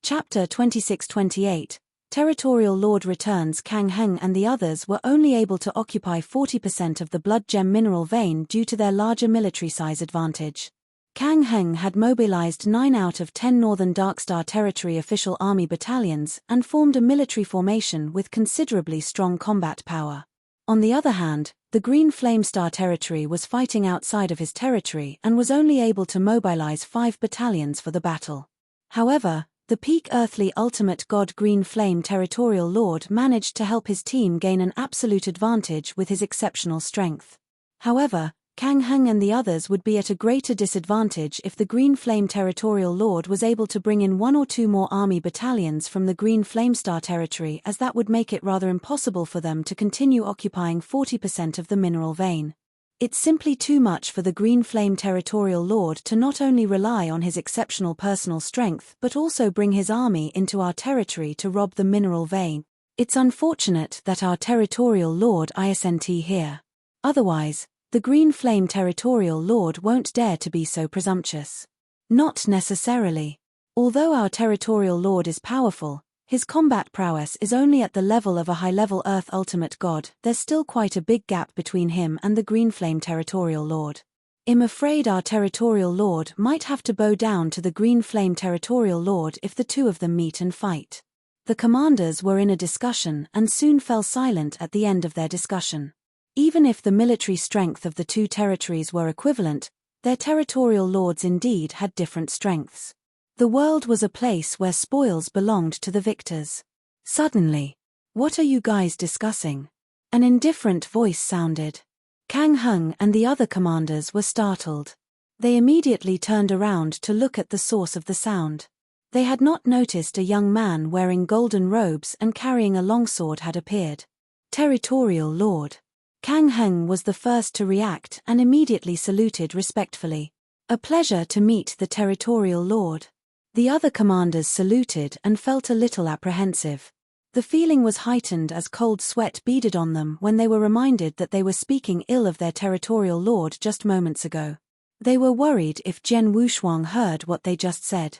Chapter 26-28, Territorial Lord returns. Kang Heng and the others were only able to occupy 40% of the blood gem mineral vein due to their larger military size advantage. Kang Heng had mobilized 9 out of 10 Northern Darkstar Territory official army battalions and formed a military formation with considerably strong combat power. On the other hand, the Green Flame Star Territory was fighting outside of his territory and was only able to mobilize 5 battalions for the battle. However, the peak earthly ultimate god Green Flame Territorial Lord managed to help his team gain an absolute advantage with his exceptional strength. However, Kang Heng and the others would be at a greater disadvantage if the Green Flame Territorial Lord was able to bring in 1 or 2 more army battalions from the Green Flamestar territory, as that would make it rather impossible for them to continue occupying 40% of the mineral vein. It's simply too much for the Green Flame Territorial Lord to not only rely on his exceptional personal strength but also bring his army into our territory to rob the mineral vein. It's unfortunate that our Territorial Lord isn't here. Otherwise, the Green Flame Territorial Lord won't dare to be so presumptuous. Not necessarily. Although our Territorial Lord is powerful, his combat prowess is only at the level of a high-level Earth Ultimate God. There's still quite a big gap between him and the Green Flame Territorial Lord. I'm afraid our Territorial Lord might have to bow down to the Green Flame Territorial Lord if the two of them meet and fight. The commanders were in a discussion and soon fell silent at the end of their discussion. Even if the military strength of the two territories were equivalent, their territorial lords indeed had different strengths. The world was a place where spoils belonged to the victors. Suddenly, "What are you guys discussing?" an indifferent voice sounded. Kang Heng and the other commanders were startled. They immediately turned around to look at the source of the sound. They had not noticed a young man wearing golden robes and carrying a longsword had appeared. Territorial Lord. Kang Heng was the first to react and immediately saluted respectfully. "A pleasure to meet the Territorial Lord." The other commanders saluted and felt a little apprehensive. The feeling was heightened as cold sweat beaded on them when they were reminded that they were speaking ill of their Territorial Lord just moments ago. They were worried if Jian Wushuang heard what they just said.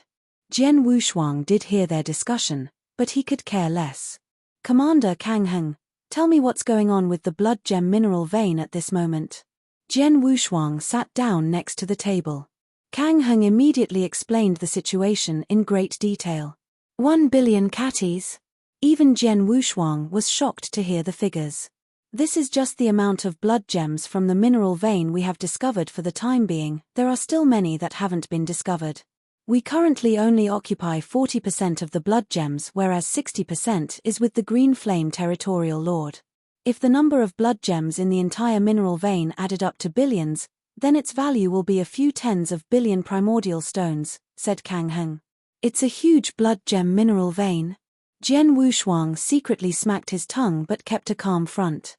Jian Wushuang did hear their discussion, but he could care less. "Commander Kang Heng, tell me what's going on with the blood gem mineral vein at this moment." Jian Wushuang sat down next to the table. Kang Heng immediately explained the situation in great detail. 1 billion catties? Even Jian Wushuang was shocked to hear the figures. This is just the amount of blood gems from the mineral vein we have discovered for the time being. There are still many that haven't been discovered. We currently only occupy 40% of the blood gems, whereas 60% is with the Green Flame Territorial Lord. If the number of blood gems in the entire mineral vein added up to billions, then its value will be a few tens of billion primordial stones, said Kang Heng. It's a huge blood gem mineral vein. Jian Wushuang secretly smacked his tongue but kept a calm front.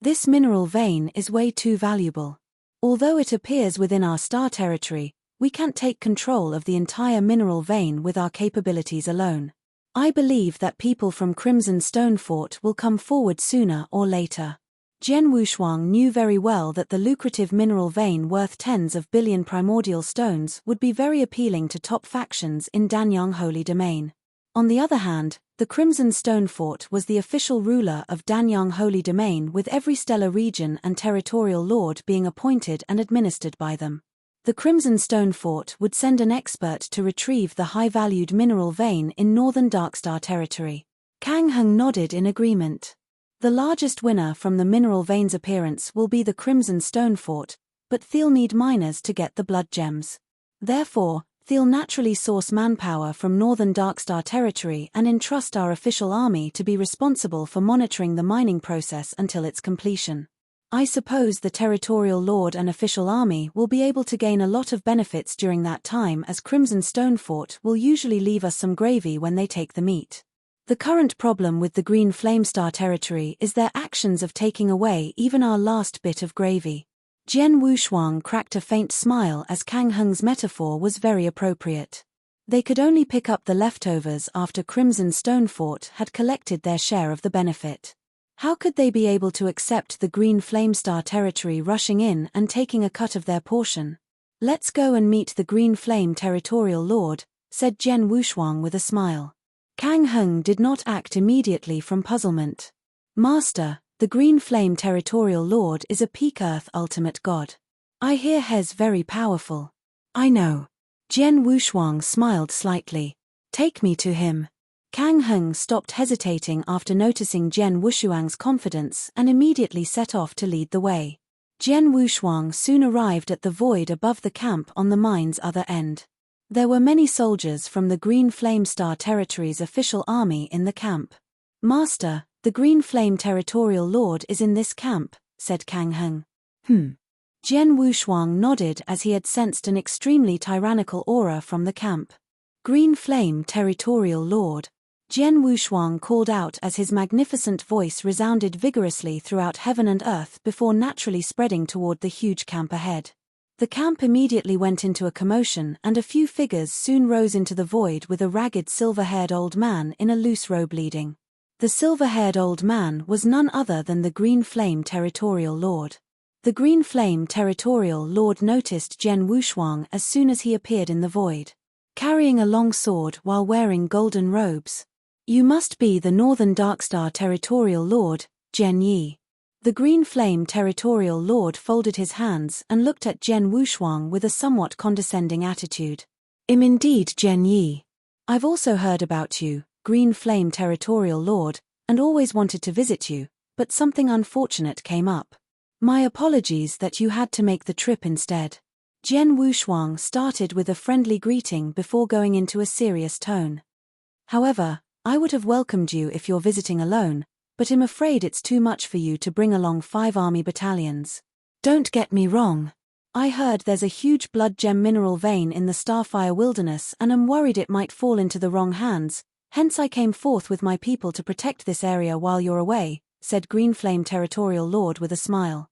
This mineral vein is way too valuable. Although it appears within our star territory, we can't take control of the entire mineral vein with our capabilities alone. I believe that people from Crimson Stone Fort will come forward sooner or later. Jian Wushuang knew very well that the lucrative mineral vein worth tens of billion primordial stones would be very appealing to top factions in Danyang Holy Domain. On the other hand, the Crimson Stone Fort was the official ruler of Danyang Holy Domain, with every stellar region and territorial lord being appointed and administered by them. The Crimson Stone Fort would send an expert to retrieve the high-valued mineral vein in Northern Darkstar territory. Kang Heng nodded in agreement. The largest winner from the mineral vein's appearance will be the Crimson Stone Fort, but they'll need miners to get the blood gems. Therefore, they'll naturally source manpower from Northern Darkstar territory and entrust our official army to be responsible for monitoring the mining process until its completion. I suppose the Territorial Lord and official army will be able to gain a lot of benefits during that time, as Crimson Stone Fort will usually leave us some gravy when they take the meat. The current problem with the Green Flamestar territory is their actions of taking away even our last bit of gravy. Jian Wushuang cracked a faint smile as Kang Heng's metaphor was very appropriate. They could only pick up the leftovers after Crimson Stone Fort had collected their share of the benefit. How could they be able to accept the Green Flamestar territory rushing in and taking a cut of their portion? Let's go and meet the Green Flame Territorial Lord, said Jen Wushuang with a smile. Kang Heng did not act immediately from puzzlement. Master, the Green Flame Territorial Lord is a peak Earth ultimate god. I hear he's very powerful. I know. Jen Wushuang smiled slightly. Take me to him. Kang Heng stopped hesitating after noticing Jen Wushuang's confidence and immediately set off to lead the way. Jen Wushuang soon arrived at the void above the camp on the mine's other end. There were many soldiers from the Green Flame Star Territory's official army in the camp. Master, the Green Flame Territorial Lord is in this camp, said Kang Heng. Jen Wushuang nodded as he had sensed an extremely tyrannical aura from the camp. Green Flame Territorial Lord. Jen Wushuang called out as his magnificent voice resounded vigorously throughout heaven and earth before naturally spreading toward the huge camp ahead. The camp immediately went into a commotion and a few figures soon rose into the void with a ragged silver-haired old man in a loose robe leading. The silver-haired old man was none other than the Green Flame Territorial Lord. The Green Flame Territorial Lord noticed Jen Wushuang as soon as he appeared in the void, carrying a long sword while wearing golden robes. You must be the Northern Darkstar Territorial Lord, Jen Yi. The Green Flame Territorial Lord folded his hands and looked at Jen Wushuang with a somewhat condescending attitude. Indeed, Jen Yi. I've also heard about you, Green Flame Territorial Lord, and always wanted to visit you, but something unfortunate came up. My apologies that you had to make the trip instead. Jen Wushuang started with a friendly greeting before going into a serious tone. However, I would have welcomed you if you're visiting alone, but I'm afraid it's too much for you to bring along 5 army battalions. Don't get me wrong. I heard there's a huge blood gem mineral vein in the Starfire Wilderness and am worried it might fall into the wrong hands, hence I came forth with my people to protect this area while you're away, said Green Flame Territorial Lord with a smile.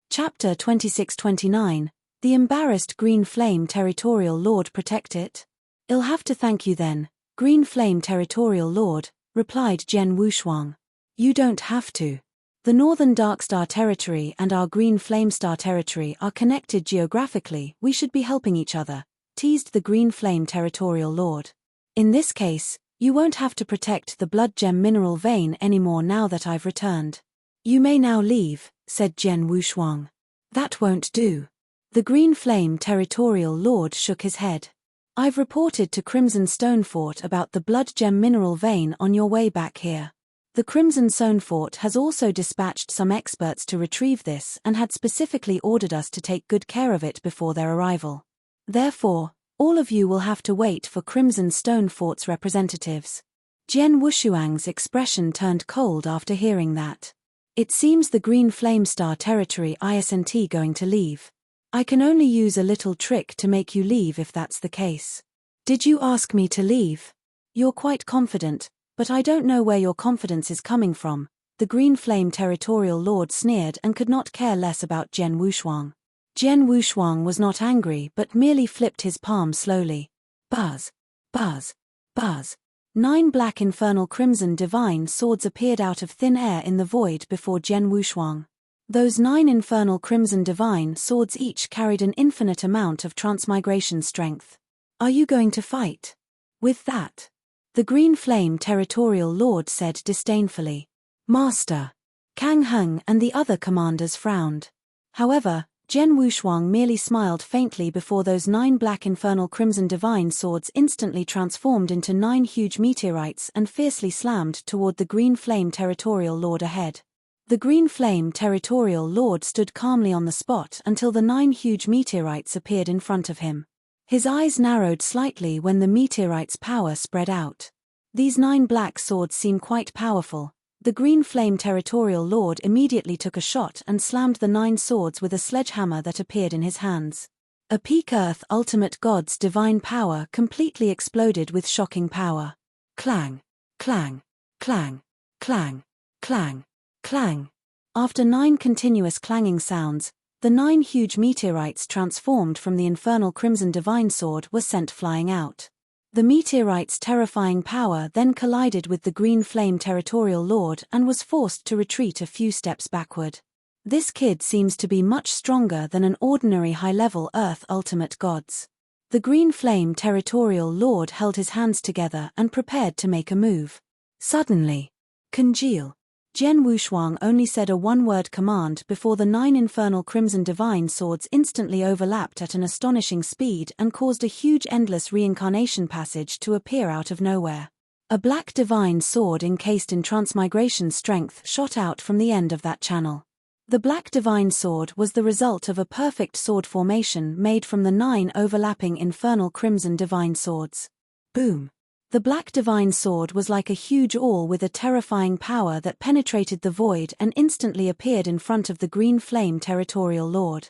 Chapter 26-29, The Embarrassed Green Flame Territorial Lord Protect It? I'll have to thank you then, Green Flame Territorial Lord, replied Jen Wushuang. You don't have to. The Northern Darkstar Territory and our Green Flame Star Territory are connected geographically, we should be helping each other, teased the Green Flame Territorial Lord. In this case, you won't have to protect the blood gem mineral vein anymore now that I've returned. You may now leave, said Jen Wushuang. That won't do. The Green Flame Territorial Lord shook his head. I've reported to Crimson Stone Fort about the blood gem mineral vein on your way back here. The Crimson Stone Fort has also dispatched some experts to retrieve this and had specifically ordered us to take good care of it before their arrival. Therefore, all of you will have to wait for Crimson Stone Fort's representatives. Jen Wushuang's expression turned cold after hearing that. It seems the Green Flame Star Territory isn't going to leave. I can only use a little trick to make you leave if that's the case. Did you ask me to leave? You're quite confident, but I don't know where your confidence is coming from. The Green Flame Territorial Lord sneered and could not care less about Jen Wushuang. Jen Wushuang was not angry but merely flipped his palm slowly. Buzz, buzz, buzz. 9 black infernal crimson divine swords appeared out of thin air in the void before Jen Wushuang. Those 9 infernal crimson divine swords each carried an infinite amount of transmigration strength. Are you going to fight? With that? The Green Flame Territorial Lord said disdainfully. Master. Kang Heng and the other commanders frowned. However, Jen Wushuang merely smiled faintly before those 9 black infernal crimson divine swords instantly transformed into 9 huge meteorites and fiercely slammed toward the Green Flame Territorial Lord ahead. The Green Flame Territorial Lord stood calmly on the spot until the 9 huge meteorites appeared in front of him. His eyes narrowed slightly when the meteorites' power spread out. These 9 black swords seem quite powerful. The Green Flame Territorial Lord immediately took a shot and slammed the 9 swords with a sledgehammer that appeared in his hands. A peak Earth ultimate god's divine power completely exploded with shocking power. Clang, clang, clang, clang, clang, clang. After 9 continuous clanging sounds, the 9 huge meteorites transformed from the infernal crimson divine sword were sent flying out. The meteorites' terrifying power then collided with the Green Flame Territorial Lord and was forced to retreat a few steps backward. This kid seems to be much stronger than an ordinary high-level Earth ultimate gods. The green flame territorial lord held his hands together and prepared to make a move. Suddenly, congeal. Jian Wushuang only said a one-word command before the 9 infernal crimson divine swords instantly overlapped at an astonishing speed and caused a huge endless reincarnation passage to appear out of nowhere. A black divine sword encased in transmigration strength shot out from the end of that channel. The black divine sword was the result of a perfect sword formation made from the 9 overlapping infernal crimson divine swords. Boom! The black divine sword was like a huge awl with a terrifying power that penetrated the void and instantly appeared in front of the green flame territorial lord.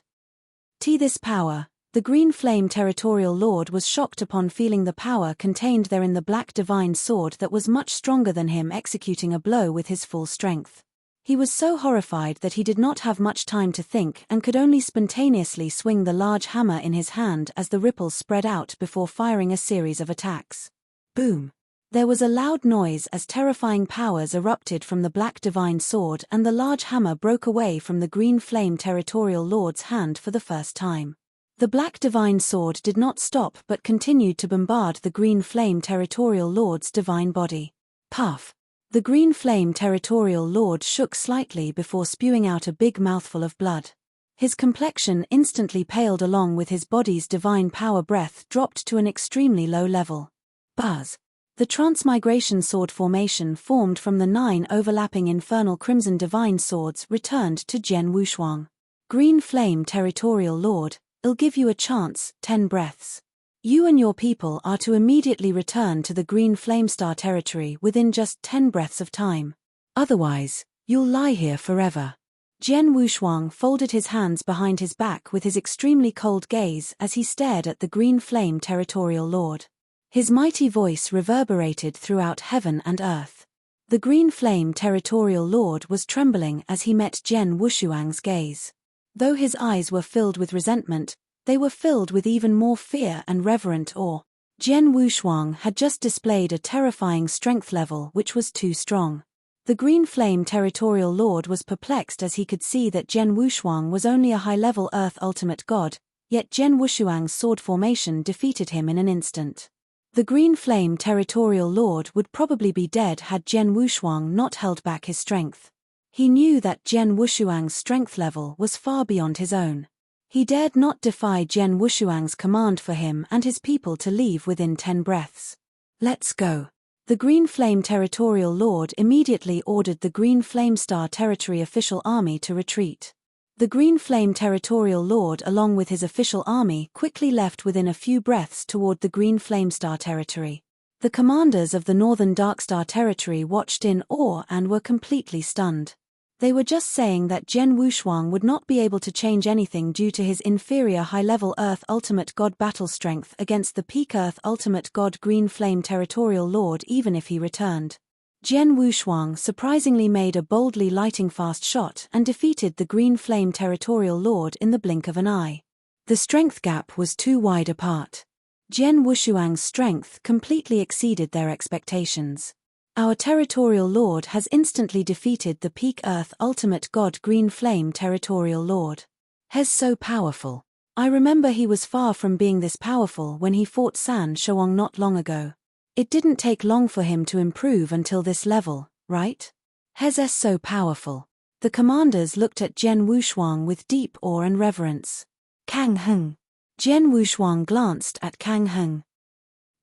This power, the green flame territorial lord was shocked upon feeling the power contained therein the black divine sword that was much stronger than him executing a blow with his full strength. He was so horrified that he did not have much time to think and could only spontaneously swing the large hammer in his hand as the ripples spread out before firing a series of attacks. Boom! There was a loud noise as terrifying powers erupted from the black divine sword and the large hammer broke away from the green flame territorial lord's hand for the first time. The black divine sword did not stop but continued to bombard the green flame territorial lord's divine body. Puff! The green flame territorial lord shook slightly before spewing out a big mouthful of blood. His complexion instantly paled along with his body's divine power breath dropped to an extremely low level. Buzz! The transmigration sword formation formed from the 9 overlapping infernal crimson divine swords returned to Jian Wushuang. Green flame territorial lord, I'll give you a chance, 10 breaths. You and your people are to immediately return to the green flamestar territory within just 10 breaths of time. Otherwise, you'll lie here forever. Jian Wushuang folded his hands behind his back with his extremely cold gaze as he stared at the green flame territorial lord. His mighty voice reverberated throughout heaven and earth. The green flame territorial lord was trembling as he met Jian Wushuang's gaze. Though his eyes were filled with resentment, they were filled with even more fear and reverent awe. Jian Wushuang had just displayed a terrifying strength level which was too strong. The green flame territorial lord was perplexed as he could see that Jian Wushuang was only a high-level earth ultimate god, yet Jian Wushuang's sword formation defeated him in an instant. The green flame territorial lord would probably be dead had Jian Wushuang not held back his strength. He knew that Jian Wushuang's strength level was far beyond his own. He dared not defy Jian Wushuang's command for him and his people to leave within 10 breaths. Let's go. The green flame territorial lord immediately ordered the green flamestar territory official army to retreat. The green flame territorial lord along with his official army quickly left within a few breaths toward the green flamestar territory. The commanders of the northern Darkstar territory watched in awe and were completely stunned. They were just saying that Jian Wushuang would not be able to change anything due to his inferior high-level Earth Ultimate God battle strength against the peak Earth Ultimate God Green Flame Territorial Lord even if he returned. Jian Wushuang surprisingly made a boldly lightning-fast shot and defeated the Green Flame Territorial Lord in the blink of an eye. The strength gap was too wide apart. Jian Wushuang's strength completely exceeded their expectations. Our territorial lord has instantly defeated the peak Earth Ultimate God Green Flame Territorial Lord. He's so powerful. I remember he was far from being this powerful when he fought San Shouong not long ago. It didn't take long for him to improve until this level, right? He's so powerful. The commanders looked at Jian Wushuang with deep awe and reverence. Kang Heng. Jian Wushuang glanced at Kang Heng.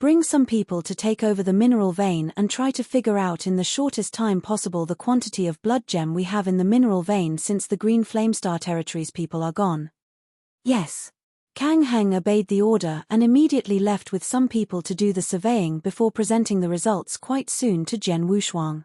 Bring some people to take over the mineral vein and try to figure out in the shortest time possible the quantity of blood gem we have in the mineral vein since the Green Flamestar territory's people are gone. Yes. Kang Heng obeyed the order and immediately left with some people to do the surveying before presenting the results quite soon to Jian Wushuang.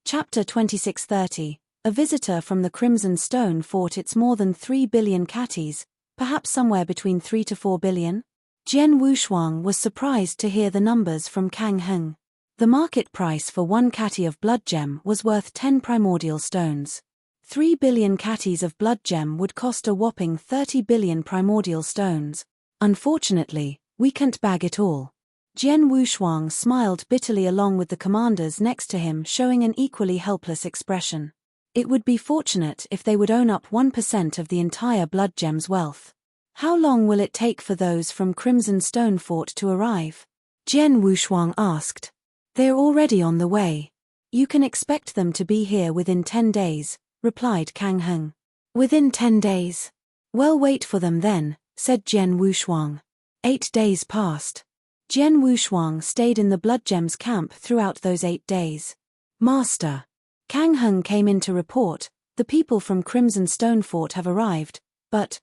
Chapter 2630. A visitor from the Crimson Stone fought its more than 3 billion catties, perhaps somewhere between 3 to 4 billion. Jian Wushuang was surprised to hear the numbers from Kang Heng. The market price for 1 catty of blood gem was worth 10 primordial stones. 3 billion catties of blood gem would cost a whopping 30 billion primordial stones. Unfortunately, we can't bag it all. Jian Wushuang smiled bitterly along with the commanders next to him, showing an equally helpless expression. It would be fortunate if they would own up 1% of the entire blood gem's wealth. How long will it take for those from Crimson Stone Fort to arrive? Jian Wushuang asked. They're already on the way. You can expect them to be here within 10 days, replied Kang Heng. Within 10 days? Well, wait for them then, said Jian Wushuang. 8 days passed. Jian Wushuang stayed in the Blood Gems camp throughout those 8 days. Master. Kang Heng came in to report, the people from Crimson Stone Fort have arrived, but?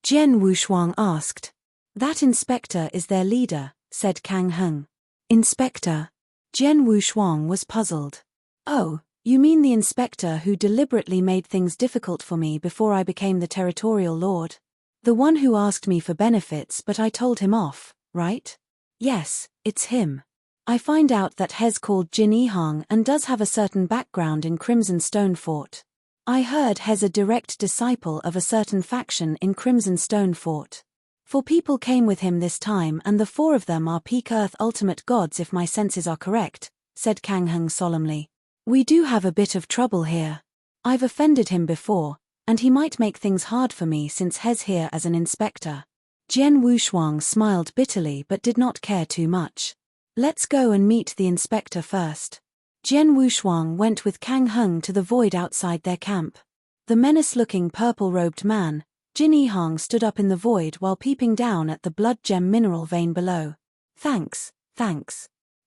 Jian Wushuang asked. That inspector is their leader, said Kang Heng. Inspector? Jian Wushuang was puzzled. Oh, you mean the inspector who deliberately made things difficult for me before I became the territorial lord? The one who asked me for benefits but I told him off, right? Yes, it's him. I find out that He's called Jin Yihang and does have a certain background in Crimson Stone Fort. I heard He's a direct disciple of a certain faction in Crimson Stone Fort. 4 people came with him this time and the 4 of them are Peak Earth ultimate gods if my senses are correct, said Kang Heng solemnly. We do have a bit of trouble here. I've offended him before, and he might make things hard for me since He's here as an inspector. Jian Wushuang smiled bitterly but did not care too much. Let's go and meet the inspector first. Jian Wushuang went with Kang Heng to the void outside their camp. The menace-looking purple-robed man, Jin Yihang, stood up in the void while peeping down at the blood gem mineral vein below. Thanks.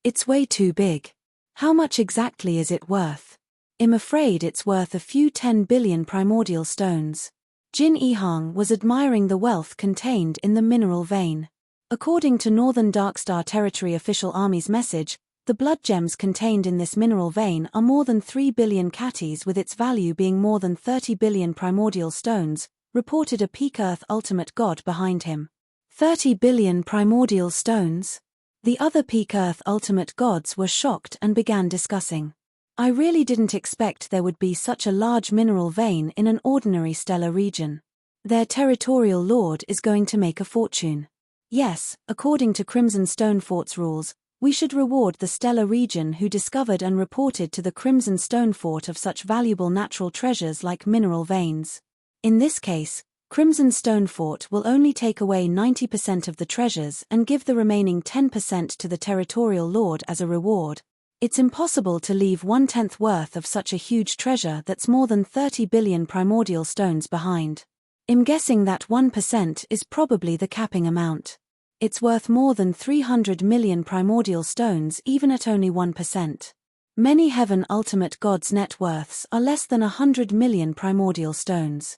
It's way too big. How much exactly is it worth? I'm afraid it's worth a few 10 billion primordial stones. Jin Yihang was admiring the wealth contained in the mineral vein. According to Northern Darkstar Territory official army's message, the blood gems contained in this mineral vein are more than 3 billion katis, with its value being more than 30 billion primordial stones, reported a Peak Earth ultimate god behind him. 30 billion primordial stones? The other Peak Earth ultimate gods were shocked and began discussing. I really didn't expect there would be such a large mineral vein in an ordinary stellar region. Their territorial lord is going to make a fortune. Yes, according to Crimson Stone Fort's rules, we should reward the stellar region who discovered and reported to the Crimson Stone Fort of such valuable natural treasures like mineral veins. In this case, Crimson Stone Fort will only take away 90% of the treasures and give the remaining 10% to the territorial lord as a reward. It's impossible to leave 1/10 worth of such a huge treasure that's more than 30 billion primordial stones behind. I'm guessing that 1% is probably the capping amount. It's worth more than 300 million primordial stones even at only 1%. Many heaven ultimate gods' net worths are less than 100 million primordial stones.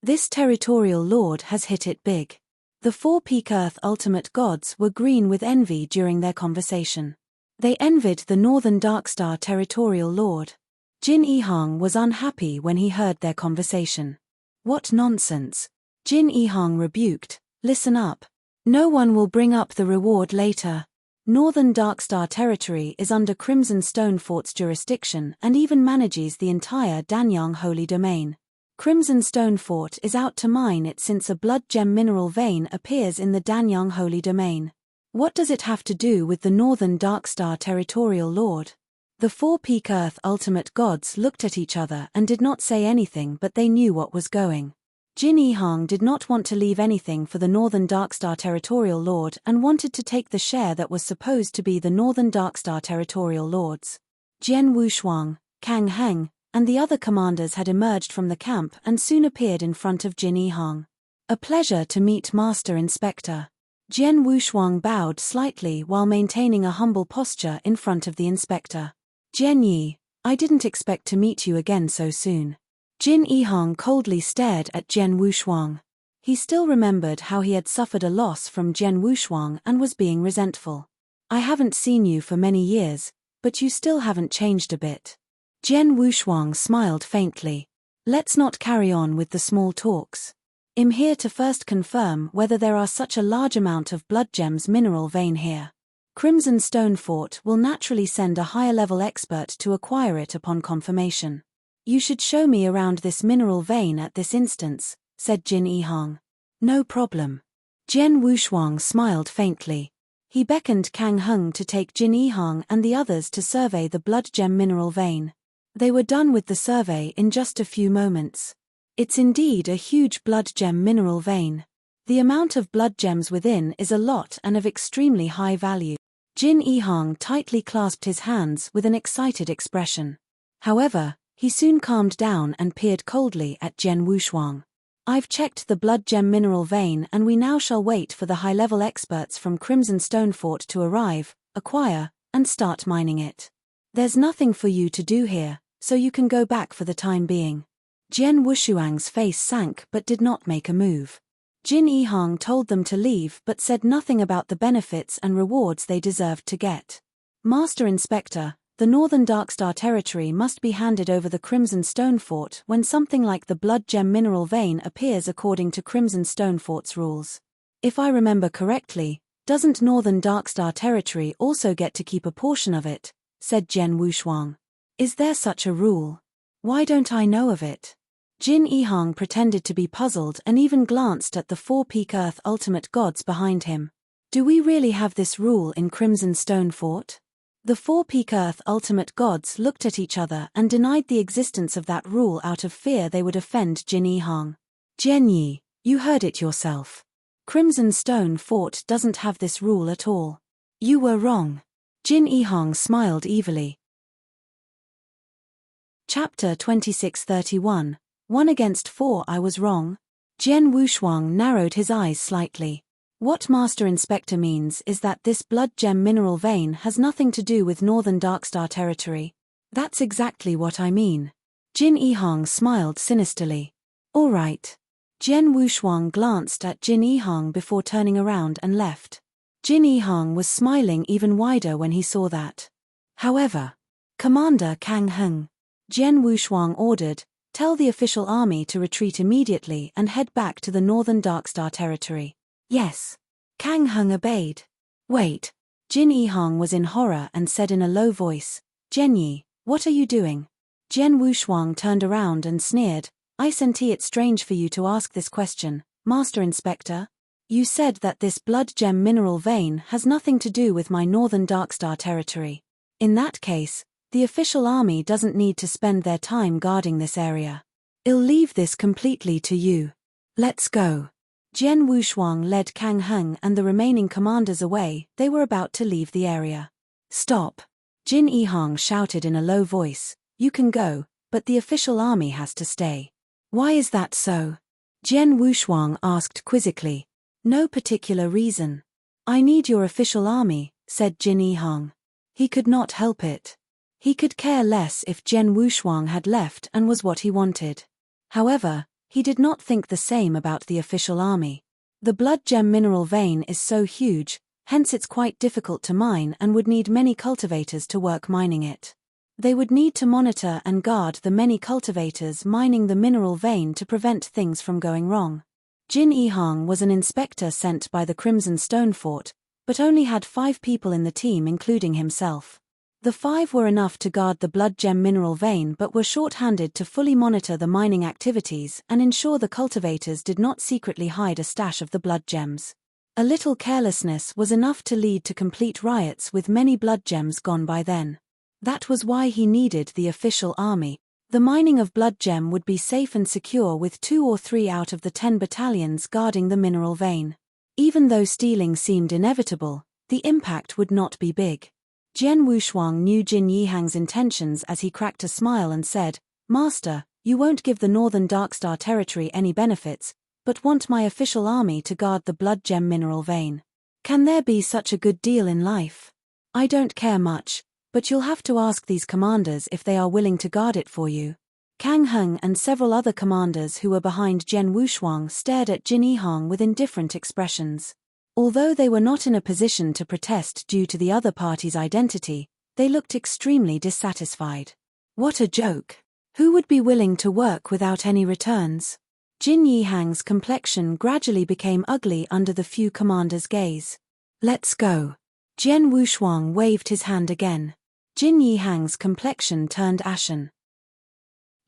This territorial lord has hit it big. The 4 Peak Earth ultimate gods were green with envy during their conversation. They envied the Northern Darkstar territorial lord. Jin Yihang was unhappy when he heard their conversation. What nonsense! Jin Yihang rebuked. Listen up. No one will bring up the reward later. Northern Darkstar territory is under Crimson Stone Fort's jurisdiction and even manages the entire Danyang Holy Domain. Crimson Stone Fort is out to mine it since a blood gem mineral vein appears in the Danyang Holy Domain. What does it have to do with the Northern Darkstar territorial lord? The 4 Peak Earth ultimate gods looked at each other and did not say anything, but they knew what was going. Jin Yihang did not want to leave anything for the Northern Darkstar territorial lord and wanted to take the share that was supposed to be the Northern Darkstar territorial lord's. Jian Wushuang, Kang Heng, and the other commanders had emerged from the camp and soon appeared in front of Jin Yihang. A pleasure to meet Master Inspector. Jian Wushuang bowed slightly while maintaining a humble posture in front of the inspector. Jian Yi, I didn't expect to meet you again so soon. Jin Yihang coldly stared at Jian Wushuang. He still remembered how he had suffered a loss from Jian Wushuang and was being resentful. I haven't seen you for many years, but you still haven't changed a bit. Jian Wushuang smiled faintly. Let's not carry on with the small talks. I'm here to first confirm whether there are such a large amount of blood gems mineral vein here. Crimson Stone Fort will naturally send a higher-level expert to acquire it upon confirmation. You should show me around this mineral vein at this instance, said Jin Yihang. No problem. Jian Wushuang smiled faintly. He beckoned Kang Heng to take Jin Yihang and the others to survey the blood gem mineral vein. They were done with the survey in just a few moments. It's indeed a huge blood gem mineral vein. The amount of blood gems within is a lot and of extremely high value. Jin Yihang tightly clasped his hands with an excited expression. However, he soon calmed down and peered coldly at Jian Wushuang. I've checked the blood gem mineral vein and we now shall wait for the high-level experts from Crimson Stone Fort to arrive, acquire, and start mining it. There's nothing for you to do here, so you can go back for the time being. Jian Wushuang's face sank but did not make a move. Jin Yihang told them to leave but said nothing about the benefits and rewards they deserved to get. Master Inspector, the Northern Darkstar territory must be handed over the Crimson Stone Fort when something like the blood gem mineral vein appears according to Crimson Stone Fort's rules. If I remember correctly, doesn't Northern Darkstar territory also get to keep a portion of it? Said Jian Wushuang. Is there such a rule? Why don't I know of it? Jin Yihang pretended to be puzzled and even glanced at the 4 peak earth ultimate gods behind him. Do we really have this rule in Crimson Stone Fort? The 4 peak earth ultimate gods looked at each other and denied the existence of that rule out of fear they would offend Jin Yihang. Jian Yi, you heard it yourself. Crimson Stone Fort doesn't have this rule at all. You were wrong. Jin Yihang smiled evilly. Chapter 2631. 1 against 4. I was wrong. Jian Wushuang narrowed his eyes slightly. What Master Inspector means is that this blood gem mineral vein has nothing to do with Northern Darkstar territory. That's exactly what I mean. Jin Yihang smiled sinisterly. All right. Jian Wushuang glanced at Jin Yihang before turning around and left. Jin Yihang was smiling even wider when he saw that. However, Commander Kang Heng, Jian Wushuang ordered, tell the official army to retreat immediately and head back to the Northern Darkstar territory. Yes. Kang Heng obeyed. Wait. Jin Yihang was in horror and said in a low voice, Jian Yi, what are you doing? Jian Wushuang turned around and sneered, I sent it strange for you to ask this question, Master Inspector. You said that this blood gem mineral vein has nothing to do with my Northern Darkstar territory. In that case, the official army doesn't need to spend their time guarding this area. I'll leave this completely to you. Let's go. Jian Wushuang led Kang Heng and the remaining commanders away. They were about to leave the area. Stop. Jin Yihang shouted in a low voice, you can go, but the official army has to stay. Why is that so? Jian Wushuang asked quizzically. No particular reason. I need your official army, said Jin Yihang. He could not help it. He could care less if Jian Wushuang had left and was what he wanted. However, he did not think the same about the official army. The blood gem mineral vein is so huge, hence it's quite difficult to mine and would need many cultivators to work mining it. They would need to monitor and guard the many cultivators mining the mineral vein to prevent things from going wrong. Jin Yihang was an inspector sent by the Crimson Stone Fort, but only had 5 people in the team including himself. The 5 were enough to guard the blood gem mineral vein but were short-handed to fully monitor the mining activities and ensure the cultivators did not secretly hide a stash of the blood gems. A little carelessness was enough to lead to complete riots with many blood gems gone by then. That was why he needed the official army. The mining of blood gem would be safe and secure with 2 or 3 out of the 10 battalions guarding the mineral vein. Even though stealing seemed inevitable, the impact would not be big. Jian Wushuang knew Jin Yihang's intentions as he cracked a smile and said, Master, you won't give the Northern Darkstar territory any benefits, but want my official army to guard the blood gem mineral vein. Can there be such a good deal in life? I don't care much, but you'll have to ask these commanders if they are willing to guard it for you. Kang Heng and several other commanders who were behind Jian Wushuang stared at Jin Yihang with indifferent expressions. Although they were not in a position to protest due to the other party's identity, they looked extremely dissatisfied. What a joke! Who would be willing to work without any returns? Jin Yihang's complexion gradually became ugly under the few commanders' gaze. Let's go. Jian Wushuang waved his hand again. Jin Yihang's complexion turned ashen.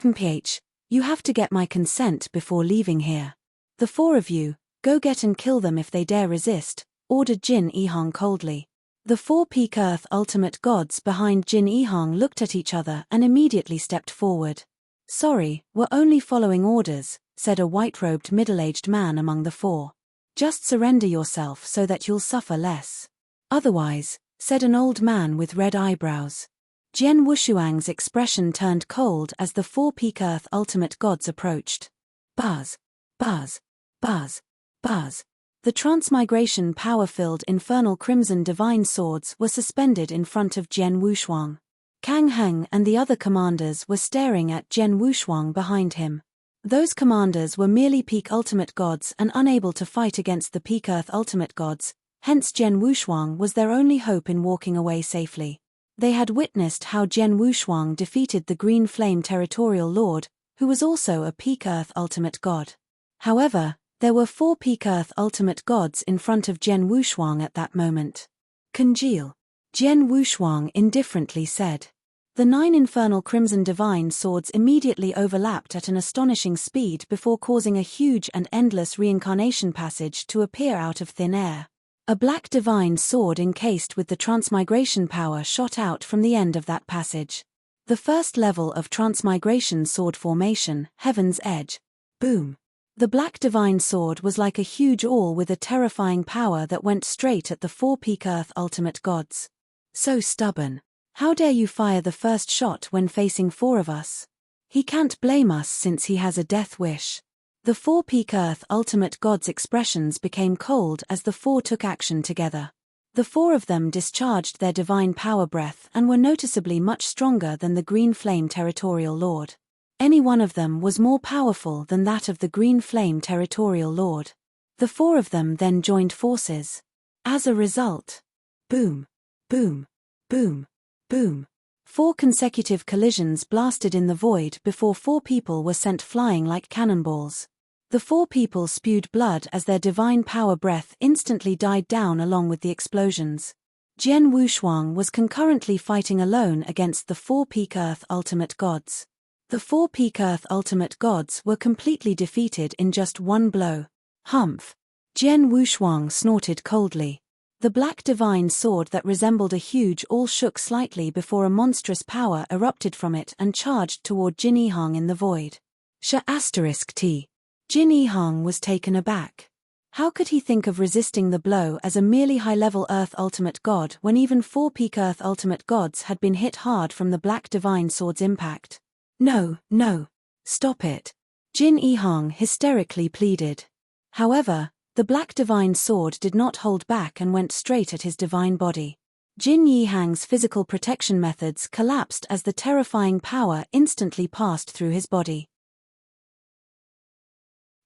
PH, you have to get my consent before leaving here. The 4 of you, go get and kill them if they dare resist, ordered Jin Yihang coldly. The 4 peak earth ultimate gods behind Jin Yihang looked at each other and immediately stepped forward. "Sorry, we're only following orders," said a white-robed middle-aged man among the four. "Just surrender yourself so that you'll suffer less. Otherwise," said an old man with red eyebrows. Jian Wushuang's expression turned cold as the four peak earth ultimate gods approached. Buzz, buzz, buzz, buzz. The transmigration power-filled infernal crimson divine swords were suspended in front of Jian Wushuang. Kang Heng and the other commanders were staring at Jian Wushuang behind him. Those commanders were merely peak ultimate gods and unable to fight against the peak earth ultimate gods, hence Jian Wushuang was their only hope in walking away safely. They had witnessed how Jian Wushuang defeated the Green Flame Territorial Lord, who was also a peak earth ultimate god. However, there were four peak earth ultimate gods in front of Jian Wushuang at that moment. "Congeal," Jian Wushuang indifferently said. The 9 infernal crimson divine swords immediately overlapped at an astonishing speed before causing a huge and endless reincarnation passage to appear out of thin air. A black divine sword encased with the transmigration power shot out from the end of that passage. The first level of transmigration sword formation, Heaven's Edge. Boom. The black divine sword was like a huge awl with a terrifying power that went straight at the four peak earth ultimate gods. "So stubborn. How dare you fire the first shot when facing 4 of us? He can't blame us since he has a death wish." The four peak earth ultimate gods' expressions became cold as the 4 took action together. The 4 of them discharged their divine power breath and were noticeably much stronger than the Green Flame Territorial Lord. Any one of them was more powerful than that of the Green Flame Territorial Lord. The 4 of them then joined forces. As a result, boom, boom, boom, boom. 4 consecutive collisions blasted in the void before 4 people were sent flying like cannonballs. The 4 people spewed blood as their divine power breath instantly died down along with the explosions. Jian Wushuang was concurrently fighting alone against the 4 peak earth ultimate gods. The 4 peak earth ultimate gods were completely defeated in just one blow. Humph! Jian Wushuang snorted coldly. The black divine sword that resembled a huge awl shook slightly before a monstrous power erupted from it and charged toward Jin Yihang in the void. T. Jin Yihang was taken aback. How could he think of resisting the blow as a merely high-level Earth Ultimate God when even 4 peak Earth Ultimate Gods had been hit hard from the black divine sword's impact? "No, no. Stop it," Jin Yihang hysterically pleaded. However, the black divine sword did not hold back and went straight at his divine body. Jin Yihang's physical protection methods collapsed as the terrifying power instantly passed through his body.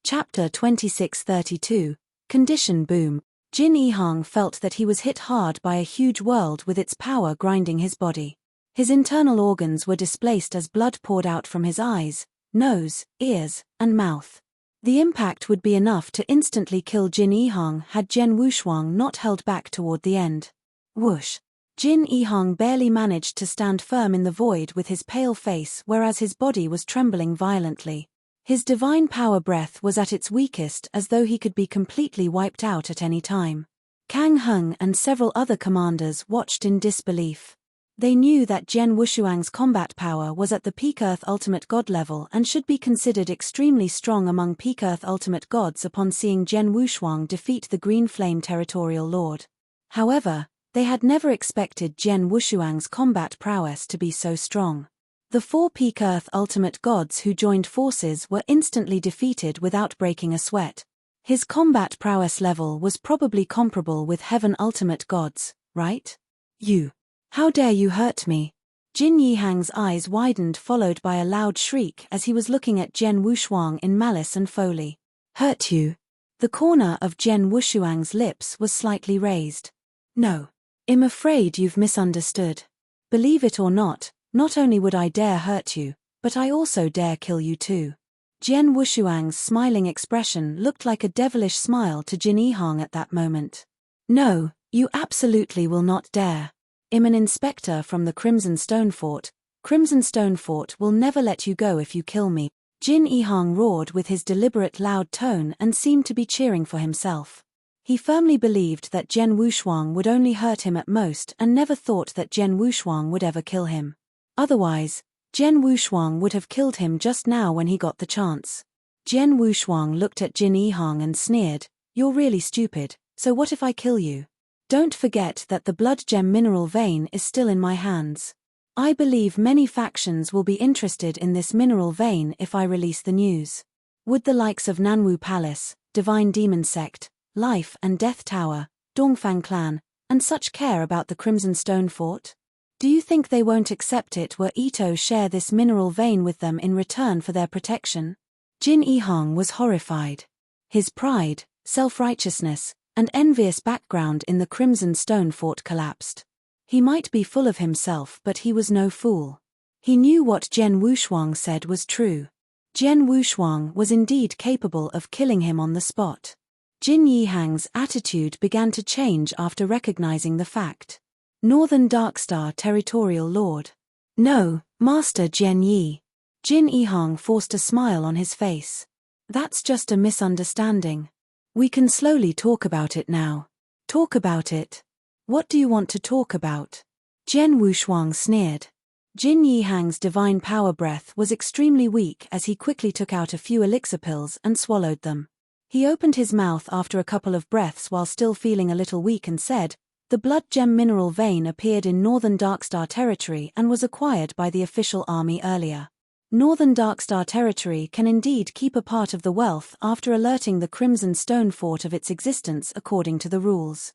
Chapter 2632, Condition Boom. Jin Yihang felt that he was hit hard by a huge world with its power grinding his body. His internal organs were displaced as blood poured out from his eyes, nose, ears, and mouth. The impact would be enough to instantly kill Jin Yihang had Jian Wushuang not held back toward the end. Whoosh! Jin Yihang barely managed to stand firm in the void with his pale face whereas his body was trembling violently. His divine power breath was at its weakest as though he could be completely wiped out at any time. Kang Heng and several other commanders watched in disbelief. They knew that Jian Wushuang's combat power was at the peak Earth Ultimate God level and should be considered extremely strong among peak Earth Ultimate Gods upon seeing Jian Wushuang defeat the Green Flame Territorial Lord. However, they had never expected Jian Wushuang's combat prowess to be so strong. The 4 peak Earth Ultimate Gods who joined forces were instantly defeated without breaking a sweat. His combat prowess level was probably comparable with Heaven Ultimate Gods, right? "You! How dare you hurt me?" Jin Yihang's eyes widened followed by a loud shriek as he was looking at Jian Wushuang in malice and folly. "Hurt you?" The corner of Jian Wushuang's lips was slightly raised. "No. I'm afraid you've misunderstood. Believe it or not only would I dare hurt you, but I also dare kill you too." Jian Wushuang's smiling expression looked like a devilish smile to Jin Yihang at that moment. "No, you absolutely will not dare. I'm an inspector from the Crimson Stone Fort. Crimson Stone Fort will never let you go if you kill me." Jin Yihang roared with his deliberate loud tone and seemed to be cheering for himself. He firmly believed that Jian Wushuang would only hurt him at most and never thought that Jian Wushuang would ever kill him. Otherwise, Jian Wushuang would have killed him just now when he got the chance. Jian Wushuang looked at Jin Yihang and sneered, "You're really stupid, so what if I kill you? Don't forget that the blood gem mineral vein is still in my hands. I believe many factions will be interested in this mineral vein if I release the news. Would the likes of Nanwu Palace, Divine Demon Sect, Life and Death Tower, Dongfang Clan, and such care about the Crimson Stone Fort? Do you think they won't accept it were Ito share this mineral vein with them in return for their protection?" Jin Yihang was horrified. His pride, self-righteousness, and envious background in the Crimson Stone Fort collapsed. He might be full of himself, but he was no fool. He knew what Jian Wushuang said was true. Jian Wushuang was indeed capable of killing him on the spot. Jin Yihang's attitude began to change after recognizing the fact. Northern Darkstar Territorial Lord. "No, Master Jian Yi." Jin Yihang forced a smile on his face. "That's just a misunderstanding. We can slowly talk about it now." "Talk about it? What do you want to talk about?" Jian Wushuang sneered. Jin Yihang's divine power breath was extremely weak as he quickly took out a few elixir pills and swallowed them. He opened his mouth after a couple of breaths while still feeling a little weak and said, "The blood gem mineral vein appeared in Northern Darkstar Territory and was acquired by the official army earlier. Northern Darkstar Territory can indeed keep a part of the wealth after alerting the Crimson Stone Fort of its existence according to the rules.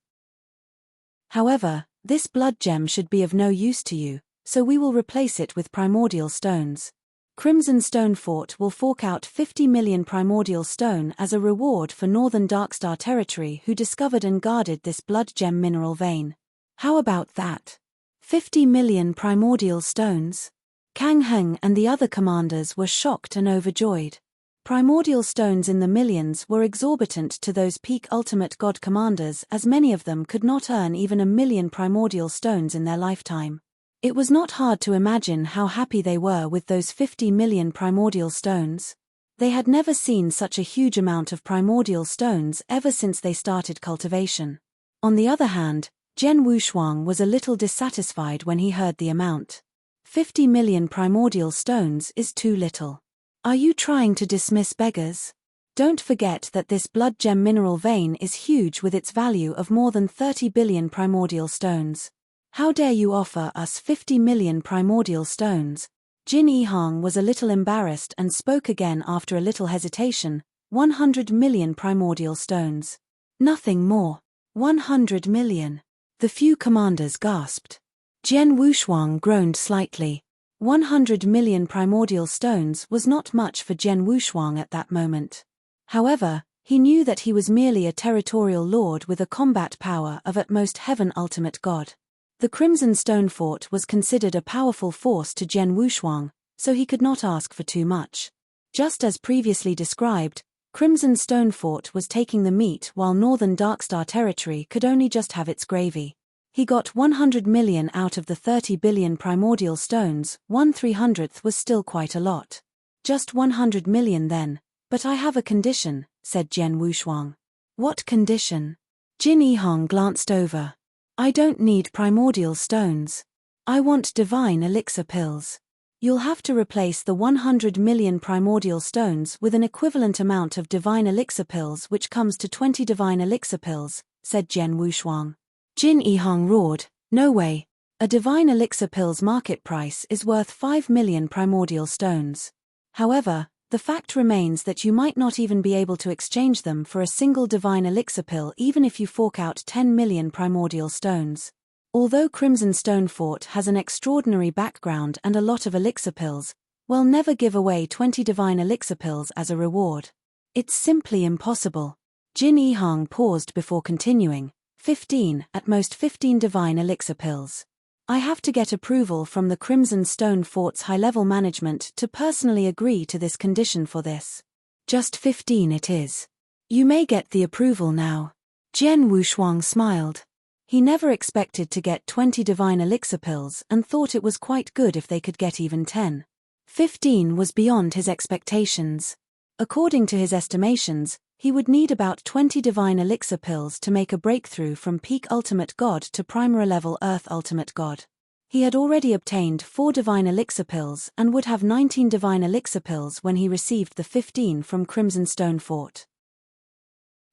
However, this blood gem should be of no use to you, so we will replace it with primordial stones. Crimson Stone Fort will fork out 50 million primordial stone as a reward for Northern Darkstar Territory who discovered and guarded this blood gem mineral vein. How about that? 50 million primordial stones? Kang Heng and the other commanders were shocked and overjoyed. Primordial stones in the millions were exorbitant to those peak ultimate god commanders, as many of them could not earn even 1,000,000 primordial stones in their lifetime. It was not hard to imagine how happy they were with those 50 million primordial stones. They had never seen such a huge amount of primordial stones ever since they started cultivation. On the other hand, Jian Wushuang was a little dissatisfied when he heard the amount. 50 million primordial stones is too little. Are you trying to dismiss beggars? Don't forget that this blood gem mineral vein is huge with its value of more than 30 billion primordial stones. How dare you offer us 50 million primordial stones? Jin Yihang was a little embarrassed and spoke again after a little hesitation. 100 million primordial stones. Nothing more. 100 million. The few commanders gasped. Jian Wushuang groaned slightly. 100 million primordial stones was not much for Jian Wushuang at that moment. However, he knew that he was merely a territorial lord with a combat power of at most heaven ultimate god. The Crimson Stone Fort was considered a powerful force to Jian Wushuang, so he could not ask for too much. Just as previously described, Crimson Stone Fort was taking the meat while Northern Darkstar Territory could only just have its gravy. He got 100 million out of the 30 billion primordial stones. 1/300th was still quite a lot. Just 100 million then, but I have a condition, said Jian Wushuang. What condition? Jin Yihang glanced over. I don't need primordial stones. I want divine elixir pills. You'll have to replace the 100 million primordial stones with an equivalent amount of divine elixir pills, which comes to 20 divine elixir pills, said Jian Wushuang. Jin Yihang roared, no way. A divine elixir pill's market price is worth 5 million primordial stones. However, the fact remains that you might not even be able to exchange them for a single divine elixir pill even if you fork out 10 million primordial stones. Although Crimson Stone Fort has an extraordinary background and a lot of elixir pills, we'll never give away 20 divine elixir pills as a reward. It's simply impossible. Jin Yihang paused before continuing. 15, at most 15 divine elixir pills. I have to get approval from the Crimson Stone Fort's high-level management to personally agree to this condition for this. Just 15 it is. You may get the approval now. Jian Wushuang smiled. He never expected to get 20 divine elixir pills and thought it was quite good if they could get even 10. 15 was beyond his expectations. According to his estimations, he would need about 20 divine elixir pills to make a breakthrough from peak ultimate god to primary level earth ultimate god. He had already obtained 4 divine elixir pills and would have 19 divine elixir pills when he received the 15 from Crimson Stone Fort.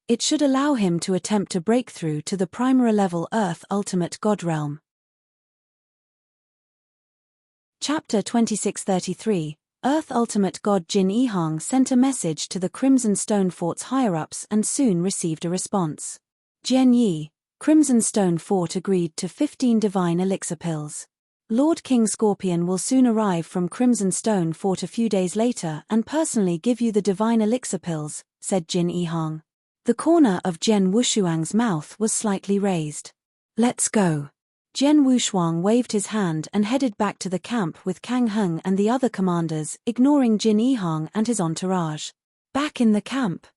It should allow him to attempt to break through to the Primera level Earth Ultimate God Realm. Chapter 2633. Earth Ultimate God Jin Ehang sent a message to the Crimson Stone Fort's higher-ups and soon received a response. Jian Yi, Crimson Stone Fort agreed to 15 divine elixir pills. Lord King Scorpion will soon arrive from Crimson Stone Fort a few days later and personally give you the divine elixir pills, said Jin Ehang. The corner of Jian Wushuang's mouth was slightly raised. Let's go. Jian Wushuang waved his hand and headed back to the camp with Kang Heng and the other commanders, ignoring Jin Ehang and his entourage. Back in the camp.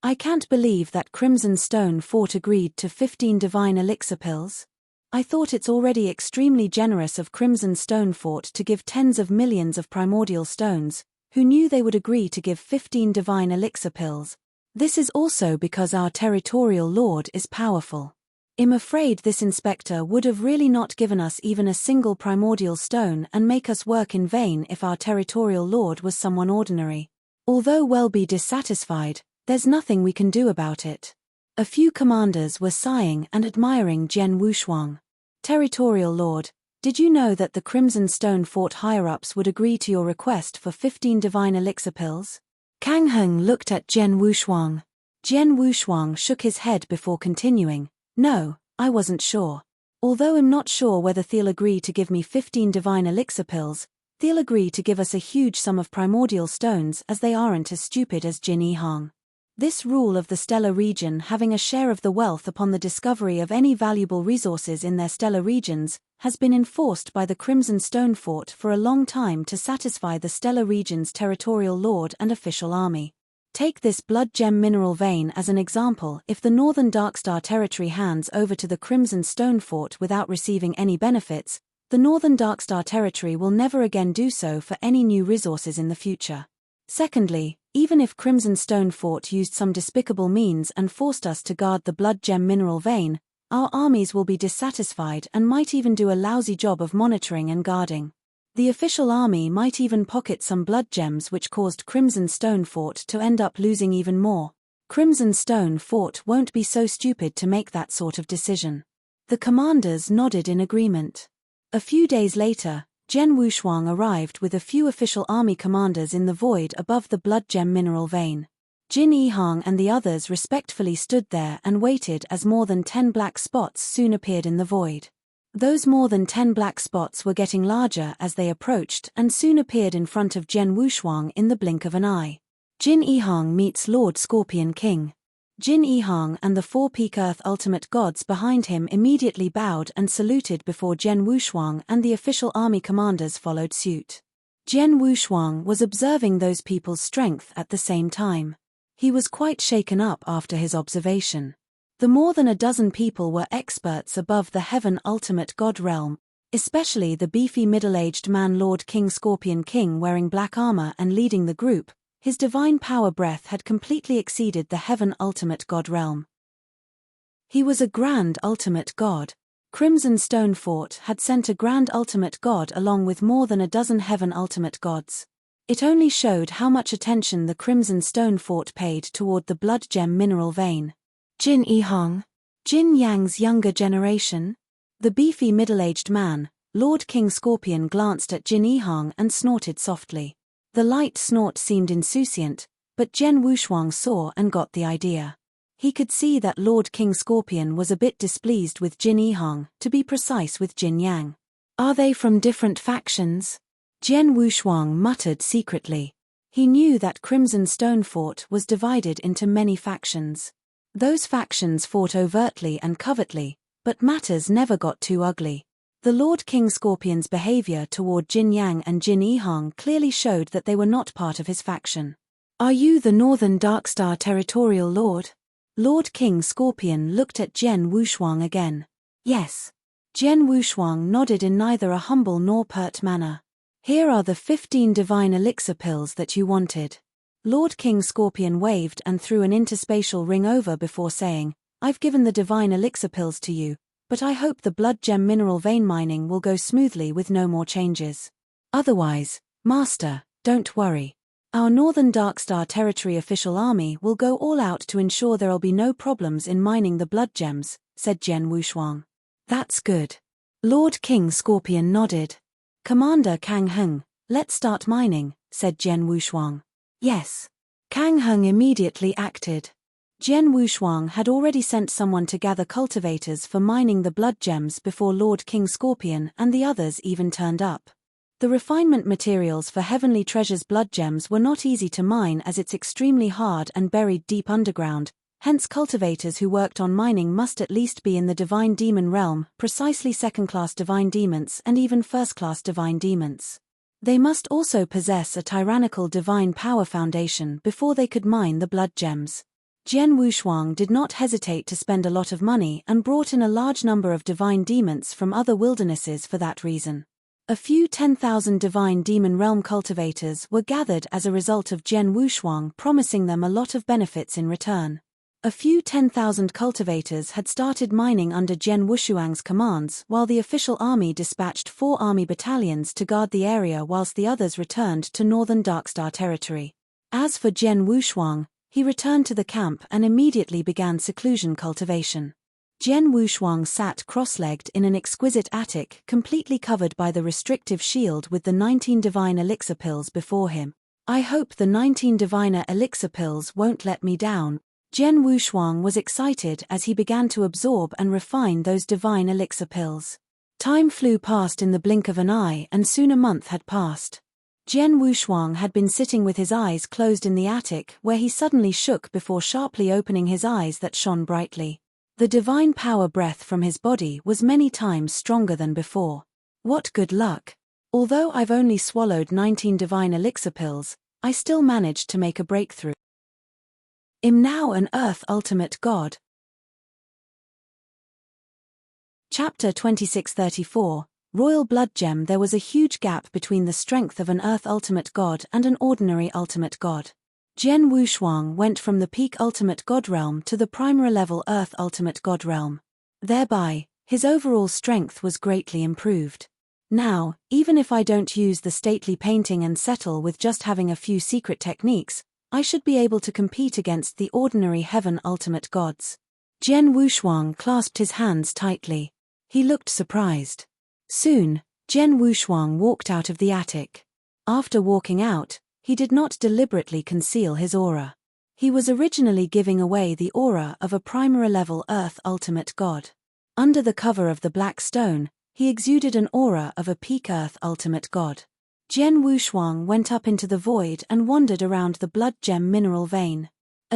I can't believe that Crimson Stone Fort agreed to 15 divine elixir pills. I thought it's already extremely generous of Crimson Stone Fort to give tens of millions of primordial stones. Who knew they would agree to give 15 divine elixir pills? This is also because our territorial lord is powerful. I'm afraid this inspector would have really not given us even a single primordial stone and make us work in vain if our territorial lord was someone ordinary. Although we'll be dissatisfied, there's nothing we can do about it. A few commanders were sighing and admiring Jian Wushuang. Territorial lord, did you know that the Crimson Stone Fort higher-ups would agree to your request for 15 divine elixir pills? Kang Heng looked at Jian Wushuang. Jian Wushuang shook his head before continuing. No, I wasn't sure. Although I'm not sure whether they'll agree to give me 15 divine elixir pills, they'll agree to give us a huge sum of primordial stones as they aren't as stupid as Jin Ehang. This rule of the stellar region having a share of the wealth upon the discovery of any valuable resources in their stellar regions has been enforced by the Crimson Stone Fort for a long time to satisfy the stellar region's territorial lord and official army. Take this blood gem mineral vein as an example. If the Northern Darkstar territory hands over to the Crimson Stone Fort without receiving any benefits, the Northern Darkstar territory will never again do so for any new resources in the future. Secondly, even if Crimson Stone Fort used some despicable means and forced us to guard the blood gem mineral vein, our armies will be dissatisfied and might even do a lousy job of monitoring and guarding. The official army might even pocket some blood gems which caused Crimson Stone Fort to end up losing even more. Crimson Stone Fort won't be so stupid to make that sort of decision. The commanders nodded in agreement. A few days later, Jian Wushuang arrived with a few official army commanders in the void above the blood gem mineral vein. Jin Ehang and the others respectfully stood there and waited as more than 10 black spots soon appeared in the void. Those more than 10 black spots were getting larger as they approached and soon appeared in front of Jian Wushuang in the blink of an eye. Jin Ehang meets Lord Scorpion King. Jin Ehang and the 4 peak Earth Ultimate Gods behind him immediately bowed and saluted before Jian Wushuang, and the official army commanders followed suit. Jian Wushuang was observing those people's strength at the same time. He was quite shaken up after his observation. The more than a dozen people were experts above the Heaven Ultimate God realm, especially the beefy middle-aged man Lord King Scorpion King wearing black armor and leading the group. His divine power breath had completely exceeded the Heaven Ultimate God realm. He was a Grand Ultimate God. Crimson Stone Fort had sent a Grand Ultimate God along with more than a dozen Heaven Ultimate Gods. It only showed how much attention the Crimson Stone Fort paid toward the blood gem mineral vein. Jin Ehang, Jin Yang's younger generation? The beefy middle-aged man, Lord King Scorpion, glanced at Jin Ehang and snorted softly. The light snort seemed insouciant, but Jian Wushuang saw and got the idea. He could see that Lord King Scorpion was a bit displeased with Jin Ehang, to be precise with Jin Yang. Are they from different factions? Jian Wushuang muttered secretly. He knew that Crimson Stone Fort was divided into many factions. Those factions fought overtly and covertly, but matters never got too ugly. The Lord King Scorpion's behavior toward Jin Yang and Jin Ehang clearly showed that they were not part of his faction. Are you the Northern Darkstar Territorial Lord? Lord King Scorpion looked at Jian Wushuang again. Yes. Jian Wushuang nodded in neither a humble nor pert manner. Here are the 15 divine elixir pills that you wanted. Lord King Scorpion waved and threw an interspatial ring over before saying, I've given the divine elixir pills to you, but I hope the blood gem mineral vein mining will go smoothly with no more changes. Otherwise, Master, don't worry. Our Northern Darkstar Territory official army will go all out to ensure there'll be no problems in mining the blood gems, said Jian Wushuang. That's good. Lord King Scorpion nodded. Commander Kang Heng, let's start mining, said Jian Wushuang. Yes. Kang Heng immediately acted. Jian Wushuang had already sent someone to gather cultivators for mining the blood gems before Lord King Scorpion and the others even turned up. The refinement materials for Heavenly Treasure's blood gems were not easy to mine as it's extremely hard and buried deep underground, hence cultivators who worked on mining must at least be in the Divine Demon realm, precisely second-class Divine Demons and even first-class Divine Demons. They must also possess a tyrannical Divine Power Foundation before they could mine the blood gems. Jian Wushuang did not hesitate to spend a lot of money and brought in a large number of Divine Demons from other wildernesses for that reason. A few 10,000 Divine Demon Realm cultivators were gathered as a result of Jian Wushuang promising them a lot of benefits in return. A few 10,000 cultivators had started mining under Jian Wushuang's commands while the official army dispatched 4 army battalions to guard the area whilst the others returned to Northern Darkstar Territory. As for Jian Wushuang, he returned to the camp and immediately began seclusion cultivation. Jian Wushuang sat cross-legged in an exquisite attic completely covered by the restrictive shield with the 19 divine elixir pills before him. I hope the 19 diviner elixir pills won't let me down. Jian Wushuang was excited as he began to absorb and refine those divine elixir pills. Time flew past in the blink of an eye and soon a month had passed. Jian Wushuang had been sitting with his eyes closed in the attic where he suddenly shook before sharply opening his eyes that shone brightly. The divine power breath from his body was many times stronger than before. What good luck! Although I've only swallowed 19 divine elixir pills, I still managed to make a breakthrough. Am now an Earth Ultimate God. Chapter 2634, Royal Blood Gem. There was a huge gap between the strength of an Earth Ultimate God and an ordinary Ultimate God. Jian Wushuang went from the peak Ultimate God realm to the primary level Earth Ultimate God realm. Thereby, his overall strength was greatly improved. Now, even if I don't use the stately painting and settle with just having a few secret techniques, I should be able to compete against the ordinary Heaven Ultimate Gods. Jian Wushuang clasped his hands tightly. He looked surprised. Soon, Jian Wushuang walked out of the attic. After walking out, he did not deliberately conceal his aura. He was originally giving away the aura of a primary-level Earth Ultimate God. Under the cover of the black stone, he exuded an aura of a peak Earth Ultimate God. Jian Wushuang went up into the void and wandered around the blood gem mineral vein.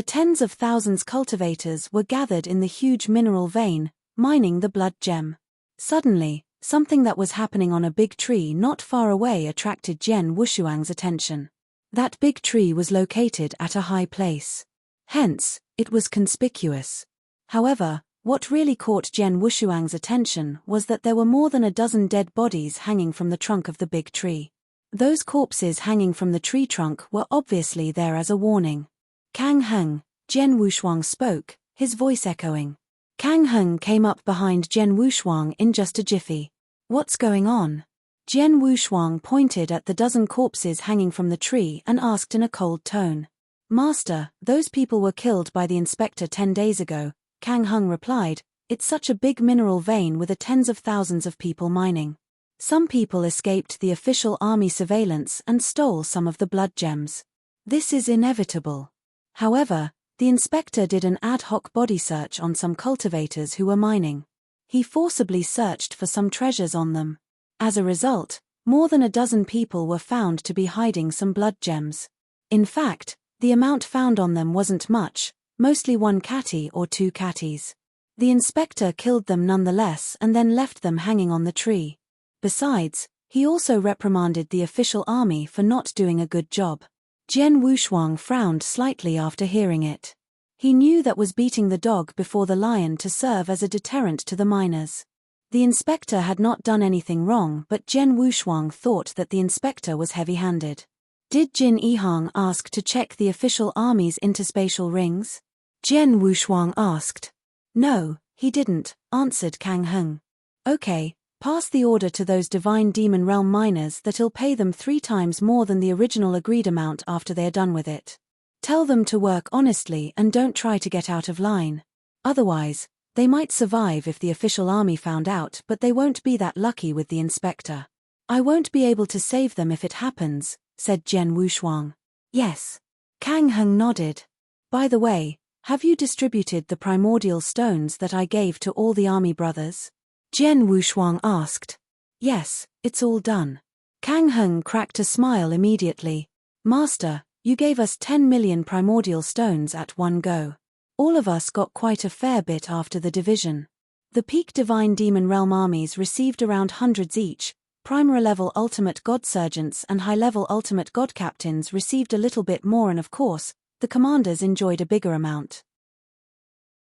Tens of thousands cultivators were gathered in the huge mineral vein, mining the blood gem. Suddenly, something that was happening on a big tree not far away attracted Jian Wushuang's attention. That big tree was located at a high place. Hence, it was conspicuous. However, what really caught Jian Wushuang's attention was that there were more than a dozen dead bodies hanging from the trunk of the big tree. Those corpses hanging from the tree trunk were obviously there as a warning. Kang Heng, Jian Wushuang spoke, his voice echoing. Kang Heng came up behind Jian Wushuang in just a jiffy. What's going on? Jian Wushuang pointed at the dozen corpses hanging from the tree and asked in a cold tone. Master, those people were killed by the inspector 10 days ago, Kang Heng replied. It's such a big mineral vein with tens of thousands of people mining. Some people escaped the official army surveillance and stole some of the blood gems. This is inevitable. However, the inspector did an ad hoc body search on some cultivators who were mining. He forcibly searched for some treasures on them. As a result, more than a dozen people were found to be hiding some blood gems. In fact, the amount found on them wasn't much, mostly 1 catty or 2 catties. The inspector killed them nonetheless and then left them hanging on the tree. Besides, he also reprimanded the official army for not doing a good job. Jian Wushuang frowned slightly after hearing it. He knew that was beating the dog before the lion to serve as a deterrent to the miners. The inspector had not done anything wrong, but Jian Wushuang thought that the inspector was heavy-handed. Did Jin Yihang ask to check the official army's interspatial rings? Jian Wushuang asked. No, He didn't, answered Kang Heng. Okay, pass the order to those divine demon realm miners that he'll pay them 3 times more than the original agreed amount after they're done with it. Tell them to work honestly and don't try to get out of line. Otherwise, they might survive if the official army found out, but they won't be that lucky with the inspector. I won't be able to save them if it happens, said Jian Wushuang. Yes. Kang Heng nodded. By the way, have you distributed the primordial stones that I gave to all the army brothers? Jian Wushuang asked. Yes, it's all done. Kang Heng cracked a smile immediately. Master, you gave us 10 million primordial stones at one go. All of us got quite a fair bit after the division. The peak divine demon realm armies received around hundreds each. Primary-level ultimate god sergeants and high-level ultimate god captains received a little bit more, and of course, the commanders enjoyed a bigger amount.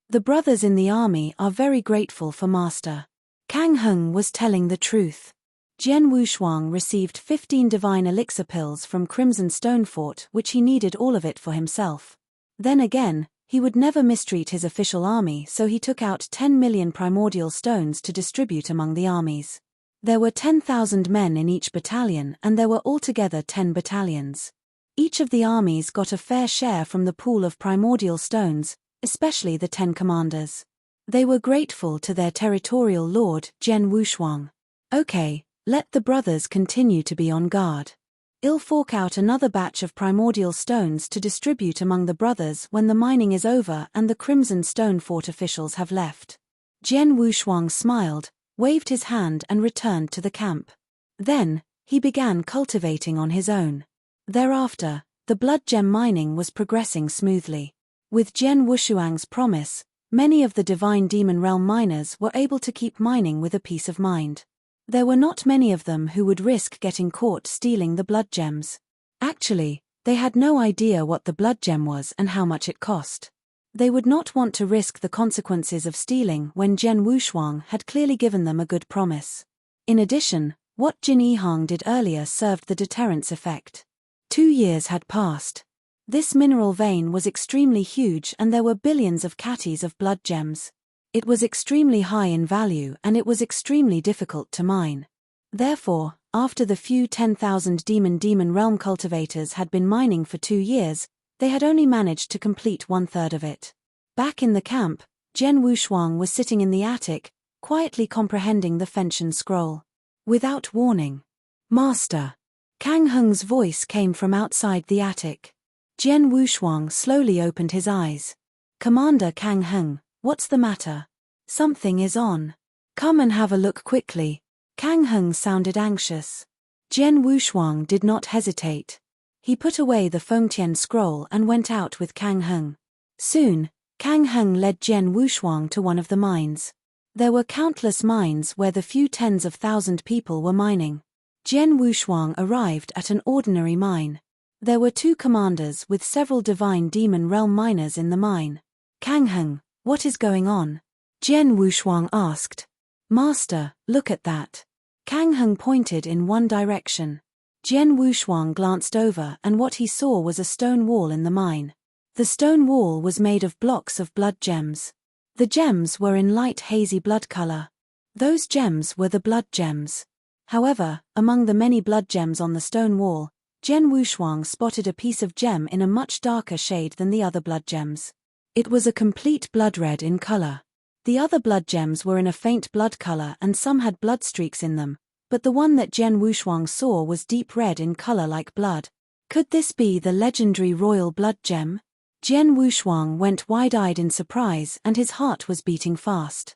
The brothers in the army are very grateful for Master. Kang Heng was telling the truth. Jian Wushuang received 15 divine elixir pills from Crimson Stone Fort, which he needed all of it for himself. Then again, he would never mistreat his official army, so he took out 10 million primordial stones to distribute among the armies. There were 10,000 men in each battalion, and there were altogether 10 battalions. Each of the armies got a fair share from the pool of primordial stones, especially the 10 commanders. They were grateful to their territorial lord, Jian Wushuang. Okay, let the brothers continue to be on guard. I'll fork out another batch of primordial stones to distribute among the brothers when the mining is over and the Crimson Stone Fort officials have left. Jian Wushuang smiled, waved his hand and returned to the camp. Then, he began cultivating on his own. Thereafter, the blood gem mining was progressing smoothly. With Jian Wushuang's promise, many of the divine demon realm miners were able to keep mining with a peace of mind. There were not many of them who would risk getting caught stealing the blood gems. Actually, they had no idea what the blood gem was and how much it cost. They would not want to risk the consequences of stealing when Jian Wushuang had clearly given them a good promise. In addition, what Jin Yihang did earlier served the deterrence effect. 2 years had passed. This mineral vein was extremely huge and there were billions of catties of blood gems. It was extremely high in value and it was extremely difficult to mine. Therefore, after the few 10,000 demon realm cultivators had been mining for 2 years, they had only managed to complete 1/3 of it. Back in the camp, Jian Wushuang was sitting in the attic, quietly comprehending the Fenshin scroll. Without warning. Master. Kang Heng's voice came from outside the attic. Jian Wushuang slowly opened his eyes. Commander Kang Heng, what's the matter? Something is on. Come and have a look quickly. Kang Heng sounded anxious. Jian Wushuang did not hesitate. He put away the Fengtian scroll and went out with Kang Heng. Soon, Kang Heng led Jian Wushuang to one of the mines. There were countless mines where the few tens of thousand people were mining. Jian Wushuang arrived at an ordinary mine. There were 2 commanders with several divine demon realm miners in the mine. Kang Heng, what is going on? Jian Wushuang asked. Master, look at that. Kang Heng pointed in one direction. Jian Wushuang glanced over and what he saw was a stone wall in the mine. The stone wall was made of blocks of blood gems. The gems were in light hazy blood color. Those gems were the blood gems. However, among the many blood gems on the stone wall, Jian Wushuang spotted a piece of gem in a much darker shade than the other blood gems. It was a complete blood red in color. The other blood gems were in a faint blood color and some had blood streaks in them, but the one that Jian Wushuang saw was deep red in color like blood. Could this be the legendary royal blood gem? Jian Wushuang went wide-eyed in surprise and his heart was beating fast.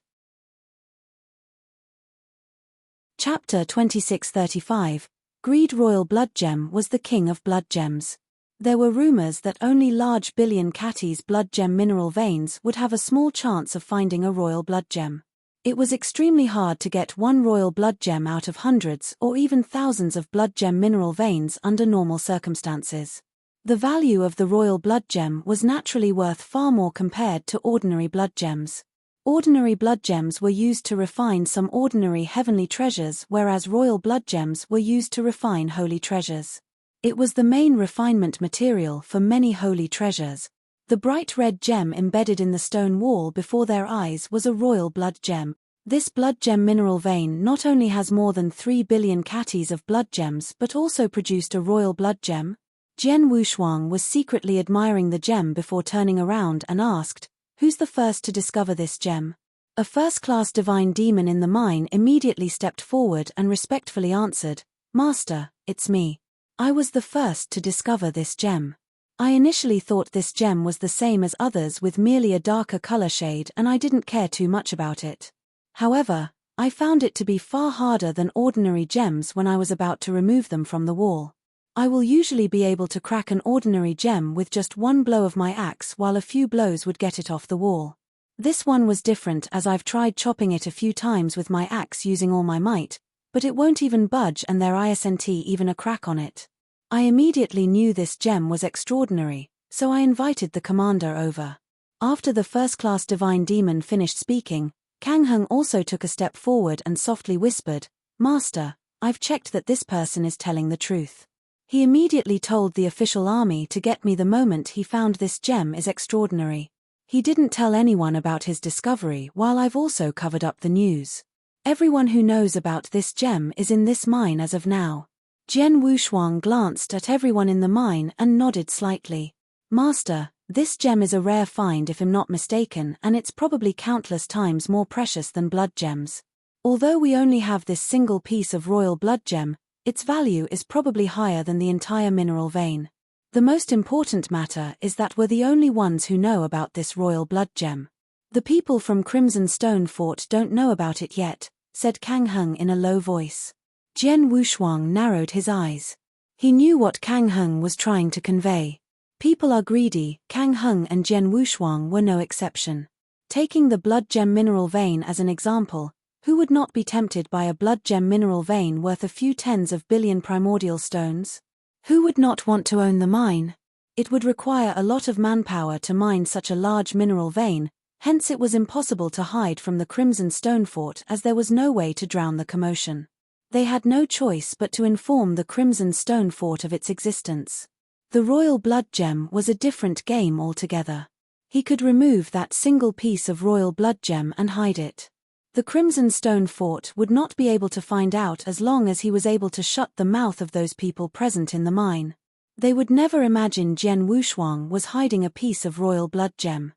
Chapter 2635. Greed Royal Blood Gem was the king of blood gems. There were rumors that only large billion catties blood gem mineral veins would have a small chance of finding a royal blood gem. It was extremely hard to get one royal blood gem out of hundreds or even thousands of blood gem mineral veins under normal circumstances. The value of the royal blood gem was naturally worth far more compared to ordinary blood gems. Ordinary blood gems were used to refine some ordinary heavenly treasures, whereas royal blood gems were used to refine holy treasures. It was the main refinement material for many holy treasures. The bright red gem embedded in the stone wall before their eyes was a royal blood gem. This blood gem mineral vein not only has more than 3 billion catties of blood gems but also produced a royal blood gem. Jian Wushuang was secretly admiring the gem before turning around and asked, "Who's the first to discover this gem?" A first-class divine demon in the mine immediately stepped forward and respectfully answered, "Master, it's me. I was the first to discover this gem. I initially thought this gem was the same as others with merely a darker color shade and I didn't care too much about it. However, I found it to be far harder than ordinary gems when I was about to remove them from the wall. I will usually be able to crack an ordinary gem with just one blow of my axe while a few blows would get it off the wall. This one was different as I've tried chopping it a few times with my axe using all my might, but it won't even budge and there isn't even a crack on it. I immediately knew this gem was extraordinary, so I invited the commander over." After the first-class divine demon finished speaking, Kang Heng also took a step forward and softly whispered, "Master, I've checked that this person is telling the truth. He immediately told the official army to get me the moment he found this gem is extraordinary. He didn't tell anyone about his discovery while I've also covered up the news. Everyone who knows about this gem is in this mine as of now." Jian Wushuang glanced at everyone in the mine and nodded slightly. "Master, this gem is a rare find if I'm not mistaken and it's probably countless times more precious than blood gems. Although we only have this single piece of royal blood gem, its value is probably higher than the entire mineral vein. The most important matter is that we're the only ones who know about this royal blood gem. The people from Crimson Stone Fort don't know about it yet," said Kang Heng in a low voice. Jian Wushuang narrowed his eyes. He knew what Kang Heng was trying to convey. People are greedy. Kang Heng and Jian Wushuang were no exception. Taking the blood gem mineral vein as an example, who would not be tempted by a blood gem mineral vein worth a few tens of billion primordial stones? Who would not want to own the mine? It would require a lot of manpower to mine such a large mineral vein, hence it was impossible to hide from the Crimson Stone Fort as there was no way to drown the commotion. They had no choice but to inform the Crimson Stone Fort of its existence. The royal blood gem was a different game altogether. He could remove that single piece of royal blood gem and hide it. The Crimson Stone Fort would not be able to find out as long as he was able to shut the mouth of those people present in the mine. They would never imagine Jian Wushuang was hiding a piece of royal blood gem.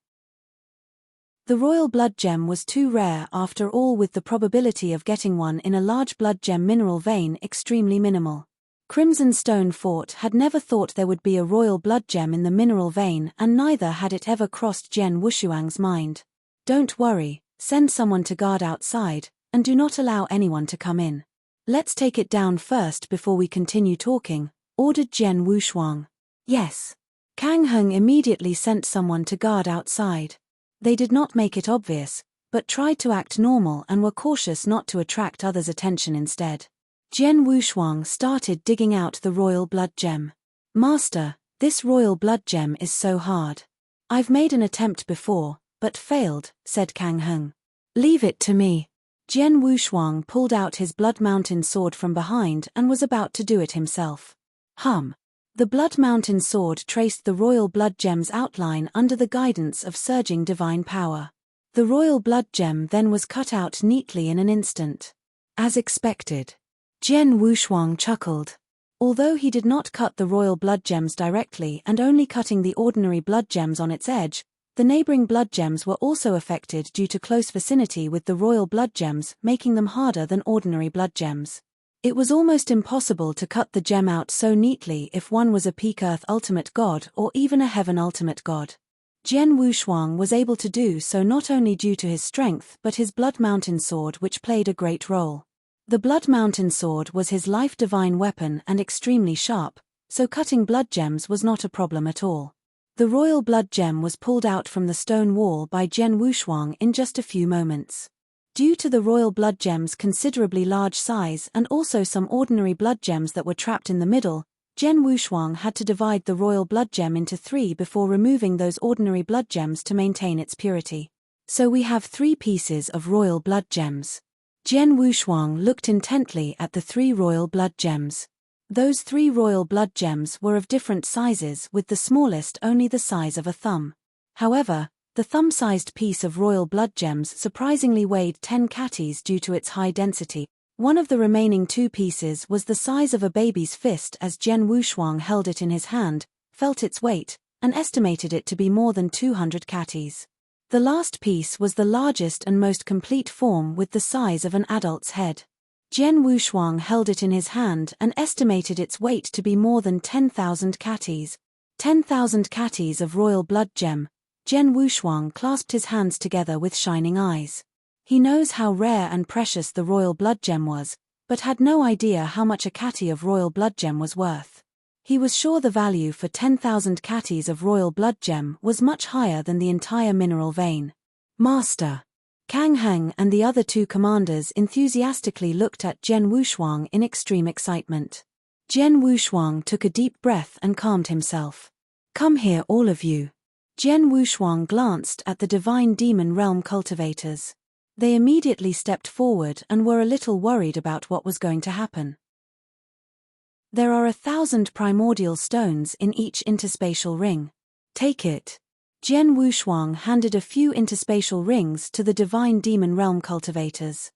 The royal blood gem was too rare after all, with the probability of getting one in a large blood gem mineral vein extremely minimal. Crimson Stone Fort had never thought there would be a royal blood gem in the mineral vein and neither had it ever crossed Jian Wushuang's mind. "Don't worry, send someone to guard outside, and do not allow anyone to come in. Let's take it down first before we continue talking," ordered Jian Wushuang. "Yes." Kang Heng immediately sent someone to guard outside. They did not make it obvious, but tried to act normal and were cautious not to attract others' attention instead. Jian Wushuang started digging out the royal blood gem. "Master, this royal blood gem is so hard. I've made an attempt before, but failed," said Kang Heng. "Leave it to me." Jian Wushuang pulled out his Blood Mountain sword from behind and was about to do it himself. The Blood Mountain sword traced the royal blood gem's outline under the guidance of surging divine power. The royal blood gem then was cut out neatly in an instant. As expected. Jian Wushuang chuckled. Although he did not cut the royal blood gems directly and only cutting the ordinary blood gems on its edge, the neighboring blood gems were also affected due to close vicinity with the royal blood gems, making them harder than ordinary blood gems. It was almost impossible to cut the gem out so neatly if one was a peak earth ultimate god or even a heaven ultimate god. Jian Wushuang was able to do so not only due to his strength but his Blood Mountain sword, which played a great role. The Blood Mountain sword was his life divine weapon and extremely sharp, so cutting blood gems was not a problem at all. The royal blood gem was pulled out from the stone wall by Jian Wushuang in just a few moments. Due to the royal blood gem's considerably large size and also some ordinary blood gems that were trapped in the middle, Jian Wushuang had to divide the royal blood gem into 3 before removing those ordinary blood gems to maintain its purity. So we have 3 pieces of royal blood gems. Jian Wushuang looked intently at the 3 royal blood gems. Those 3 royal blood gems were of different sizes, with the smallest only the size of a thumb. However, the thumb-sized piece of royal blood gems surprisingly weighed 10 catties due to its high density. One of the remaining 2 pieces was the size of a baby's fist as Jian Wushuang held it in his hand, felt its weight, and estimated it to be more than 200 catties. The last piece was the largest and most complete form with the size of an adult's head. Jian Wushuang held it in his hand and estimated its weight to be more than 10,000 catties. 10,000 catties of royal blood gem. Jian Wushuang clasped his hands together with shining eyes. He knows how rare and precious the royal blood gem was, but had no idea how much a catty of royal blood gem was worth. He was sure the value for 10,000 catties of royal blood gem was much higher than the entire mineral vein. Master. Kang Heng and the other 2 commanders enthusiastically looked at Jian Wushuang in extreme excitement. Jian Wushuang took a deep breath and calmed himself. Come here, all of you. Jian Wushuang glanced at the divine demon realm cultivators. They immediately stepped forward and were a little worried about what was going to happen. There are 1,000 primordial stones in each interspatial ring. Take it. Jian Wushuang handed a few interspatial rings to the divine demon realm cultivators.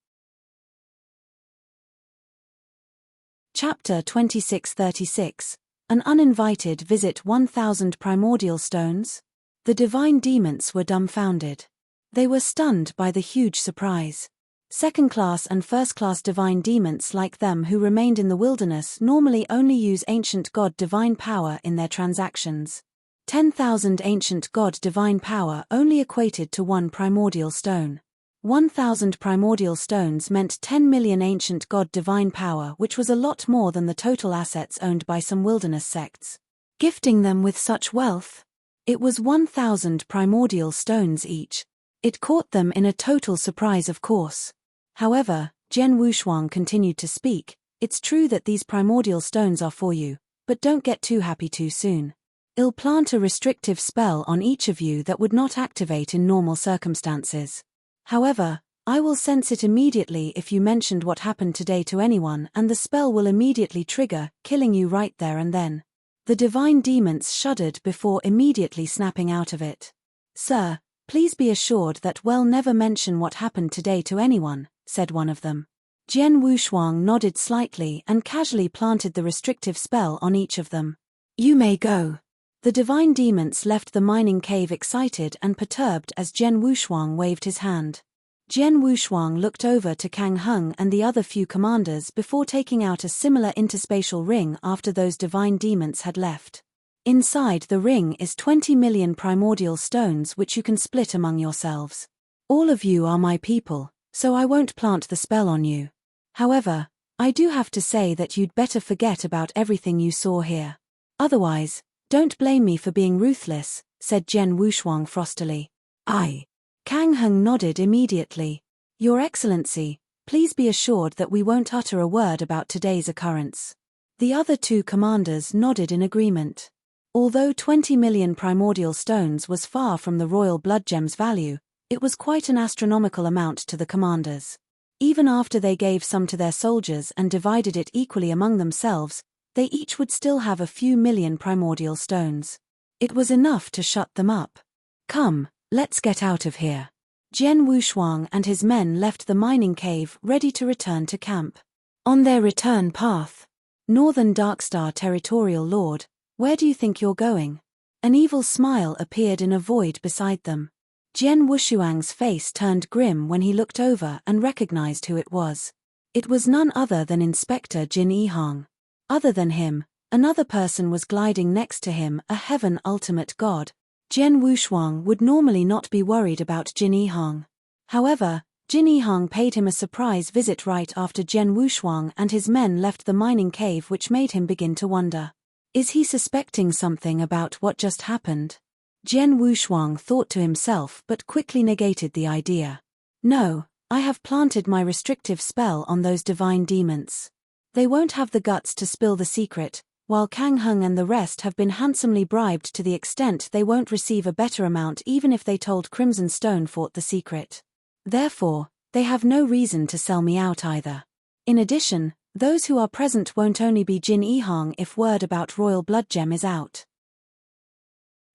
Chapter 2636. An uninvited visit. 1,000 primordial stones? The divine demons were dumbfounded. They were stunned by the huge surprise. Second-class and first-class divine demons like them who remained in the wilderness normally only use ancient god divine power in their transactions. 10,000 ancient god divine power only equated to 1 primordial stone. 1,000 primordial stones meant 10 million ancient god divine power, which was a lot more than the total assets owned by some wilderness sects. Gifting them with such wealth? It was 1,000 primordial stones each. It caught them in a total surprise, of course. However, Jian Wushuang continued to speak. It's true that these primordial stones are for you, but don't get too happy too soon. I'll plant a restrictive spell on each of you that would not activate in normal circumstances. However, I will sense it immediately if you mentioned what happened today to anyone, and the spell will immediately trigger, killing you right there and then. The divine demons shuddered before immediately snapping out of it. Sir, please be assured that we'll never mention what happened today to anyone, said one of them. Jian Wushuang nodded slightly and casually planted the restrictive spell on each of them. You may go. The divine demons left the mining cave excited and perturbed as Jian Wushuang waved his hand. Jian Wushuang looked over to Kang Heng and the other few commanders before taking out a similar interspatial ring after those divine demons had left. Inside the ring is 20 million primordial stones which you can split among yourselves. All of you are my people, so I won't plant the spell on you. However, I do have to say that you'd better forget about everything you saw here. Otherwise, don't blame me for being ruthless, said Jian Wushuang frostily. Aye. Kang Heng nodded immediately. Your Excellency, please be assured that we won't utter a word about today's occurrence. The other 2 commanders nodded in agreement. Although 20 million primordial stones was far from the royal blood gem's value, it was quite an astronomical amount to the commanders. Even after they gave some to their soldiers and divided it equally among themselves, they each would still have a few million primordial stones. It was enough to shut them up. Come, let's get out of here. Jian Wushuang and his men left the mining cave ready to return to camp. On their return path, Northern Darkstar Territorial Lord, where do you think you're going? An evil smile appeared in a void beside them. Jian Wushuang's face turned grim when he looked over and recognized who it was. It was none other than Inspector Jin Yihang. Other than him, another person was gliding next to him, a heaven ultimate god. Jian Wushuang would normally not be worried about Jin Yihang. However, Jin Yihang paid him a surprise visit right after Jian Wushuang and his men left the mining cave, which made him begin to wonder. Is he suspecting something about what just happened? Jian Wushuang thought to himself but quickly negated the idea. No, I have planted my restrictive spell on those divine demons. They won't have the guts to spill the secret, while Kang Heng and the rest have been handsomely bribed to the extent they won't receive a better amount even if they told Crimson Stone Fort the secret. Therefore, they have no reason to sell me out either. In addition, Those who are present won't only be Jin Ehang if word about royal blood gem is out.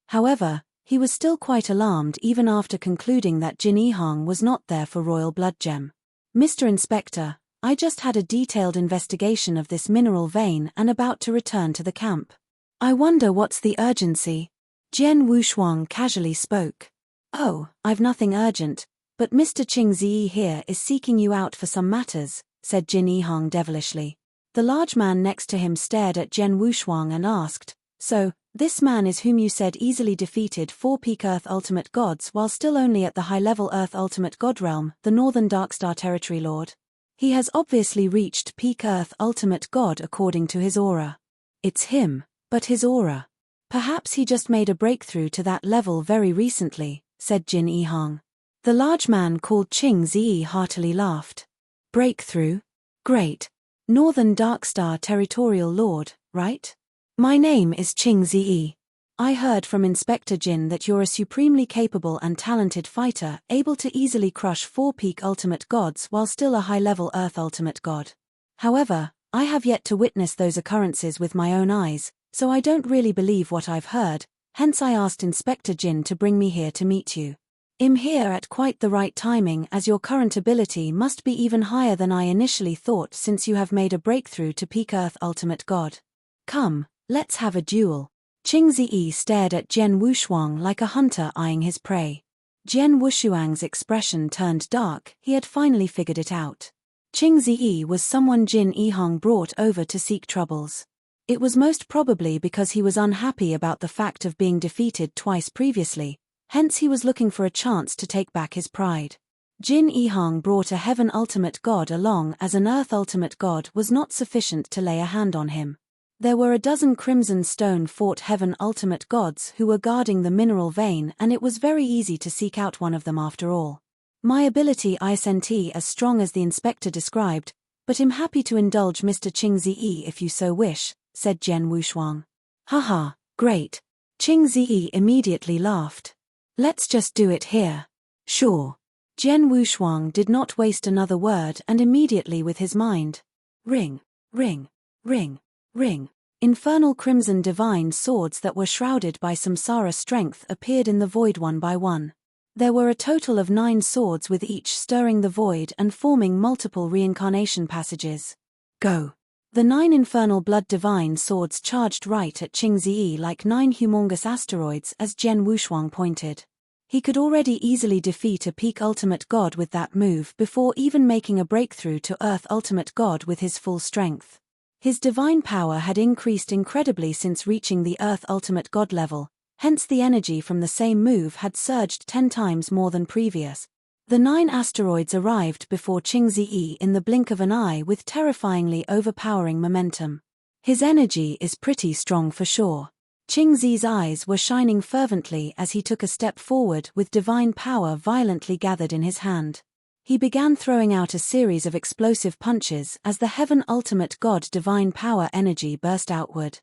However, he was still quite alarmed even after concluding that Jin Ehang was not there for royal blood gem. Mr. Inspector, I just had a detailed investigation of this mineral vein and about to return to the camp. I wonder what's the urgency? Jian Wushuang casually spoke. Oh, I've nothing urgent, but Mr. Qing Ziyi here is seeking you out for some matters, said Jin Ehang devilishly. The large man next to him stared at Jian Wushuang and asked, so, this man is whom you said easily defeated 4 peak Earth Ultimate Gods while still only at the high-level Earth Ultimate God realm, the Northern Darkstar Territory Lord? He has obviously reached peak Earth Ultimate God according to his aura. It's him, but his aura. Perhaps he just made a breakthrough to that level very recently, said Jin Ehang. The large man called Qing Ziyi heartily laughed. Breakthrough? Great. Northern Darkstar Territorial Lord, right? My name is Qing Ziyi. I heard from Inspector Jin that you're a supremely capable and talented fighter, able to easily crush 4 peak ultimate gods while still a high-level Earth ultimate god. However, I have yet to witness those occurrences with my own eyes, so I don't really believe what I've heard, hence I asked Inspector Jin to bring me here to meet you. I'm here at quite the right timing as your current ability must be even higher than I initially thought since you have made a breakthrough to peak Earth ultimate god. Come, let's have a duel. Qing Ziyi stared at Jian Wushuang like a hunter eyeing his prey. Jian Wushuang's expression turned dark, he had finally figured it out. Qing Ziyi was someone Jin Ehang brought over to seek troubles. It was most probably because he was unhappy about the fact of being defeated twice previously, hence he was looking for a chance to take back his pride. Jin Ehang brought a heaven ultimate god along as an earth ultimate god was not sufficient to lay a hand on him. There were a dozen Crimson Stone Fort Heaven ultimate gods who were guarding the mineral vein and it was very easy to seek out one of them after all. My ability isn't as strong as the inspector described, but I'm happy to indulge Mr. Qing Ziyi if you so wish, said Jian Wushuang. Haha, great. Qing Ziyi immediately laughed. Let's just do it here. Sure. Jian Wushuang did not waste another word and immediately with his mind. Ring, ring, ring. Ring. Infernal crimson divine swords that were shrouded by samsara strength appeared in the void one by one. There were a total of 9 swords with each stirring the void and forming multiple reincarnation passages. Go. The 9 infernal blood divine swords charged right at Qing Ziyi like 9 humongous asteroids as Jian Wushuang pointed. He could already easily defeat a peak ultimate god with that move before even making a breakthrough to Earth ultimate god with his full strength. His divine power had increased incredibly since reaching the Earth Ultimate God level, hence the energy from the same move had surged 10 times more than previous. The 9 asteroids arrived before Qing Ziyi in the blink of an eye with terrifyingly overpowering momentum. His energy is pretty strong for sure. Qing Ziyi's eyes were shining fervently as he took a step forward with divine power violently gathered in his hand. He began throwing out a series of explosive punches as the Heaven Ultimate God divine power energy burst outward.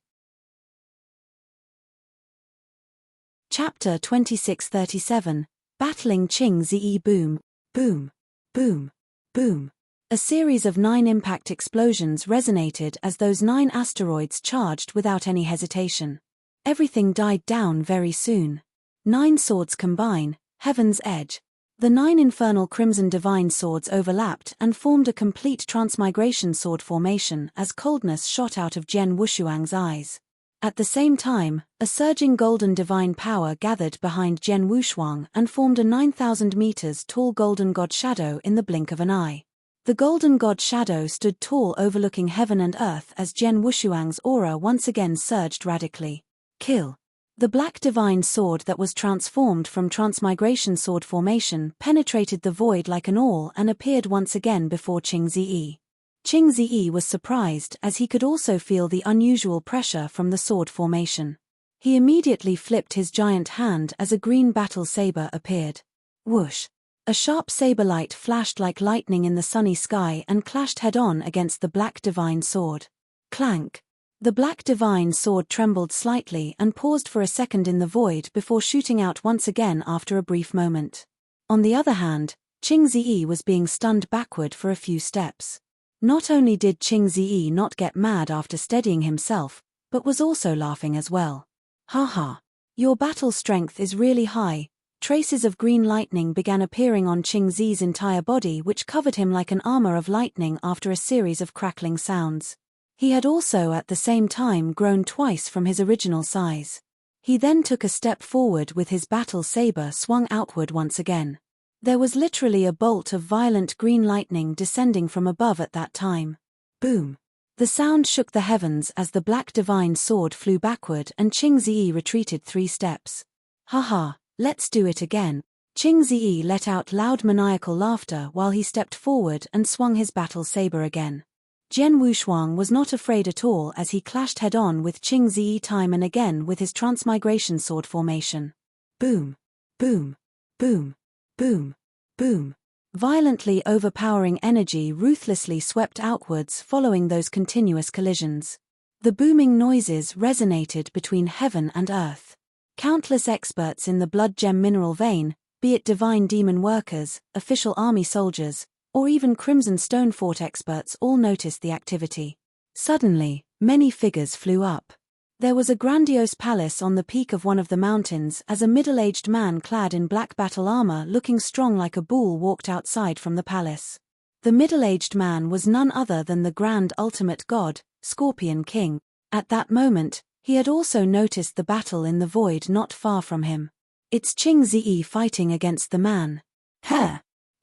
Chapter 2637, Battling Qing Ziyi. Boom, boom, boom, boom. A series of 9 impact explosions resonated as those 9 asteroids charged without any hesitation. Everything died down very soon. 9 swords combine, Heaven's Edge. The 9 infernal crimson divine swords overlapped and formed a complete transmigration sword formation as coldness shot out of Jian Wushuang's eyes. At the same time, a surging golden divine power gathered behind Jian Wushuang and formed a 9,000 meters tall golden god shadow in the blink of an eye. The golden god shadow stood tall overlooking heaven and earth as Jian Wushuang's aura once again surged radically. Kill. The black divine sword that was transformed from transmigration sword formation penetrated the void like an awl and appeared once again before Qing Ziyi. Qing Ziyi was surprised as he could also feel the unusual pressure from the sword formation. He immediately flipped his giant hand as a green battle saber appeared. Whoosh! A sharp saber light flashed like lightning in the sunny sky and clashed head-on against the black divine sword. Clank! The black divine sword trembled slightly and paused for a second in the void before shooting out once again after a brief moment. On the other hand, Qing Ziyi was being stunned backward for a few steps. Not only did Qing Ziyi not get mad after steadying himself, but was also laughing as well. Haha. Your battle strength is really high. Traces of green lightning began appearing on Qing Zi's entire body, which covered him like an armor of lightning after a series of crackling sounds. He had also at the same time grown twice from his original size. He then took a step forward with his battle saber swung outward once again. There was literally a bolt of violent green lightning descending from above at that time. Boom! The sound shook the heavens as the black divine sword flew backward and Qing Ziyi retreated 3 steps. Haha, let's do it again. Qing Ziyi let out loud maniacal laughter while he stepped forward and swung his battle saber again. Jian Wushuang was not afraid at all as he clashed head-on with Qing Ziyi time and again with his transmigration sword formation. Boom! Boom! Boom! Boom! Boom! Violently overpowering energy ruthlessly swept outwards following those continuous collisions. The booming noises resonated between heaven and earth. Countless experts in the blood gem mineral vein, be it divine demon workers, official army soldiers, or even Crimson Stone Fort experts all noticed the activity. Suddenly, many figures flew up. There was a grandiose palace on the peak of one of the mountains as a middle-aged man clad in black battle armor looking strong like a bull walked outside from the palace. The middle-aged man was none other than the grand ultimate god, Scorpion King. At that moment, he had also noticed the battle in the void not far from him. It's Qing Ziyi fighting against the man.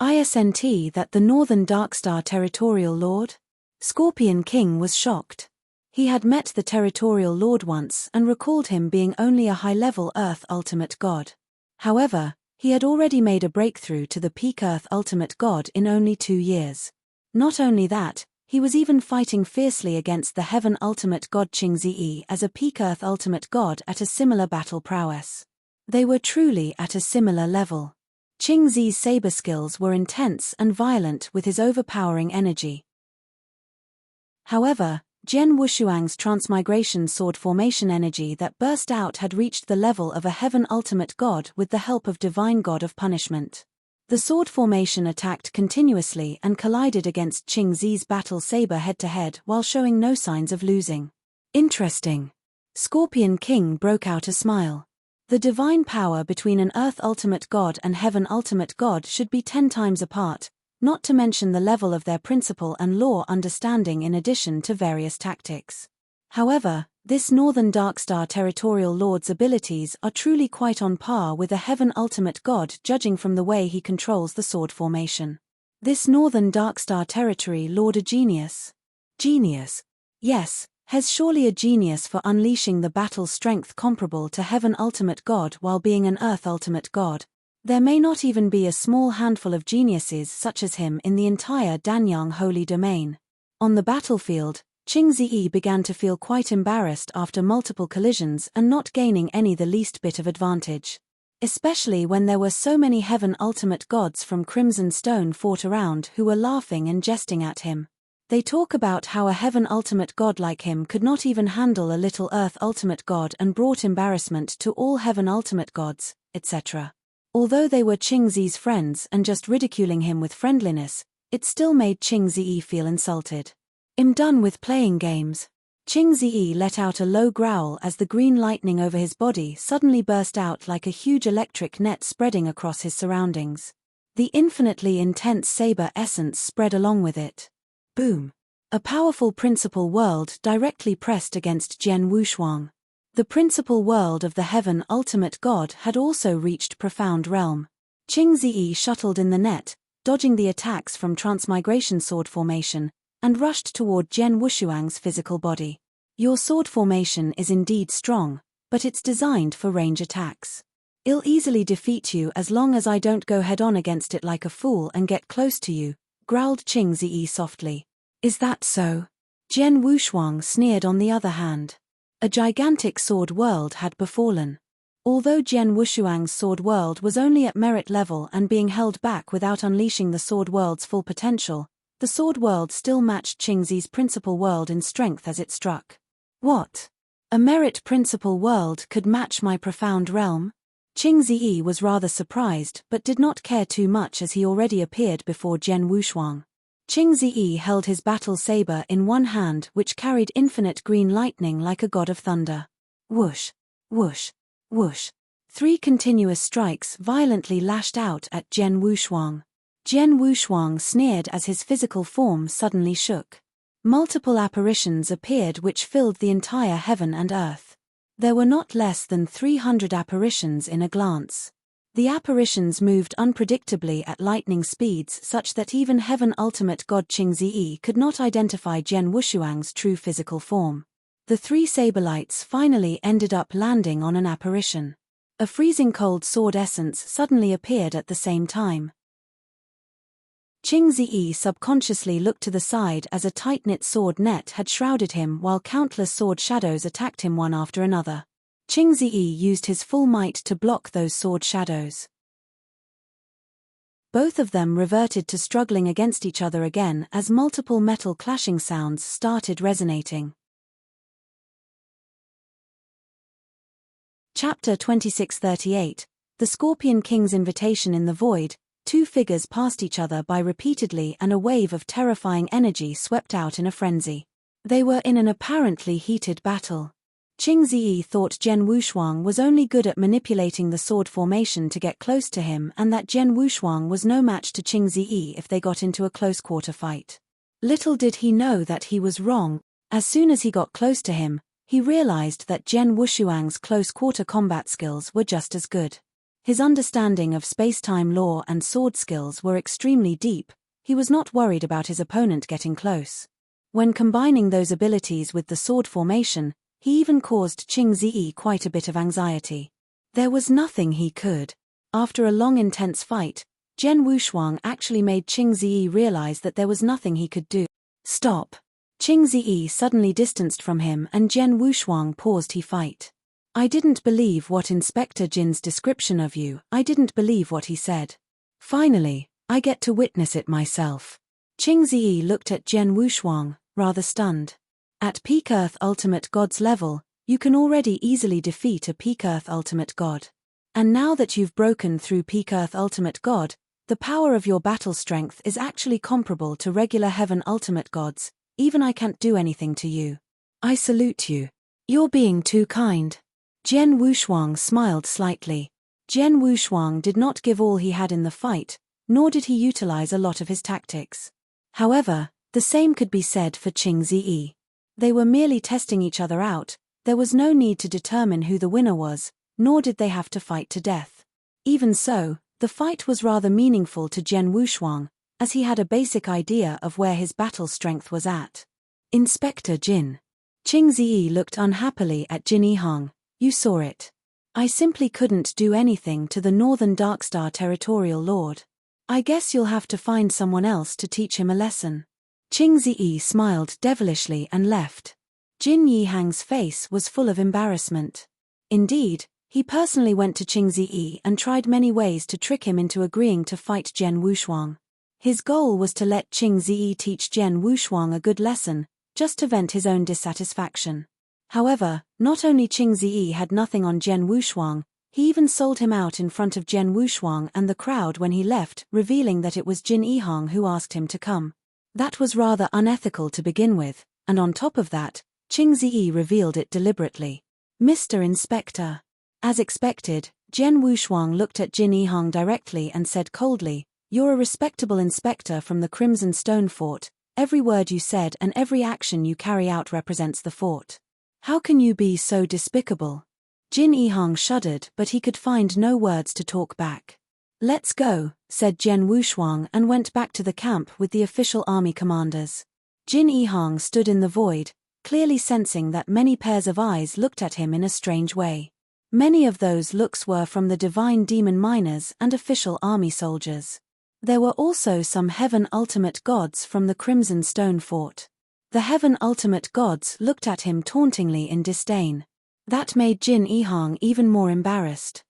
Isn't that the Northern Darkstar Territorial Lord? Scorpion King was shocked. He had met the Territorial Lord once and recalled him being only a high-level Earth Ultimate God. However, he had already made a breakthrough to the peak Earth Ultimate God in only 2 years. Not only that, he was even fighting fiercely against the Heaven Ultimate God Qing Ziyi as a peak Earth Ultimate God at a similar battle prowess. They were truly at a similar level. Qing Zi's saber skills were intense and violent with his overpowering energy. However, Jian Wushuang's transmigration sword formation energy that burst out had reached the level of a Heaven Ultimate God with the help of Divine God of Punishment. The sword formation attacked continuously and collided against Qing Zi's battle saber head-to-head while showing no signs of losing. Interesting. Scorpion King broke out a smile. The divine power between an Earth Ultimate God and Heaven Ultimate God should be 10 times apart, not to mention the level of their principle and law understanding in addition to various tactics. However, this Northern Darkstar Territorial Lord's abilities are truly quite on par with a Heaven Ultimate God judging from the way he controls the sword formation. This Northern Darkstar Territory Lord a genius? Genius. Yes, has surely a genius for unleashing the battle strength comparable to Heaven Ultimate God while being an Earth Ultimate God. There may not even be a small handful of geniuses such as him in the entire Danyang Holy Domain. On the battlefield, Qing Ziyi began to feel quite embarrassed after multiple collisions and not gaining the least bit of advantage. Especially when there were so many Heaven Ultimate Gods from Crimson Stone Fort around who were laughing and jesting at him. They talk about how a Heaven Ultimate God like him could not even handle a little Earth Ultimate God and brought embarrassment to all Heaven Ultimate Gods, etc. Although they were Qing Zi's friends and just ridiculing him with friendliness, it still made Qing Ziyi feel insulted. I'm done with playing games. Qing Ziyi let out a low growl as the green lightning over his body suddenly burst out like a huge electric net spreading across his surroundings. The infinitely intense saber essence spread along with it. Boom! A powerful principal world directly pressed against Jian Wushuang. The principal world of the Heaven Ultimate God had also reached Profound Realm. Qing Ziyi shuttled in the net, dodging the attacks from Transmigration Sword Formation, and rushed toward Jian Wushuang's physical body. Your sword formation is indeed strong, but it's designed for range attacks. I'll easily defeat you as long as I don't go head-on against it like a fool and get close to you, growled Qing Ziyi softly. Is that so? Jian Wushuang sneered on the other hand. A gigantic sword world had befallen. Although Jian Wushuang's sword world was only at merit level and being held back without unleashing the sword world's full potential, the sword world still matched Qing Zi's principal world in strength as it struck. What? A merit principal world could match my profound realm? Qing Ziyi was rather surprised but did not care too much as he already appeared before Jian Wushuang. Qing Ziyi held his battle saber in one hand, which carried infinite green lightning like a god of thunder. Whoosh, whoosh, whoosh. 3 continuous strikes violently lashed out at Jian Wushuang. Jian Wushuang sneered as his physical form suddenly shook. Multiple apparitions appeared which filled the entire heaven and earth. There were not less than 300 apparitions in a glance. The apparitions moved unpredictably at lightning speeds such that even Heaven Ultimate God Qing Ziyi could not identify Jian Wushuang's true physical form. The 3 saberlights finally ended up landing on an apparition. A freezing cold sword essence suddenly appeared at the same time. Qing Ziyi subconsciously looked to the side as a tight-knit sword net had shrouded him while countless sword shadows attacked him one after another. Qing Ziyi used his full might to block those sword shadows. Both of them reverted to struggling against each other again as multiple metal clashing sounds started resonating. Chapter 2638, The Scorpion King's Invitation in the Void. 2 figures passed each other by repeatedly and a wave of terrifying energy swept out in a frenzy. They were in an apparently heated battle. Qing Ziyi thought Jian Wushuang was only good at manipulating the sword formation to get close to him and that Jian Wushuang was no match to Qing Ziyi if they got into a close-quarter fight. Little did he know that he was wrong. As soon as he got close to him, he realized that Jian Wushuang's close-quarter combat skills were just as good. His understanding of space-time law and sword skills were extremely deep. He was not worried about his opponent getting close. When combining those abilities with the sword formation, he even caused Qing Ziyi quite a bit of anxiety. There was nothing he could. After a long intense fight, Jian Wushuang actually made Qing Ziyi realize that there was nothing he could do. Stop! Qing Ziyi suddenly distanced from him and Jian Wushuang paused his fight. I didn't believe what Inspector Jin's description of you, I didn't believe what he said. Finally, I get to witness it myself. Qing Ziyi looked at Jian Wushuang, rather stunned. At Peak Earth Ultimate God's level, you can already easily defeat a Peak Earth Ultimate God. And now that you've broken through Peak Earth Ultimate God, the power of your battle strength is actually comparable to regular Heaven Ultimate Gods. Even I can't do anything to you. I salute you. You're being too kind. Jian Wushuang smiled slightly. Jian Wushuang did not give all he had in the fight, nor did he utilize a lot of his tactics. However, the same could be said for Qing Ziyi. They were merely testing each other out. There was no need to determine who the winner was, nor did they have to fight to death. Even so, the fight was rather meaningful to Jian Wushuang, as he had a basic idea of where his battle strength was at. Inspector Jin. Qing Ziyi looked unhappily at Jin Yihang. You saw it. I simply couldn't do anything to the Northern Darkstar Territorial Lord. I guess you'll have to find someone else to teach him a lesson. Qing Ziyi smiled devilishly and left. Jin Yihang's face was full of embarrassment. Indeed, he personally went to Qing Ziyi and tried many ways to trick him into agreeing to fight Jian Wushuang. His goal was to let Qing Ziyi teach Jian Wushuang a good lesson, just to vent his own dissatisfaction. However, not only Qing Ziyi had nothing on Jian Wushuang, he even sold him out in front of Jian Wushuang and the crowd when he left, revealing that it was Jin Yihang who asked him to come. That was rather unethical to begin with, and on top of that, Qing Ziyi revealed it deliberately. Mr. Inspector. As expected, Jian Wushuang looked at Jin Yihang directly and said coldly, You're a respectable inspector from the Crimson Stone Fort. Every word you said and every action you carry out represents the fort. How can you be so despicable? Jin Yihang shuddered, but he could find no words to talk back. Let's go, said Jian Wushuang and went back to the camp with the official army commanders. Jin Yihang stood in the void, clearly sensing that many pairs of eyes looked at him in a strange way. Many of those looks were from the divine demon miners and official army soldiers. There were also some Heaven Ultimate Gods from the Crimson Stone Fort. The Heaven Ultimate Gods looked at him tauntingly in disdain. That made Jin Yihang even more embarrassed.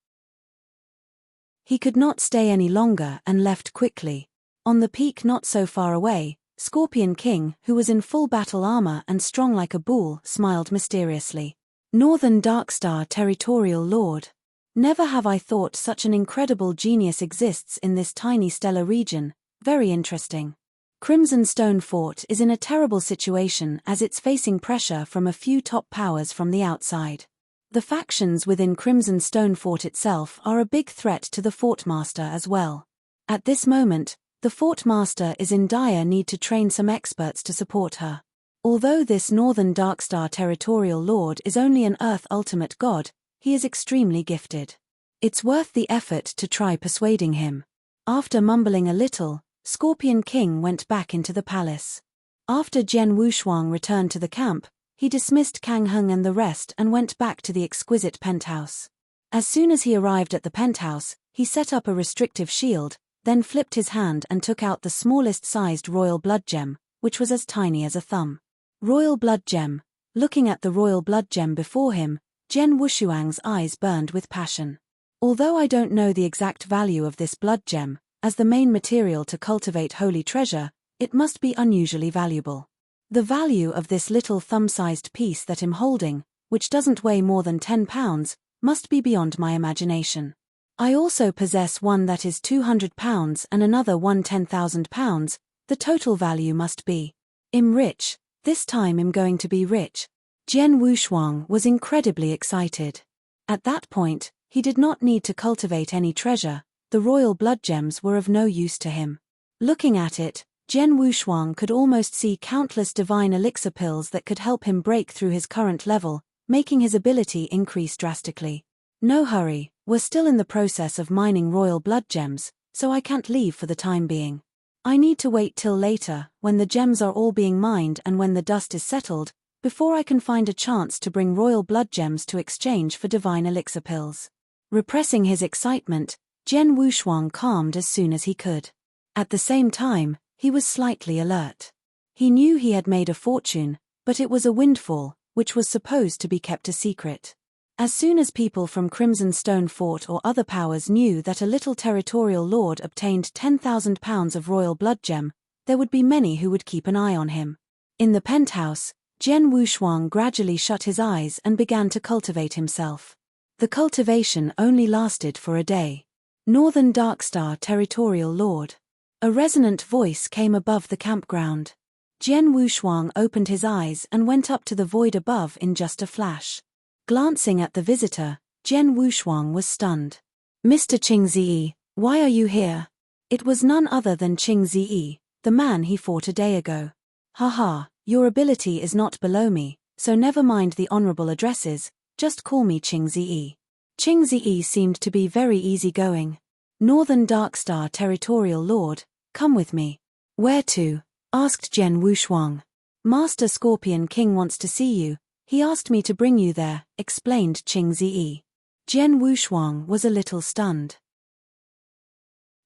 He could not stay any longer and left quickly. On the peak not so far away, Scorpion King, who was in full battle armor and strong like a bull, smiled mysteriously. Northern Darkstar Territorial Lord. Never have I thought such an incredible genius exists in this tiny stellar region. Very interesting. Crimson Stone Fort is in a terrible situation as it's facing pressure from a few top powers from the outside. The factions within Crimson Stone Fort itself are a big threat to the Fort Master as well. At this moment, the Fort Master is in dire need to train some experts to support her. Although this Northern Darkstar Territorial Lord is only an Earth Ultimate God, he is extremely gifted. It's worth the effort to try persuading him. After mumbling a little, Scorpion King went back into the palace. After Jian Wushuang returned to the camp, he dismissed Kang Heng and the rest and went back to the exquisite penthouse. As soon as he arrived at the penthouse, he set up a restrictive shield, then flipped his hand and took out the smallest sized royal blood gem, which was as tiny as a thumb. Royal blood gem. Looking at the royal blood gem before him, Jian Wushuang's eyes burned with passion. Although I don't know the exact value of this blood gem, as the main material to cultivate holy treasure, it must be unusually valuable. The value of this little thumb-sized piece that I'm holding, which doesn't weigh more than 10 pounds, must be beyond my imagination. I also possess one that is 200 pounds and another one 10,000 pounds, the total value must be. I'm rich, this time I'm going to be rich. Jian Wushuang was incredibly excited. At that point, he did not need to cultivate any treasure, the royal blood gems were of no use to him. Looking at it, Jian Wushuang could almost see countless divine elixir pills that could help him break through his current level, making his ability increase drastically. No hurry, we're still in the process of mining royal blood gems, so I can't leave for the time being. I need to wait till later, when the gems are all being mined and when the dust is settled, before I can find a chance to bring royal blood gems to exchange for divine elixir pills. Repressing his excitement, Jian Wushuang calmed as soon as he could. At the same time, he was slightly alert. He knew he had made a fortune, but it was a windfall, which was supposed to be kept a secret. As soon as people from Crimson Stone Fort or other powers knew that a little territorial lord obtained 10,000 pounds of royal blood gem, there would be many who would keep an eye on him. In the penthouse, Jian Wushuang gradually shut his eyes and began to cultivate himself. The cultivation only lasted for a day. Northern Darkstar Territorial Lord. A resonant voice came above the campground. Jian Wushuang opened his eyes and went up to the void above in just a flash. Glancing at the visitor, Jian Wushuang was stunned. Mr. Qing Ziyi, why are you here? It was none other than Qing Ziyi, the man he fought a day ago. Haha, your ability is not below me, so never mind the honorable addresses, just call me Qing Ziyi. Qing Ziyi seemed to be very easygoing. Northern Darkstar Territorial Lord, come with me. Where to? Asked Jian Wushuang. Master Scorpion King wants to see you, he asked me to bring you there, explained Qing Ziyi. Jian Wushuang was a little stunned.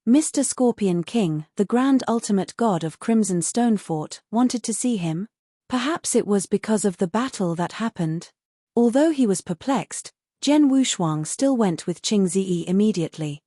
Mr. Scorpion King, the Grand Ultimate God of Crimson Stone Fort, wanted to see him? Perhaps it was because of the battle that happened. Although he was perplexed, Jian Wushuang still went with Qing Ziyi immediately.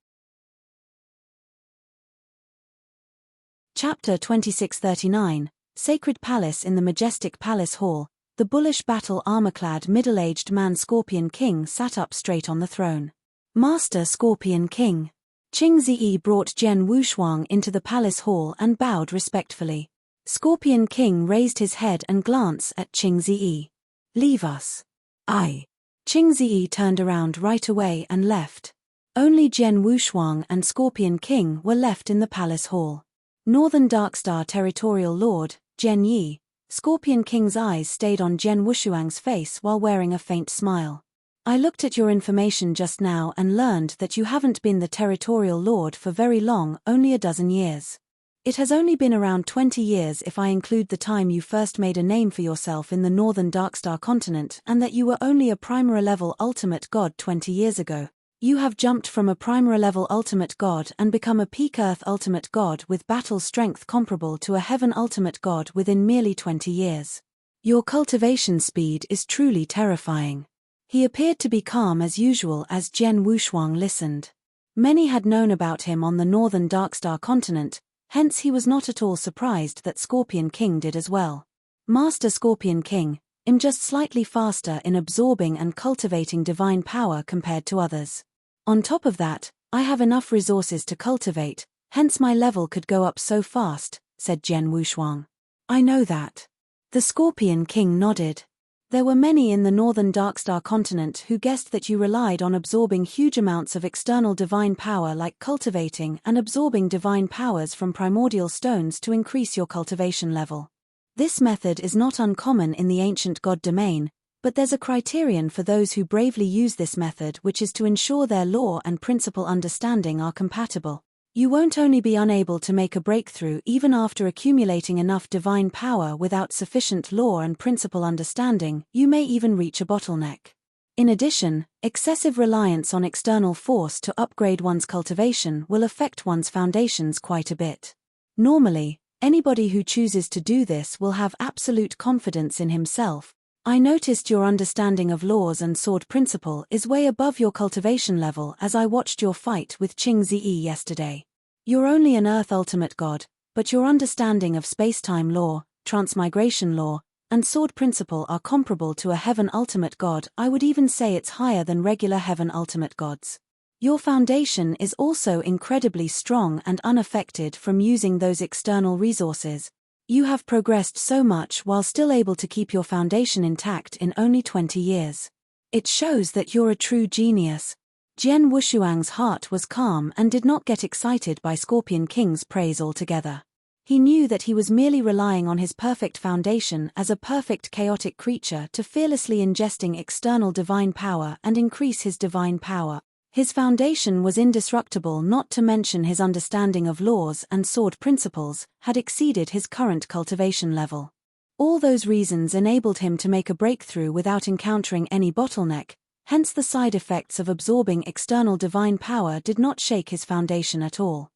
Chapter 2639, Sacred Palace. In the majestic palace hall, the bullish battle armor-clad middle-aged man Scorpion King sat up straight on the throne. Master Scorpion King. Qing Ziyi brought Jian Wushuang into the palace hall and bowed respectfully. Scorpion King raised his head and glanced at Qing Ziyi. Leave us. Aye. Qing Ziyi turned around right away and left. Only Jian Wushuang and Scorpion King were left in the palace hall. Northern Darkstar Territorial Lord, Jian Yi. Scorpion King's eyes stayed on Jian Wushuang's face while wearing a faint smile. I looked at your information just now and learned that you haven't been the Territorial Lord for very long, only a dozen years. It has only been around 20 years if I include the time you first made a name for yourself in the Northern Darkstar continent and that you were only a Primera level Ultimate God 20 years ago. You have jumped from a Primera level Ultimate God and become a Peak Earth Ultimate God with battle strength comparable to a Heaven Ultimate God within merely 20 years. Your cultivation speed is truly terrifying. He appeared to be calm as usual as Jian Wushuang listened. Many had known about him on the Northern Darkstar continent, hence he was not at all surprised that Scorpion King did as well. Master Scorpion King, I'm just slightly faster in absorbing and cultivating divine power compared to others. On top of that, I have enough resources to cultivate, hence my level could go up so fast, said Jian Wushuang. I know that. The Scorpion King nodded. There were many in the northern Darkstar continent who guessed that you relied on absorbing huge amounts of external divine power, like cultivating and absorbing divine powers from primordial stones to increase your cultivation level. This method is not uncommon in the ancient god domain, but there's a criterion for those who bravely use this method, which is to ensure their law and principle understanding are compatible. You won't only be unable to make a breakthrough even after accumulating enough divine power without sufficient law and principle understanding, you may even reach a bottleneck. In addition, excessive reliance on external force to upgrade one's cultivation will affect one's foundations quite a bit. Normally, anybody who chooses to do this will have absolute confidence in himself. I noticed your understanding of laws and sword principle is way above your cultivation level as I watched your fight with Qing Ziyi yesterday. You're only an Earth ultimate god, but your understanding of space-time law, transmigration law, and sword principle are comparable to a heaven ultimate god. I would even say it's higher than regular heaven ultimate gods. Your foundation is also incredibly strong and unaffected from using those external resources. You have progressed so much while still able to keep your foundation intact in only 20 years. It shows that you're a true genius. Jian Wushuang's heart was calm and did not get excited by Scorpion King's praise altogether. He knew that he was merely relying on his perfect foundation as a perfect chaotic creature to fearlessly ingesting external divine power and increase his divine power. His foundation was indestructible, not to mention his understanding of laws and sword principles had exceeded his current cultivation level. All those reasons enabled him to make a breakthrough without encountering any bottleneck, hence the side effects of absorbing external divine power did not shake his foundation at all.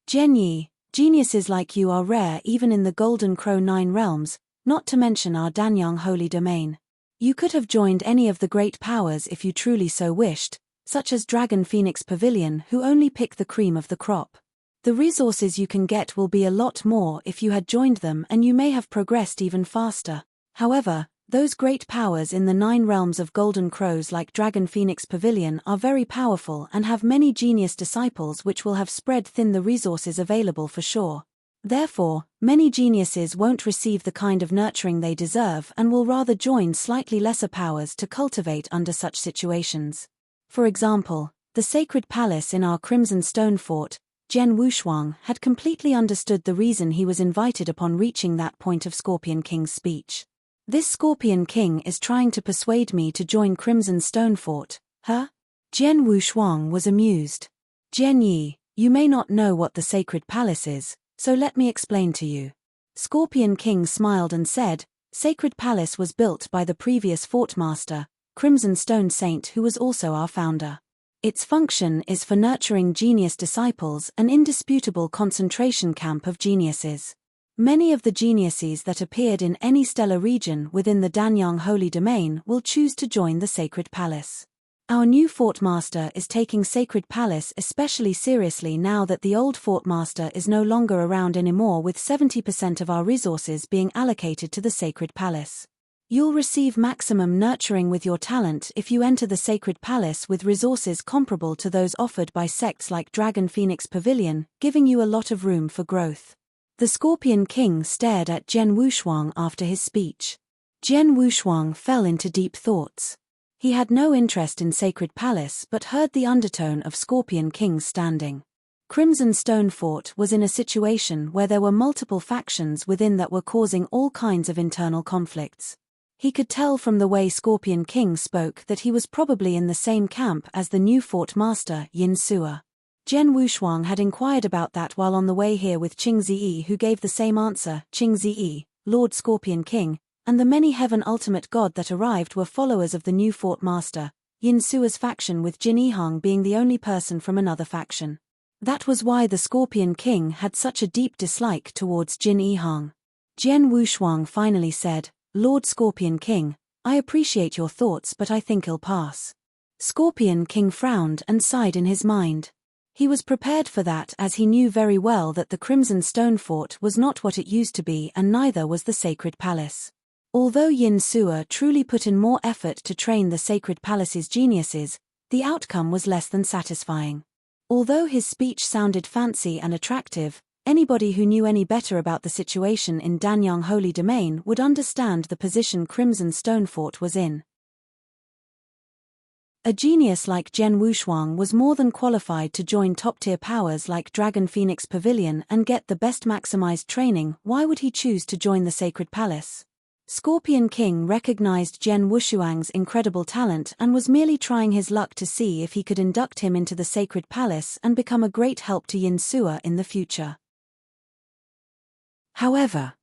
Jian, geniuses like you are rare even in the Golden Crow 9 realms, not to mention our Danyang holy domain. You could have joined any of the great powers if you truly so wished, such as Dragon Phoenix Pavilion, who only pick the cream of the crop. The resources you can get will be a lot more if you had joined them, and you may have progressed even faster. However, those great powers in the 9 realms of Golden Crows like Dragon Phoenix Pavilion are very powerful and have many genius disciples which will have spread thin the resources available for sure. Therefore, many geniuses won't receive the kind of nurturing they deserve and will rather join slightly lesser powers to cultivate under such situations. For example, the sacred palace in our Crimson Stone Fort, Jian Wushuang had completely understood the reason he was invited upon reaching that point of Scorpion King's speech. This Scorpion King is trying to persuade me to join Crimson Stone Fort, huh? Jian Wushuang was amused. Jian, you may not know what the sacred palace is, so let me explain to you. Scorpion King smiled and said, Sacred Palace was built by the previous fort master, Crimson Stone Saint, who was also our founder. Its function is for nurturing genius disciples, an indisputable concentration camp of geniuses. Many of the geniuses that appeared in any stellar region within the Danyang Holy Domain will choose to join the Sacred Palace. Our new Fort Master is taking Sacred Palace especially seriously now that the old Fort Master is no longer around anymore, with 70% of our resources being allocated to the Sacred Palace. You'll receive maximum nurturing with your talent if you enter the Sacred Palace with resources comparable to those offered by sects like Dragon Phoenix Pavilion, giving you a lot of room for growth. The Scorpion King stared at Jian Wushuang after his speech. Jian Wushuang fell into deep thoughts. He had no interest in Sacred Palace but heard the undertone of Scorpion King's standing. Crimson Stone Fort was in a situation where there were multiple factions within that were causing all kinds of internal conflicts. He could tell from the way Scorpion King spoke that he was probably in the same camp as the new Fort Master, Yin Sua. Jian Wushuang had inquired about that while on the way here with Qing Ziyi, who gave the same answer. Qing Ziyi, Lord Scorpion King, and the many heaven ultimate god that arrived were followers of the new Fort Master, Yin Sua's faction, with Jin Yihang being the only person from another faction. That was why the Scorpion King had such a deep dislike towards Jin Yihang. Jian Wushuang finally said, Lord Scorpion King, I appreciate your thoughts but I think I'll pass. Scorpion King frowned and sighed in his mind. He was prepared for that, as he knew very well that the Crimson Stone Fort was not what it used to be, and neither was the Sacred Palace. Although Yin Sua truly put in more effort to train the Sacred Palace's geniuses, the outcome was less than satisfying. Although his speech sounded fancy and attractive, Anybody who knew any better about the situation in Danyang Holy Domain would understand the position Crimson Stonefort was in. A genius like Zhen Wushuang was more than qualified to join top-tier powers like Dragon Phoenix Pavilion and get the best maximized training. Why would he choose to join the Sacred Palace? Scorpion King recognized Zhen Wushuang's incredible talent and was merely trying his luck to see if he could induct him into the Sacred Palace and become a great help to Yin Suo in the future. However,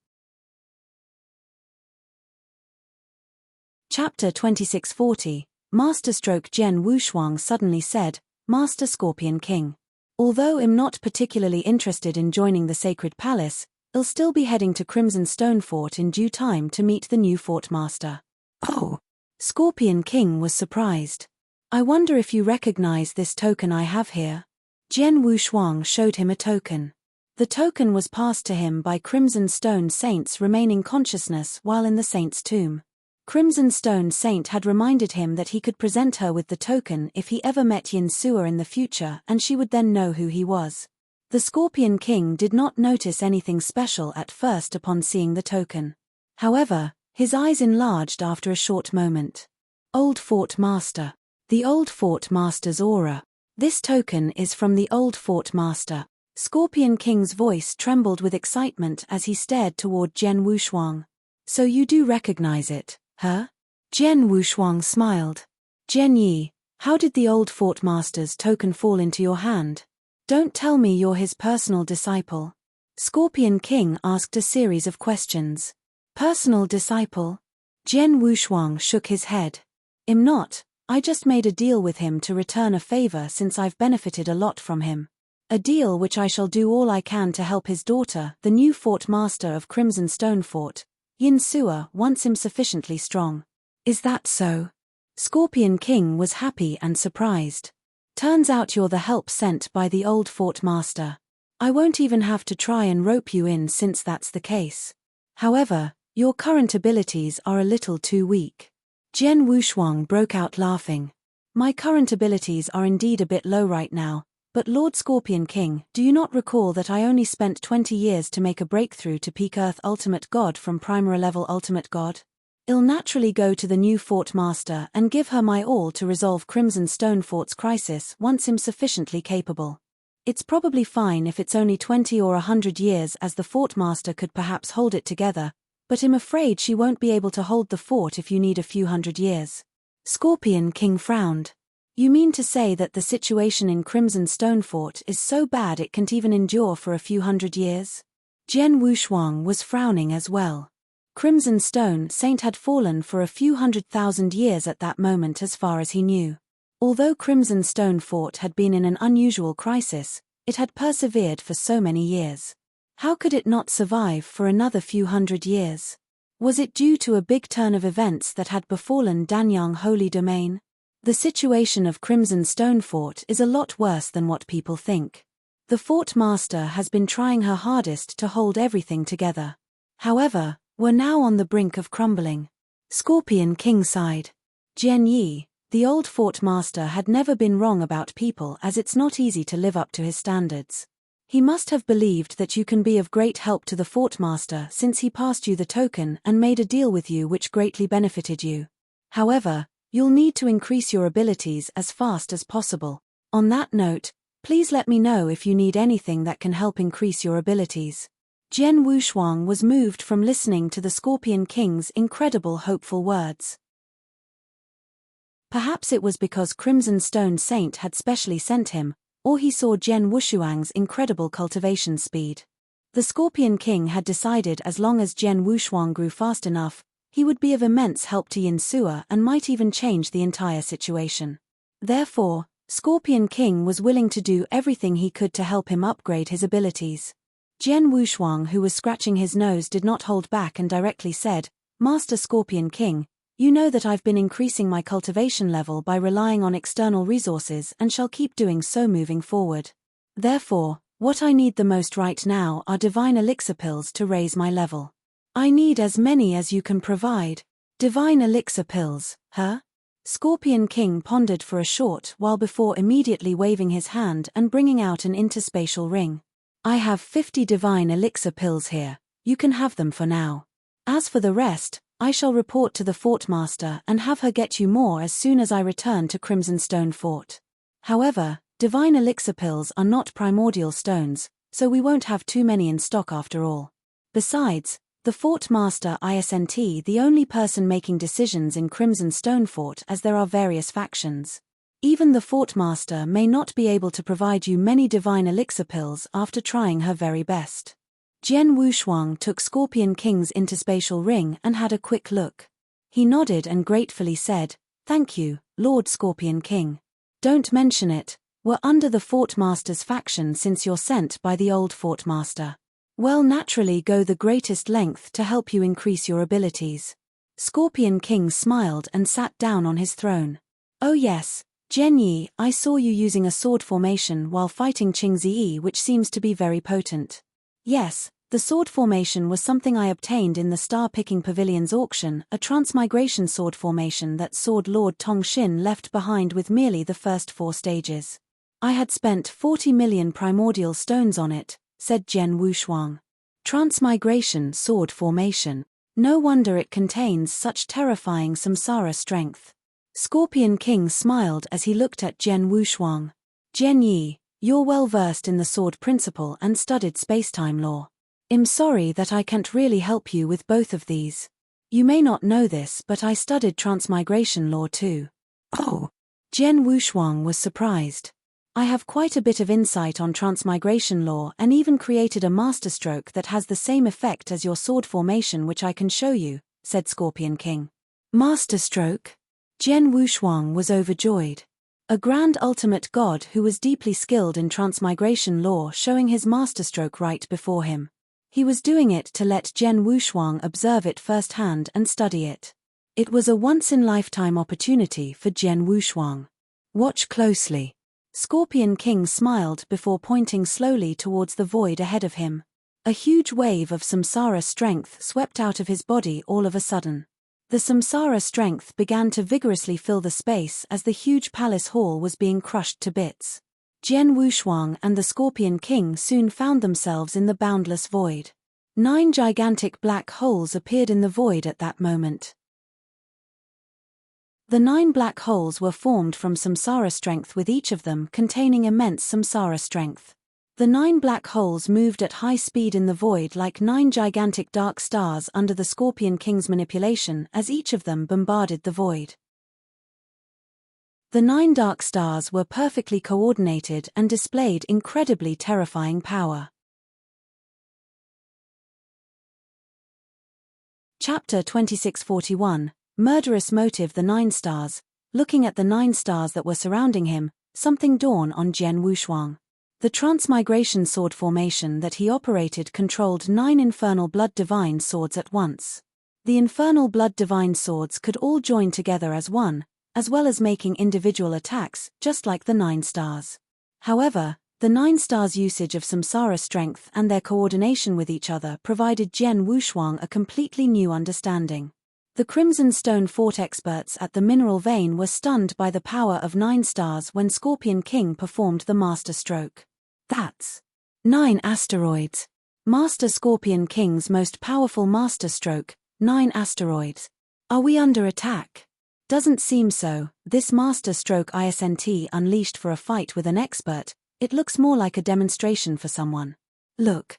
Chapter 2640, Masterstroke Zhen Wushuang suddenly said, Master Scorpion King. Although I'm not particularly interested in joining the Sacred Palace, I'll still be heading to Crimson Stonefort in due time to meet the new Fort Master. Oh! Scorpion King was surprised. I wonder if you recognize this token I have here. Zhen Wushuang showed him a token. The token was passed to him by Crimson Stone Saints remaining consciousness while in the Saint's tomb. Crimson Stone Saint had reminded him that he could present her with the token if he ever met Yin Suo in the future, and she would then know who he was. The Scorpion King did not notice anything special at first upon seeing the token. However, his eyes enlarged after a short moment. Old Fort Master. The Old Fort Master's aura. This token is from the Old Fort Master. Scorpion King's voice trembled with excitement as he stared toward Zhen Wushuang. So you do recognize it, huh? Zhen Wushuang smiled. Zhen Yi, how did the Old Fort Master's token fall into your hand? Don't tell me you're his personal disciple. Scorpion King asked a series of questions. Personal disciple? Zhen Wushuang shook his head. I'm not, I just made a deal with him to return a favor since I've benefited a lot from him. A deal which I shall do all I can to help his daughter, the new Fort Master of Crimson Stonefort, Yin Suo, once him sufficiently strong. Is that so? Scorpion King was happy and surprised. Turns out you're the help sent by the Old Fort Master. I won't even have to try and rope you in since that's the case. However, your current abilities are a little too weak. Zhen Wushuang broke out laughing. My current abilities are indeed a bit low right now, but Lord Scorpion King, do you not recall that I only spent 20 years to make a breakthrough to peak Earth Ultimate God from Primera level Ultimate God? I'll naturally go to the new Fort Master and give her my all to resolve Crimson Stonefort's crisis once I'm sufficiently capable. It's probably fine if it's only 20 or 100 years, as the Fort Master could perhaps hold it together, but I'm afraid she won't be able to hold the fort if you need a few hundred years. Scorpion King frowned. You mean to say that the situation in Crimson Stonefort is so bad it can't even endure for a few hundred years? Zhen Wushuang was frowning as well. Crimson Stone Saint had fallen for a few 100,000 years at that moment as far as he knew. Although Crimson Stonefort had been in an unusual crisis, it had persevered for so many years. How could it not survive for another few hundred years? Was it due to a big turn of events that had befallen Danyang Holy Domain? The situation of Crimson Stonefort is a lot worse than what people think. The Fort Master has been trying her hardest to hold everything together. However, we're now on the brink of crumbling. Scorpion King sighed. Zhen Yi, the old Fort Master, had never been wrong about people, as it's not easy to live up to his standards. He must have believed that you can be of great help to the Fort Master since he passed you the token and made a deal with you which greatly benefited you. However, you'll need to increase your abilities as fast as possible. On that note, please let me know if you need anything that can help increase your abilities. Zhen Wushuang was moved from listening to the Scorpion King's incredible hopeful words. Perhaps it was because Crimson Stone Saint had specially sent him, or he saw Zhen Wushuang's incredible cultivation speed. The Scorpion King had decided as long as Zhen Wushuang grew fast enough, he would be of immense help to Yin Suo and might even change the entire situation. Therefore, Scorpion King was willing to do everything he could to help him upgrade his abilities. Zhen Wushuang, who was scratching his nose, did not hold back and directly said, Master Scorpion King, you know that I've been increasing my cultivation level by relying on external resources and shall keep doing so moving forward. Therefore, what I need the most right now are divine elixir pills to raise my level. I need as many as you can provide. Divine elixir pills, huh? Scorpion King pondered for a short while before immediately waving his hand and bringing out an interspatial ring. I have 50 divine elixir pills here, you can have them for now. As for the rest, I shall report to the fort master and have her get you more as soon as I return to Crimson Stone Fort. However, divine elixir pills are not primordial stones, so we won't have too many in stock after all. Besides, the fort master isn't the only person making decisions in Crimson Stone Fort, as there are various factions. Even the fort master may not be able to provide you many divine elixir pills after trying her very best. Jian Wushuang took Scorpion King's interspatial ring and had a quick look. He nodded and gratefully said, "Thank you, Lord Scorpion King. Don't mention it, we're under the fort master's faction since you're sent by the old fort master. We'll naturally go the greatest length to help you increase your abilities." Scorpion King smiled and sat down on his throne. "Oh yes, Jian Yi, I saw you using a sword formation while fighting Qing Ziyi, which seems to be very potent." "Yes, the sword formation was something I obtained in the Star-Picking Pavilion's auction, a transmigration sword formation that Sword Lord Tong Xin left behind with merely the first 4 stages. I had spent 40 million primordial stones on it," said Jian Wushuang. "Transmigration sword formation. No wonder it contains such terrifying samsara strength." Scorpion King smiled as he looked at Jian Wushuang. "Jian Yi, you're well versed in the sword principle and studied spacetime law. I'm sorry that I can't really help you with both of these. You may not know this, but I studied transmigration law too." "Oh." Jian Wushuang was surprised. "I have quite a bit of insight on transmigration law and even created a masterstroke that has the same effect as your sword formation, which I can show you," said Scorpion King. "Masterstroke?" Jian Wushuang was overjoyed. A grand ultimate god who was deeply skilled in transmigration law showing his masterstroke right before him. He was doing it to let Jian Wushuang observe it firsthand and study it. It was a once-in-lifetime opportunity for Jian Wushuang. "Watch closely." Scorpion King smiled before pointing slowly towards the void ahead of him. A huge wave of samsara strength swept out of his body all of a sudden. The samsara strength began to vigorously fill the space as the huge palace hall was being crushed to bits. Jian Wushuang and the Scorpion King soon found themselves in the boundless void. 9 gigantic black holes appeared in the void at that moment. The 9 black holes were formed from samsara strength, with each of them containing immense samsara strength. The 9 black holes moved at high speed in the void like 9 gigantic dark stars under the Scorpion King's manipulation as each of them bombarded the void. The 9 dark stars were perfectly coordinated and displayed incredibly terrifying power. Chapter 2641, Murderous Motive. The 9 stars. Looking at the 9 stars that were surrounding him, something dawned on Jian Wushuang. The transmigration sword formation that he operated controlled 9 infernal blood divine swords at once. The infernal blood divine swords could all join together as one, as well as making individual attacks, just like the 9 stars. However, the 9 stars' usage of samsara strength and their coordination with each other provided Jian Wushuang a completely new understanding. The Crimson Stone Fort experts at the mineral vein were stunned by the power of 9 stars when Scorpion King performed the master stroke. "That's 9 asteroids. Master Scorpion King's most powerful master stroke, 9 asteroids. Are we under attack?" "Doesn't seem so. This master stroke isn't unleashed for a fight with an expert, it looks more like a demonstration for someone. Look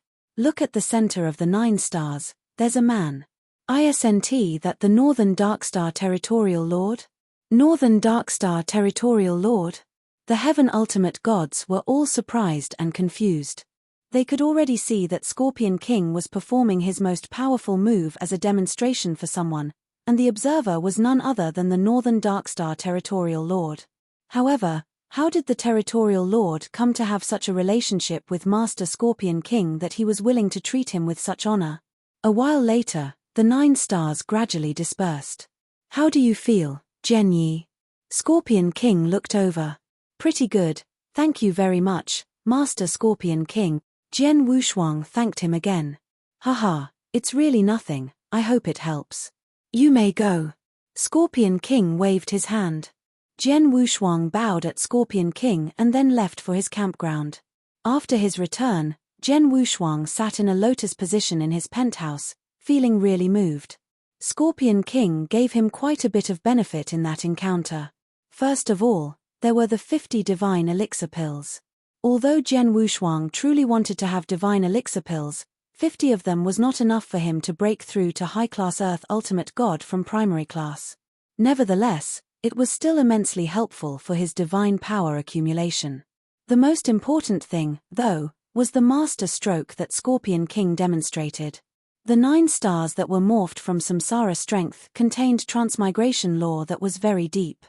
at the center of the 9 stars, there's a man. Isn't that the Northern Darkstar Territorial Lord?" "Northern Darkstar Territorial Lord?" The Heaven Ultimate Gods were all surprised and confused. They could already see that Scorpion King was performing his most powerful move as a demonstration for someone, and the observer was none other than the Northern Darkstar Territorial Lord. However, how did the Territorial Lord come to have such a relationship with Master Scorpion King that he was willing to treat him with such honor? A while later, the 9 stars gradually dispersed. "How do you feel, Jian Yi?" Scorpion King looked over. "Pretty good, thank you very much, Master Scorpion King." Jian Wushuang thanked him again. "Haha, it's really nothing, I hope it helps. You may go." Scorpion King waved his hand. Jian Wushuang bowed at Scorpion King and then left for his campground. After his return, Jen Wushuang sat in a lotus position in his penthouse, feeling really moved. Scorpion King gave him quite a bit of benefit in that encounter. First of all, there were the 50 divine elixir pills. Although Jen Wushuang truly wanted to have divine elixir pills, 50 of them was not enough for him to break through to high-class Earth Ultimate God from primary class. Nevertheless, it was still immensely helpful for his divine power accumulation. The most important thing, though, was the master stroke that Scorpion King demonstrated. The 9 stars that were morphed from Samsara strength contained transmigration lore that was very deep.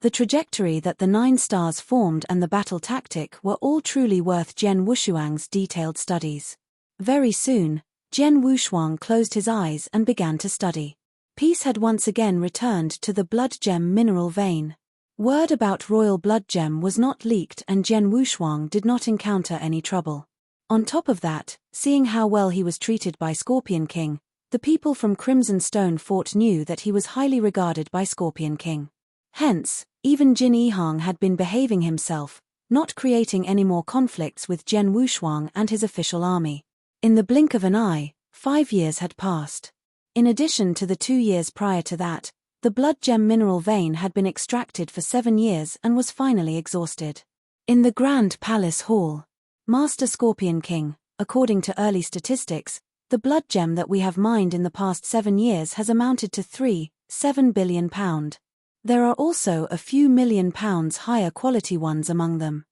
The trajectory that the 9 stars formed and the battle tactic were all truly worth Jen Wushuang's detailed studies. Very soon, Jen Wushuang closed his eyes and began to study. Peace had once again returned to the blood gem mineral vein. Word about royal blood gem was not leaked and Jen Wushuang did not encounter any trouble. On top of that, seeing how well he was treated by Scorpion King, the people from Crimson Stone Fort knew that he was highly regarded by Scorpion King. Hence, even Jin Yihang had been behaving himself, not creating any more conflicts with Jen Wushuang and his official army. In the blink of an eye, 5 years had passed. In addition to the 2 years prior to that, the blood gem mineral vein had been extracted for 7 years and was finally exhausted. In the Grand Palace Hall, Master Scorpion King, according to early statistics, the blood gem that we have mined in the past 7 years has amounted to 3.7 billion pound. There are also a few million pounds higher quality ones among them.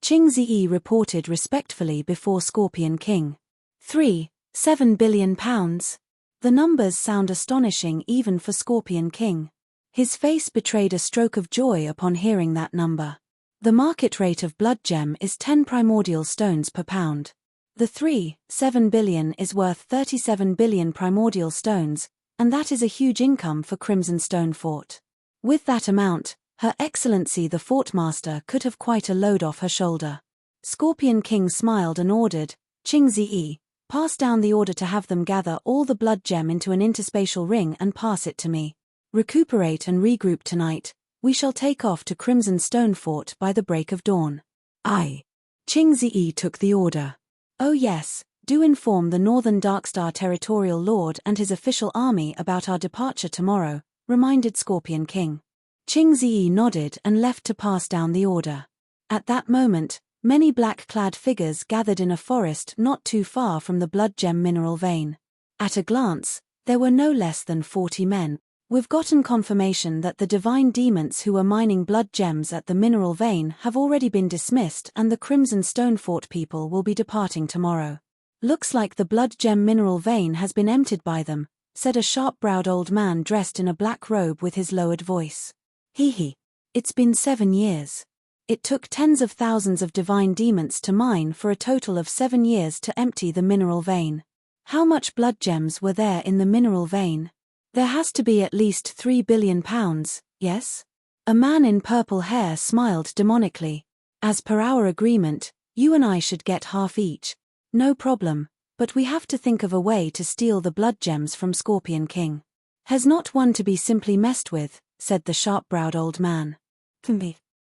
Qing Ziyi reported respectfully before Scorpion King. 3.7 billion pounds. The numbers sound astonishing even for Scorpion King. His face betrayed a stroke of joy upon hearing that number. The market rate of blood gem is 10 primordial stones per pound. The 3.7 billion is worth 37 billion primordial stones, and that is a huge income for Crimson Stone Fort. With that amount, Her Excellency the Fort Master could have quite a load off her shoulder. Scorpion King smiled and ordered, Qing Ziyi, pass down the order to have them gather all the blood gem into an interspatial ring and pass it to me. Recuperate and regroup tonight. We shall take off to Crimson Stone Fort by the break of dawn. Aye. Qing Ziyi took the order. Oh yes, do inform the Northern Darkstar Territorial Lord and his official army about our departure tomorrow, reminded Scorpion King. Qing Ziyi nodded and left to pass down the order. At that moment, many black-clad figures gathered in a forest not too far from the blood gem mineral vein. At a glance, there were no less than 40 men. We've gotten confirmation that the divine demons who were mining blood gems at the mineral vein have already been dismissed and the Crimson Stone Fort people will be departing tomorrow. Looks like the blood gem mineral vein has been emptied by them, said a sharp-browed old man dressed in a black robe with his lowered voice. Hee. It's been 7 years. It took tens of thousands of divine demons to mine for a total of 7 years to empty the mineral vein. How much blood gems were there in the mineral vein? There has to be at least 3 billion pounds, yes? A man in purple hair smiled demonically. As per our agreement, you and I should get half each. No problem, but we have to think of a way to steal the blood gems from Scorpion King. Has not one to be simply messed with, said the sharp-browed old man.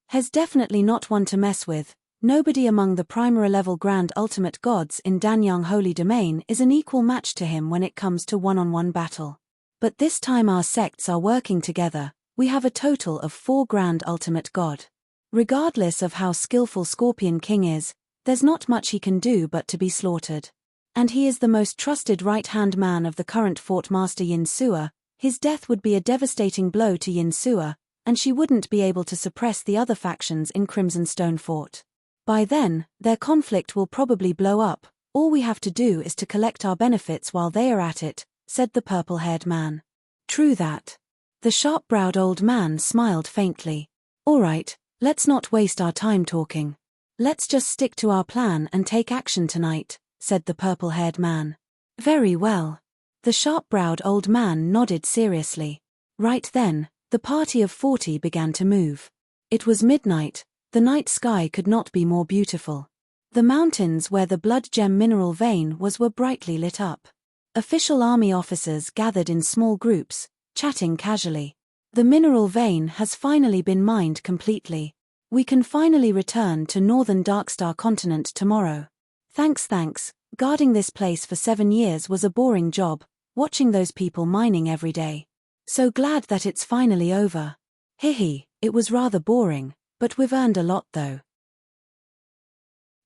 Has definitely not one to mess with. Nobody among the primary-level Grand Ultimate Gods in Danyang Holy Domain is an equal match to him when it comes to one-on-one battle. But this time our sects are working together, we have a total of 4 Grand Ultimate God. Regardless of how skillful Scorpion King is, there's not much he can do but to be slaughtered. And he is the most trusted right-hand man of the current Fort Master Yin Sua. His death would be a devastating blow to Yin Sua, and she wouldn't be able to suppress the other factions in Crimson Stone Fort. By then, their conflict will probably blow up. All we have to do is to collect our benefits while they are at it, said the purple-haired man. True that. The sharp-browed old man smiled faintly. All right, let's not waste our time talking. Let's just stick to our plan and take action tonight, said the purple-haired man. Very well. The sharp-browed old man nodded seriously. Right then, the party of 40 began to move. It was midnight, the night sky could not be more beautiful. The mountains where the blood gem mineral vein was were brightly lit up. Official army officers gathered in small groups, chatting casually. The mineral vein has finally been mined completely. We can finally return to Northern Darkstar continent tomorrow. Thanks. Guarding this place for 7 years was a boring job, watching those people mining every day. So glad that it's finally over. Hihi, it was rather boring, but we've earned a lot though.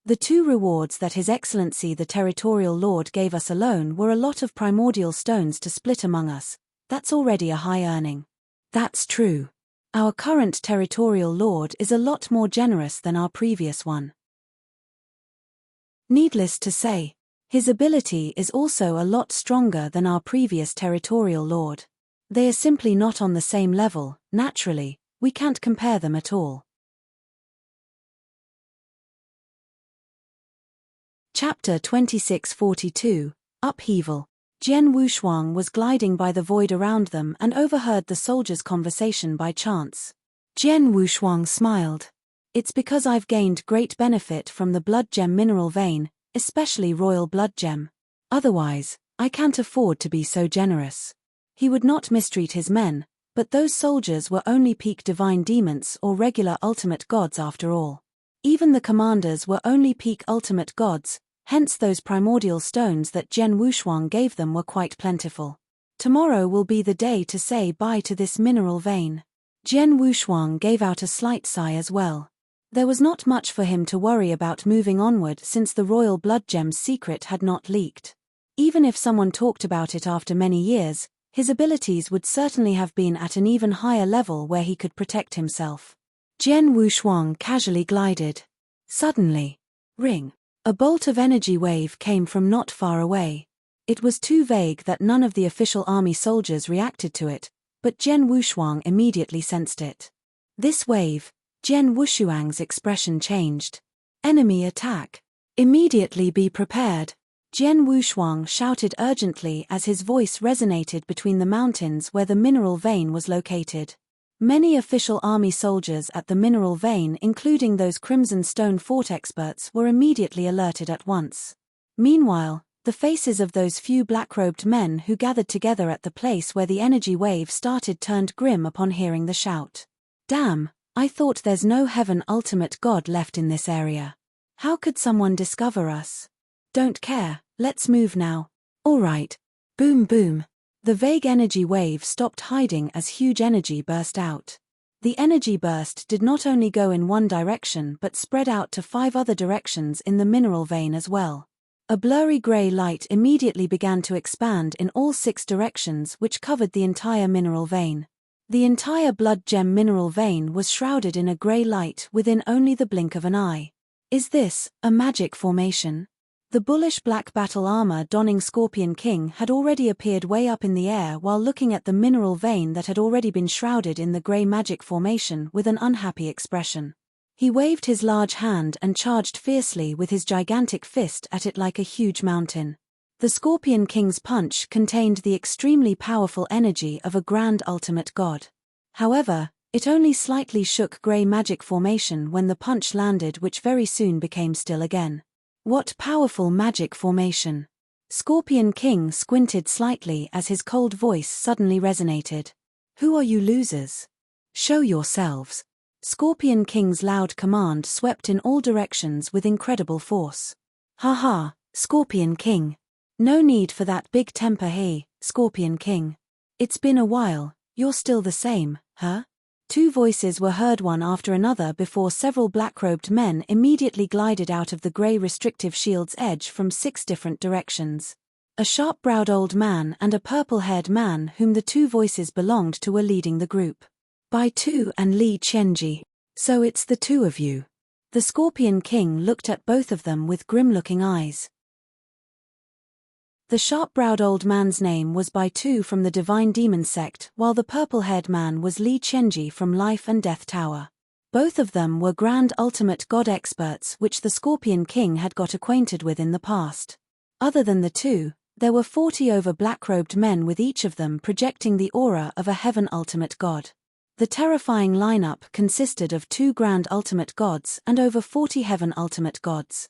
The 2 rewards that His Excellency the Territorial Lord gave us alone were a lot of primordial stones to split among us. That's already a high earning. That's true. Our current Territorial Lord is a lot more generous than our previous one. Needless to say, his ability is also a lot stronger than our previous Territorial Lord. They are simply not on the same level. Naturally, we can't compare them at all. Chapter 2642, Upheaval. Jian Wushuang was gliding by the void around them and overheard the soldiers' conversation by chance. Jian Wushuang smiled. It's because I've gained great benefit from the blood gem mineral vein, especially royal blood gem. Otherwise, I can't afford to be so generous. He would not mistreat his men, but those soldiers were only peak divine demons or regular ultimate gods after all. Even the commanders were only peak ultimate gods, hence those primordial stones that Jian Wushuang gave them were quite plentiful. Tomorrow will be the day to say bye to this mineral vein. Jian Wushuang gave out a slight sigh as well. There was not much for him to worry about moving onward since the royal blood gem's secret had not leaked. Even if someone talked about it after many years, his abilities would certainly have been at an even higher level where he could protect himself. Jian Wushuang casually glided. Suddenly, ring. A bolt of energy wave came from not far away. It was too vague that none of the official army soldiers reacted to it, but Jian Wushuang immediately sensed it. This wave, Jian Wushuang's expression changed. Enemy attack. Immediately be prepared. Jian Wushuang shouted urgently as his voice resonated between the mountains where the mineral vein was located. Many official army soldiers at the mineral vein, including those Crimson Stone Fort experts, were immediately alerted at once. Meanwhile, the faces of those few black-robed men who gathered together at the place where the energy wave started turned grim upon hearing the shout. Damn, I thought there's no heaven ultimate god left in this area. How could someone discover us? Don't care, let's move now. Alright. Boom boom. The vague energy wave stopped hiding as huge energy burst out. The energy burst did not only go in one direction but spread out to 5 other directions in the mineral vein as well. A blurry grey light immediately began to expand in all 6 directions, which covered the entire mineral vein. The entire blood gem mineral vein was shrouded in a grey light within only the blink of an eye. Is this a magic formation? The bullish black battle armor-donning Scorpion King had already appeared way up in the air while looking at the mineral vein that had already been shrouded in the grey magic formation with an unhappy expression. He waved his large hand and charged fiercely with his gigantic fist at it like a huge mountain. The Scorpion King's punch contained the extremely powerful energy of a grand ultimate god. However, it only slightly shook grey magic formation when the punch landed, which very soon became still again. What powerful magic formation! Scorpion King squinted slightly as his cold voice suddenly resonated. Who are you losers? Show yourselves. Scorpion King's loud command swept in all directions with incredible force. Haha, Scorpion King. No need for that big temper, hey, Scorpion King. It's been a while, you're still the same, huh? 2 voices were heard one after another before several black-robed men immediately glided out of the grey restrictive shield's edge from 6 different directions. A sharp-browed old man and a purple-haired man whom the 2 voices belonged to were leading the group. Bai Tu and Li Qianji. So it's the 2 of you. The Scorpion King looked at both of them with grim-looking eyes. The sharp-browed old man's name was Bai Tu from the Divine Demon sect, while the purple-haired man was Li Qianji from Life and Death Tower. Both of them were grand ultimate god experts which the Scorpion King had got acquainted with in the past. Other than the 2, there were 40 over black-robed men with each of them projecting the aura of a heaven ultimate god. The terrifying lineup consisted of 2 grand ultimate gods and over 40 heaven ultimate gods.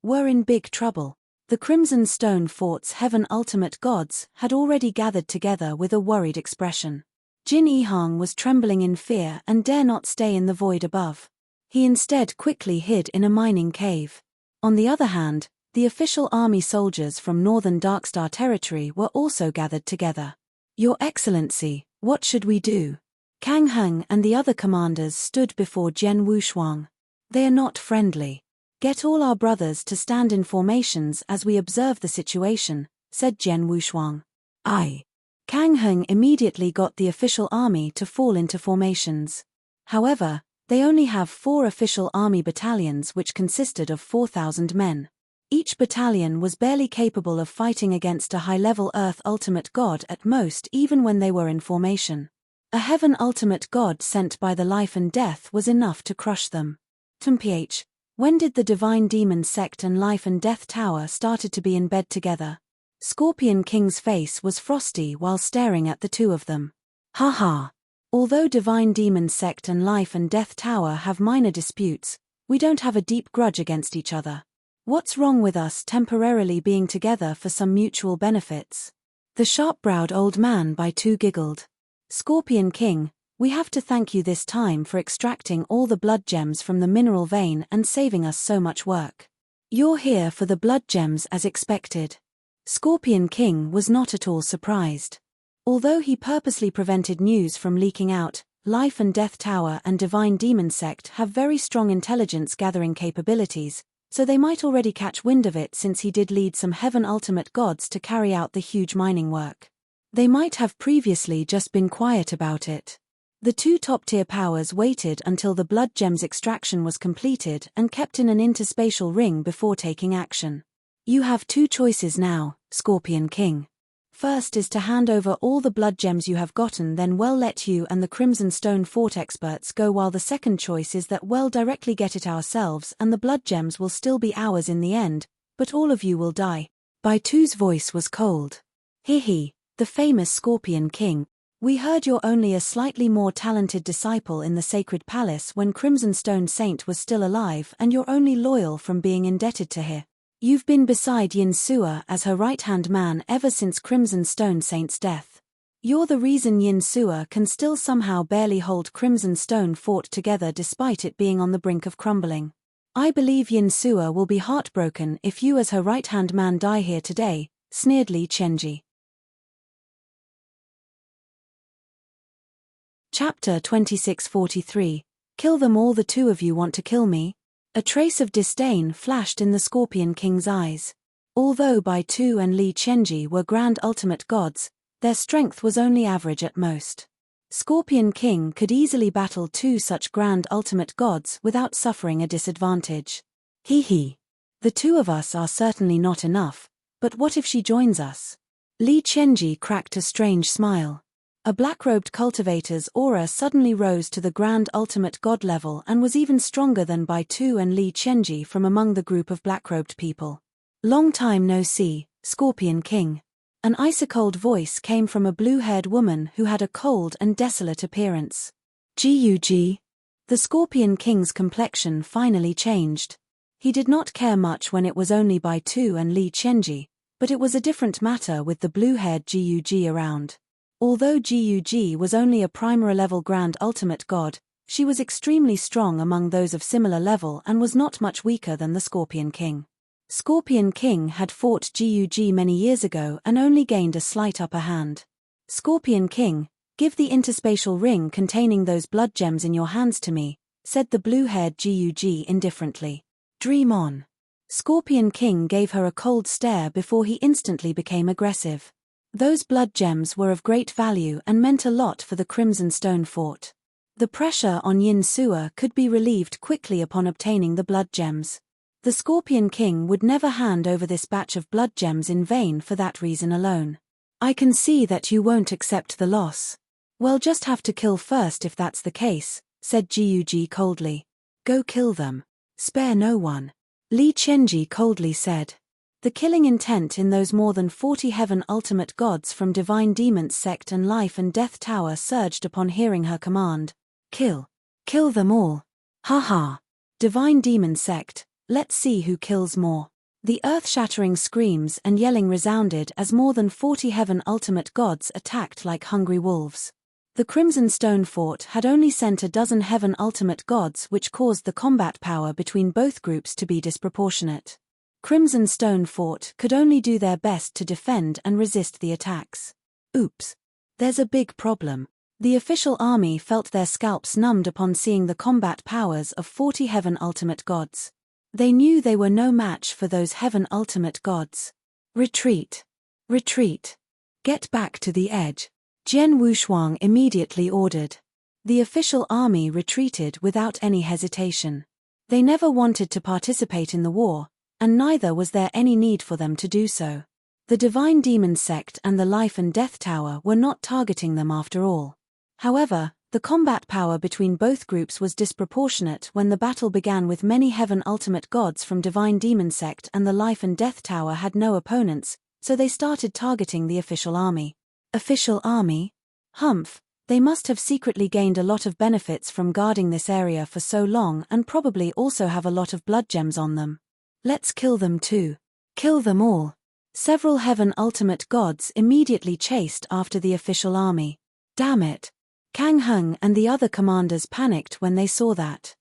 We're in big trouble. The Crimson Stone Fort's heaven ultimate gods had already gathered together with a worried expression. Jin Yihang was trembling in fear and dare not stay in the void above. He instead quickly hid in a mining cave. On the other hand, the official army soldiers from northern Darkstar territory were also gathered together. Your Excellency, what should we do? Kang Heng and the other commanders stood before Jian Wushuang. They are not friendly. Get all our brothers to stand in formations as we observe the situation, said Jian Wushuang. Aye. Kang Heng immediately got the official army to fall into formations. However, they only have 4 official army battalions which consisted of 4,000 men. Each battalion was barely capable of fighting against a high-level Earth Ultimate God at most, even when they were in formation. A Heaven Ultimate God sent by the Life and Death was enough to crush them. TMPH, when did the Divine Demon Sect and Life and Death Tower started to be in bed together? Scorpion King's face was frosty while staring at the two of them. Ha ha. Although Divine Demon Sect and Life and Death Tower have minor disputes, we don't have a deep grudge against each other. What's wrong with us temporarily being together for some mutual benefits? The sharp-browed old man by two giggled. Scorpion King, we have to thank you this time for extracting all the blood gems from the mineral vein and saving us so much work. You're here for the blood gems as expected. Scorpion King was not at all surprised. Although he purposely prevented news from leaking out, Life and Death Tower and Divine Demon Sect have very strong intelligence-gathering capabilities, so they might already catch wind of it since he did lead some Heaven Ultimate Gods to carry out the huge mining work. They might have previously just been quiet about it. The two top-tier powers waited until the blood gems extraction was completed and kept in an interspatial ring before taking action. You have 2 choices now, Scorpion King. First is to hand over all the blood gems you have gotten, then we'll let you and the Crimson Stone Fort experts go, while the second choice is that we'll directly get it ourselves and the blood gems will still be ours in the end, but all of you will die. Baitu's voice was cold. Hehe, the famous Scorpion King. We heard you're only a slightly more talented disciple in the Sacred Palace when Crimson Stone Saint was still alive, and you're only loyal from being indebted to her. You've been beside Yin Sua as her right-hand man ever since Crimson Stone Saint's death. You're the reason Yin Sua can still somehow barely hold Crimson Stone Fort together despite it being on the brink of crumbling. I believe Yin Sua will be heartbroken if you as her right-hand man die here today, sneered Li Chenji. Chapter 2643. Kill them all. The two of you want to kill me? A trace of disdain flashed in the Scorpion King's eyes. Although Baitu and Li Chenji were grand ultimate gods, their strength was only average at most. Scorpion King could easily battle 2 such grand ultimate gods without suffering a disadvantage. Hee. The 2 of us are certainly not enough, but what if she joins us? Li Chenji cracked a strange smile. A black-robed cultivator's aura suddenly rose to the grand ultimate god level and was even stronger than Baitu and Li Chenji from among the group of black-robed people. Long time no see, Scorpion King. An ice-cold voice came from a blue-haired woman who had a cold and desolate appearance. Gug. The Scorpion King's complexion finally changed. He did not care much when it was only Baitu and Li Chenji, but it was a different matter with the blue-haired Gug around. Although Gug was only a Primera-level Grand Ultimate God, she was extremely strong among those of similar level and was not much weaker than the Scorpion King. Scorpion King had fought Gug many years ago and only gained a slight upper hand. Scorpion King, give the interspatial ring containing those blood gems in your hands to me, said the blue-haired Gug indifferently. Dream on. Scorpion King gave her a cold stare before he instantly became aggressive. Those blood gems were of great value and meant a lot for the Crimson Stone Fort. The pressure on Yin Sua could be relieved quickly upon obtaining the blood gems. The Scorpion King would never hand over this batch of blood gems in vain for that reason alone. I can see that you won't accept the loss. We'll just have to kill first if that's the case, said Gug coldly. Go kill them. Spare no one. Li Chenji coldly said. The killing intent in those more than 40 Heaven Ultimate Gods from Divine Demon Sect and Life and Death Tower surged upon hearing her command. Kill. Kill them all. Ha ha. Divine Demon Sect, let's see who kills more. The earth-shattering screams and yelling resounded as more than 40 Heaven Ultimate Gods attacked like hungry wolves. The Crimson Stone Fort had only sent a dozen Heaven Ultimate Gods, which caused the combat power between both groups to be disproportionate. Crimson Stone Fort could only do their best to defend and resist the attacks. Oops. There's a big problem. The official army felt their scalps numbed upon seeing the combat powers of 40 Heaven Ultimate Gods. They knew they were no match for those Heaven Ultimate Gods. Retreat. Retreat. Get back to the edge. Jian Wushuang immediately ordered. The official army retreated without any hesitation. They never wanted to participate in the war, and neither was there any need for them to do so. The Divine Demon Sect and the Life and Death Tower were not targeting them after all. However, the combat power between both groups was disproportionate when the battle began, with many Heaven Ultimate Gods from Divine Demon Sect and the Life and Death Tower had no opponents, so they started targeting the official army. Official army? Humph, they must have secretly gained a lot of benefits from guarding this area for so long and probably also have a lot of blood gems on them. Let's kill them too. Kill them all. Several Heaven Ultimate Gods immediately chased after the official army. Damn it. Kang Heng and the other commanders panicked when they saw that.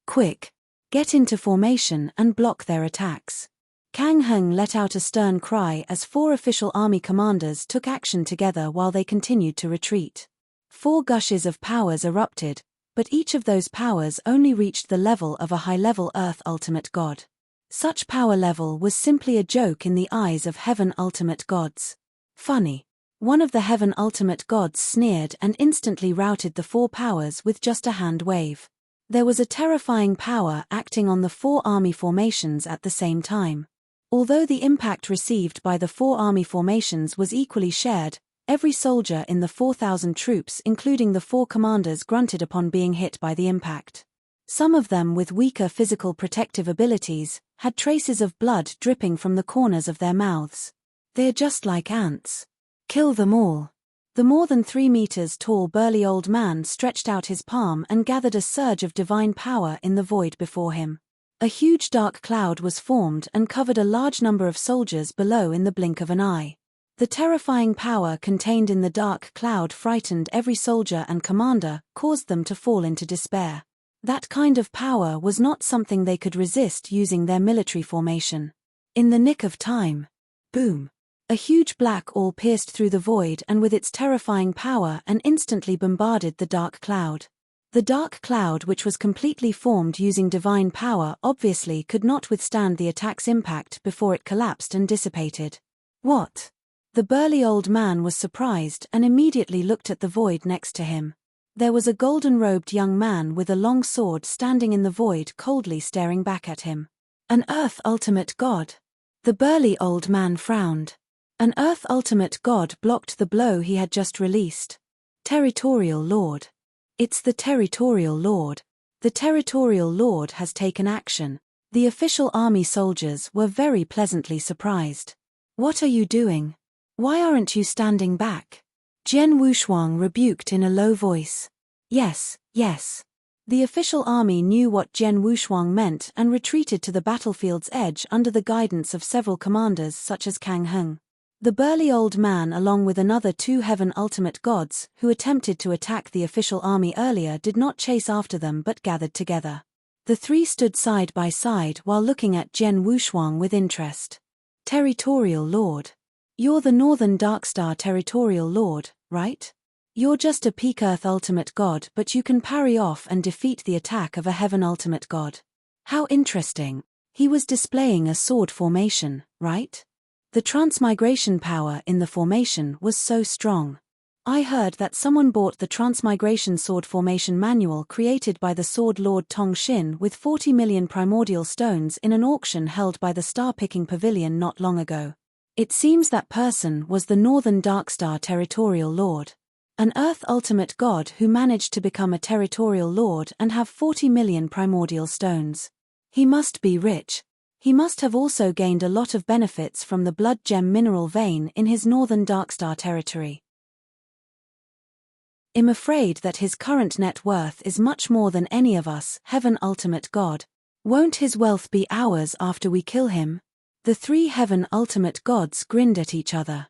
Quick! Get into formation and block their attacks. Kang Heng let out a stern cry as 4 official army commanders took action together while they continued to retreat. 4 gushes of powers erupted, but each of those powers only reached the level of a high-level Earth Ultimate God. Such power level was simply a joke in the eyes of Heaven Ultimate Gods. Funny. One of the Heaven Ultimate Gods sneered and instantly routed the 4 powers with just a hand wave. There was a terrifying power acting on the 4 army formations at the same time. Although the impact received by the 4 army formations was equally shared, every soldier in the 4,000 troops, including the 4 commanders, grunted upon being hit by the impact. Some of them, with weaker physical protective abilities, had traces of blood dripping from the corners of their mouths. They're just like ants. Kill them all. The more than 3 meters tall burly old man stretched out his palm and gathered a surge of divine power in the void before him. A huge dark cloud was formed and covered a large number of soldiers below in the blink of an eye. The terrifying power contained in the dark cloud frightened every soldier and commander, caused them to fall into despair. That kind of power was not something they could resist using their military formation. In the nick of time. Boom. A huge black awl pierced through the void and with its terrifying power and instantly bombarded the dark cloud. The dark cloud, which was completely formed using divine power, obviously could not withstand the attack's impact before it collapsed and dissipated. What? The burly old man was surprised and immediately looked at the void next to him. There was a golden-robed young man with a long sword standing in the void, coldly staring back at him. An Earth Ultimate God. The burly old man frowned. An Earth Ultimate God blocked the blow he had just released. Territorial Lord. It's the Territorial Lord. The Territorial Lord has taken action. The official army soldiers were very pleasantly surprised. What are you doing? Why aren't you standing back? Jian Wushuang rebuked in a low voice. Yes, yes. The official army knew what Jian Wushuang meant and retreated to the battlefield's edge under the guidance of several commanders such as Kang Heng. The burly old man, along with another 2 Heaven Ultimate Gods who attempted to attack the official army earlier, did not chase after them but gathered together. The 3 stood side by side while looking at Jian Wushuang with interest. Territorial Lord. You're the Northern Darkstar Territorial Lord, right? You're just a peak Earth Ultimate God, but you can parry off and defeat the attack of a Heaven Ultimate God. How interesting. He was displaying a sword formation, right? The transmigration power in the formation was so strong. I heard that someone bought the Transmigration Sword Formation manual created by the Sword Lord Tong Xin with 40 million primordial stones in an auction held by the Star-Picking Pavilion not long ago. It seems that person was the Northern Darkstar Territorial Lord. An Earth Ultimate God who managed to become a Territorial Lord and have 40 million primordial stones. He must be rich. He must have also gained a lot of benefits from the blood gem mineral vein in his Northern Darkstar territory. I'm afraid that his current net worth is much more than any of us, Heaven Ultimate God. Won't his wealth be ours after we kill him? The 3 Heaven Ultimate Gods grinned at each other.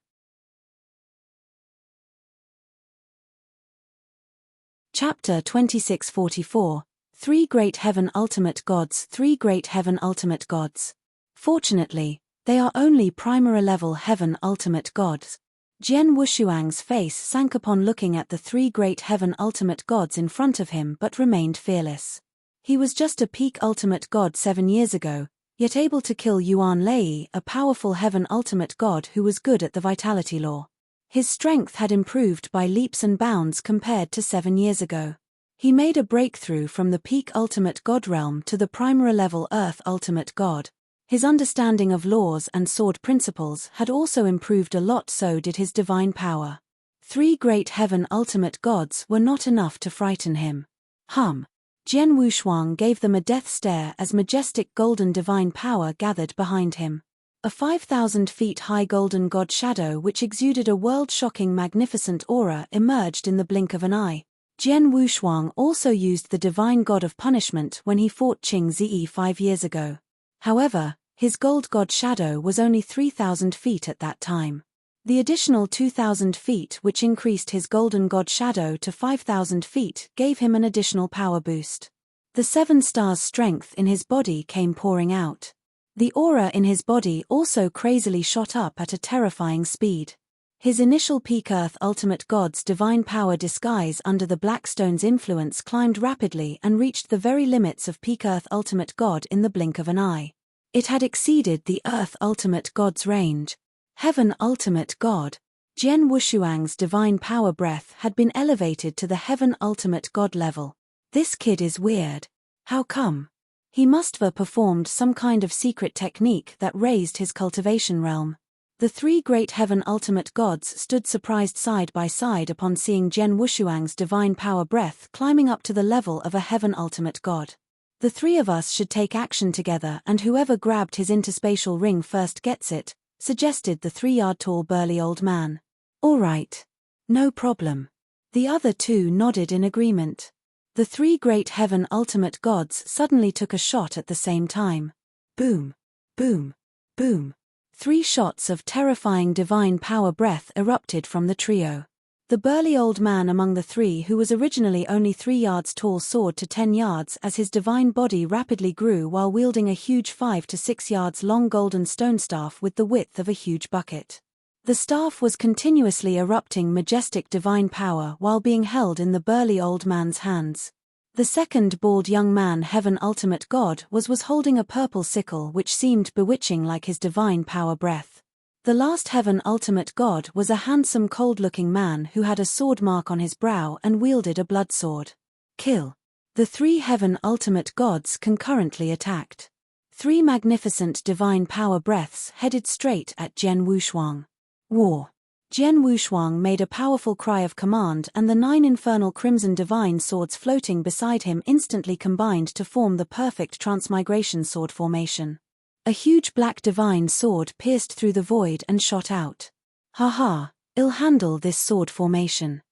Chapter 2644, Three Great Heaven Ultimate Gods. Three Great Heaven Ultimate Gods. Fortunately, they are only Primera-level Heaven Ultimate Gods. Jian Wushuang's face sank upon looking at the three Great Heaven Ultimate Gods in front of him but remained fearless. He was just a peak Ultimate God 7 years ago, yet able to kill Yuan Lei, a powerful Heaven Ultimate God who was good at the Vitality Law. His strength had improved by leaps and bounds compared to 7 years ago. He made a breakthrough from the peak Ultimate God realm to the Primera-level Earth Ultimate God. His understanding of laws and sword principles had also improved a lot, so did his divine power. Three Great Heaven Ultimate Gods were not enough to frighten him. Jian Wushuang gave them a death stare as majestic golden divine power gathered behind him. A 5,000 feet high golden god shadow which exuded a world-shocking magnificent aura emerged in the blink of an eye. Jian Wushuang also used the divine god of punishment when he fought Qing Zi 5 years ago. However, his gold god shadow was only 3,000 feet at that time. The additional 2,000 feet which increased his golden god shadow to 5,000 feet gave him an additional power boost. The 7 stars strength in his body came pouring out. The aura in his body also crazily shot up at a terrifying speed. His initial peak Earth Ultimate God's divine power disguise under the Blackstone's influence climbed rapidly and reached the very limits of peak Earth Ultimate God in the blink of an eye. It had exceeded the Earth Ultimate God's range. Heaven Ultimate God. Jian Wushuang's divine power breath had been elevated to the Heaven Ultimate God level. This kid is weird. How come? He must have performed some kind of secret technique that raised his cultivation realm. The three Great Heaven Ultimate Gods stood surprised side by side upon seeing Jian Wushuang's divine power breath climbing up to the level of a Heaven Ultimate God. The three of us should take action together, and whoever grabbed his interspatial ring first gets it, suggested the 3-yard-tall burly old man. All right. No problem. The other two nodded in agreement. The three Great Heaven Ultimate Gods suddenly took a shot at the same time. Boom, boom, boom. 3 shots of terrifying divine power breath erupted from the trio. The burly old man among the three, who was originally only 3 yards tall, soared to 10 yards as his divine body rapidly grew while wielding a huge 5 to 6 yards long golden stone staff with the width of a huge bucket. The staff was continuously erupting majestic divine power while being held in the burly old man's hands. The second bald young man, Heaven Ultimate God, was holding a purple sickle which seemed bewitching like his divine power breath. The last Heaven Ultimate God was a handsome cold-looking man who had a sword mark on his brow and wielded a blood sword. Kill. The 3 Heaven Ultimate Gods concurrently attacked. 3 magnificent divine power breaths headed straight at Jian Wushuang. War. Jian Wushuang made a powerful cry of command, and the 9 infernal crimson divine swords floating beside him instantly combined to form the perfect transmigration sword formation. A huge black divine sword pierced through the void and shot out. Ha! I'll handle this sword formation.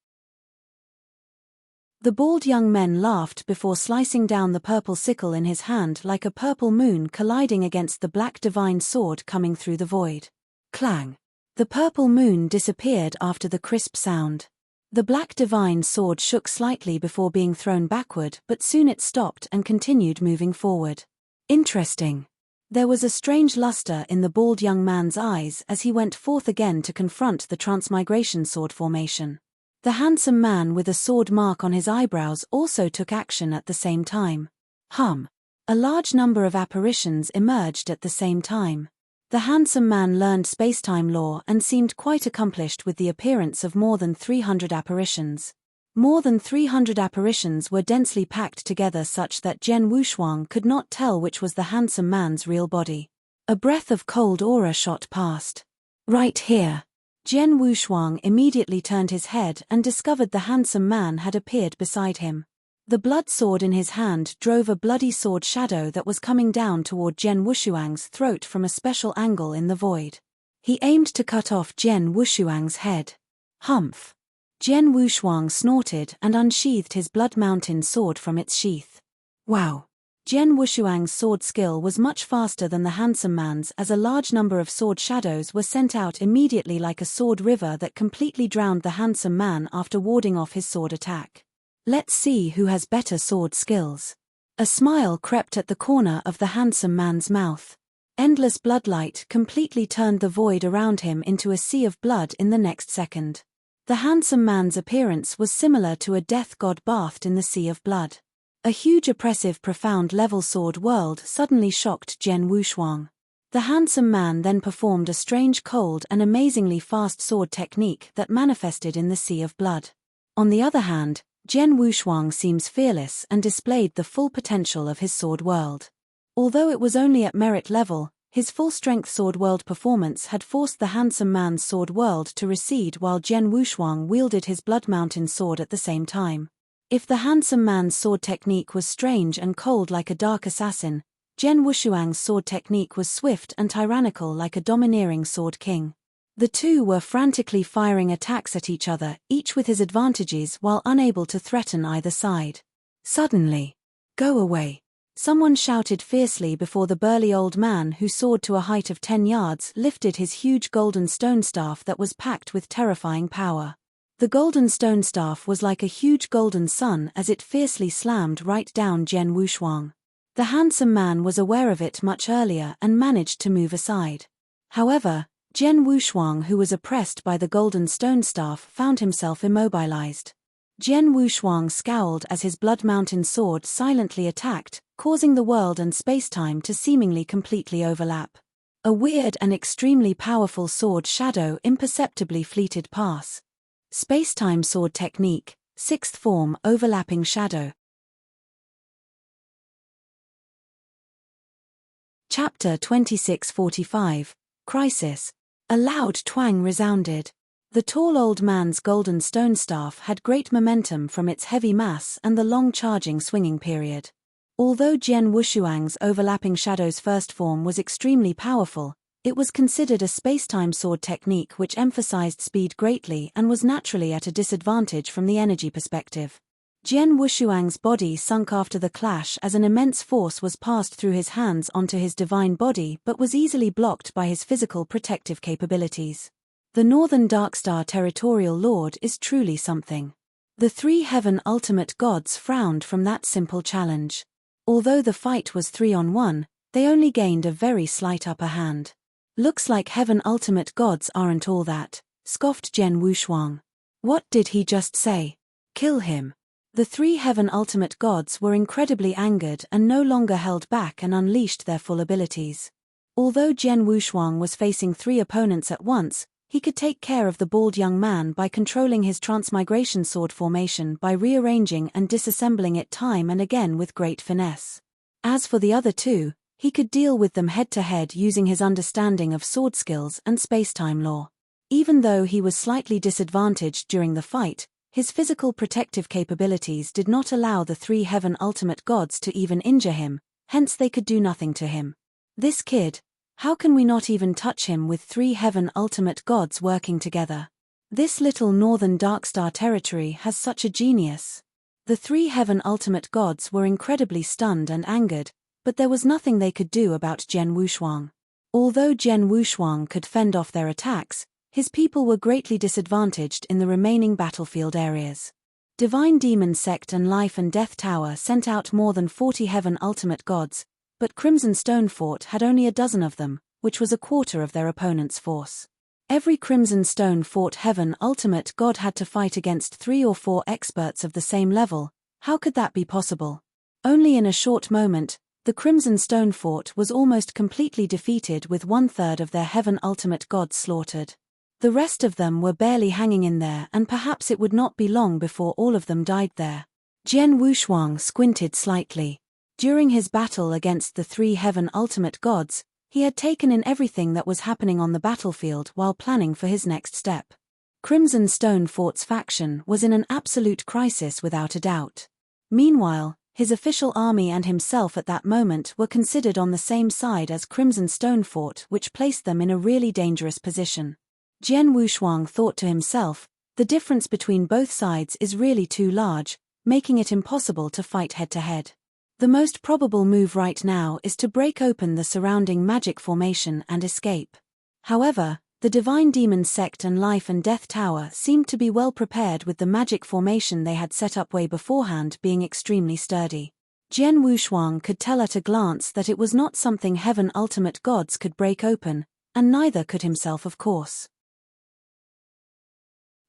The bald young men laughed before slicing down the purple sickle in his hand like a purple moon colliding against the black divine sword coming through the void. Clang! The purple moon disappeared after the crisp sound. The black divine sword shook slightly before being thrown backward, but soon it stopped and continued moving forward. Interesting. There was a strange luster in the bald young man's eyes as he went forth again to confront the transmigration sword formation. The handsome man with a sword mark on his eyebrows also took action at the same time. A large number of apparitions emerged at the same time. The handsome man learned spacetime law and seemed quite accomplished with the appearance of more than 300 apparitions. More than 300 apparitions were densely packed together such that Jian Wushuang could not tell which was the handsome man's real body. A breath of cold aura shot past. Right here. Jian Wushuang immediately turned his head and discovered the handsome man had appeared beside him. The blood sword in his hand drove a bloody sword shadow that was coming down toward Jian Wushuang's throat from a special angle in the void. He aimed to cut off Jian Wushuang's head. Humph. Jian Wushuang snorted and unsheathed his Blood Mountain sword from its sheath. Wow. Jian Wushuang's sword skill was much faster than the handsome man's, as a large number of sword shadows were sent out immediately like a sword river that completely drowned the handsome man after warding off his sword attack. Let's see who has better sword skills. A smile crept at the corner of the handsome man's mouth. Endless bloodlight completely turned the void around him into a sea of blood in the next second. The handsome man's appearance was similar to a death god bathed in the sea of blood. A huge oppressive profound level sword world suddenly shocked Jian Wushuang. The handsome man then performed a strange cold and amazingly fast sword technique that manifested in the sea of blood. On the other hand, Jian Wushuang seems fearless and displayed the full potential of his sword world. Although it was only at merit level, his full-strength sword world performance had forced the handsome man's sword world to recede while Jian Wushuang wielded his Blood Mountain sword at the same time. If the handsome man's sword technique was strange and cold like a dark assassin, Jian Wushuang's sword technique was swift and tyrannical like a domineering sword king. The two were frantically firing attacks at each other, each with his advantages while unable to threaten either side. Suddenly, "Go away!" someone shouted fiercely before the burly old man who soared to a height of 10 yards lifted his huge golden stone staff that was packed with terrifying power. The golden stone staff was like a huge golden sun as it fiercely slammed right down Jian Wushuang. The handsome man was aware of it much earlier and managed to move aside. However, Jian Wushuang, who was oppressed by the golden stone staff, found himself immobilized. Jian Wushuang scowled as his Blood Mountain sword silently attacked, causing the world and space-time to seemingly completely overlap. A weird and extremely powerful sword shadow imperceptibly fleeted past. Space-time sword technique, 6th form overlapping shadow. Chapter 2645, Crisis. A loud twang resounded. The tall old man's golden stone staff had great momentum from its heavy mass and the long charging swinging period. Although Jian Wushuang's overlapping shadow's first form was extremely powerful, it was considered a space-time sword technique which emphasized speed greatly and was naturally at a disadvantage from the energy perspective. Jian Wushuang's body sunk after the clash as an immense force was passed through his hands onto his divine body but was easily blocked by his physical protective capabilities. The Northern Darkstar Territorial Lord is truly something. The three Heaven Ultimate Gods frowned from that simple challenge. Although the fight was 3-on-1, they only gained a very slight upper hand. "Looks like Heaven Ultimate Gods aren't all that," scoffed Jian Wushuang. "What did he just say? Kill him." The three Heaven Ultimate Gods were incredibly angered and no longer held back and unleashed their full abilities. Although Jian Wushuang was facing 3 opponents at once, he could take care of the bald young man by controlling his transmigration sword formation by rearranging and disassembling it time and again with great finesse. As for the other two, he could deal with them head-to-head using his understanding of sword skills and space-time law. Even though he was slightly disadvantaged during the fight, his physical protective capabilities did not allow the three Heaven Ultimate Gods to even injure him, hence they could do nothing to him. This kid, how can we not even touch him with 3 Heaven Ultimate Gods working together? This little Northern Darkstar territory has such a genius. The 3 Heaven Ultimate Gods were incredibly stunned and angered, but there was nothing they could do about Jian Wushuang. Although Jian Wushuang could fend off their attacks, his people were greatly disadvantaged in the remaining battlefield areas. Divine Demon Sect and Life and Death Tower sent out more than 40 Heaven Ultimate Gods, but Crimson Stone Fort had only a dozen of them, which was a quarter of their opponent's force. Every Crimson Stone Fort Heaven Ultimate God had to fight against 3 or 4 experts of the same level. How could that be possible? Only in a short moment, the Crimson Stone Fort was almost completely defeated with 1/3 of their Heaven Ultimate Gods slaughtered. The rest of them were barely hanging in there and perhaps it would not be long before all of them died there. Jian Wushuang squinted slightly. During his battle against the 3 Heaven Ultimate Gods, he had taken in everything that was happening on the battlefield while planning for his next step. Crimson Stone Fort's faction was in an absolute crisis without a doubt. Meanwhile, his official army and himself at that moment were considered on the same side as Crimson Stone Fort, which placed them in a really dangerous position. Jian Wushuang thought to himself, the difference between both sides is really too large, making it impossible to fight head-to-head. The most probable move right now is to break open the surrounding magic formation and escape. However, The Divine Demon Sect and Life and Death Tower seemed to be well prepared, with the magic formation they had set up way beforehand being extremely sturdy. Jian Wushuang could tell at a glance that it was not something Heaven Ultimate Gods could break open, and neither could himself, of course.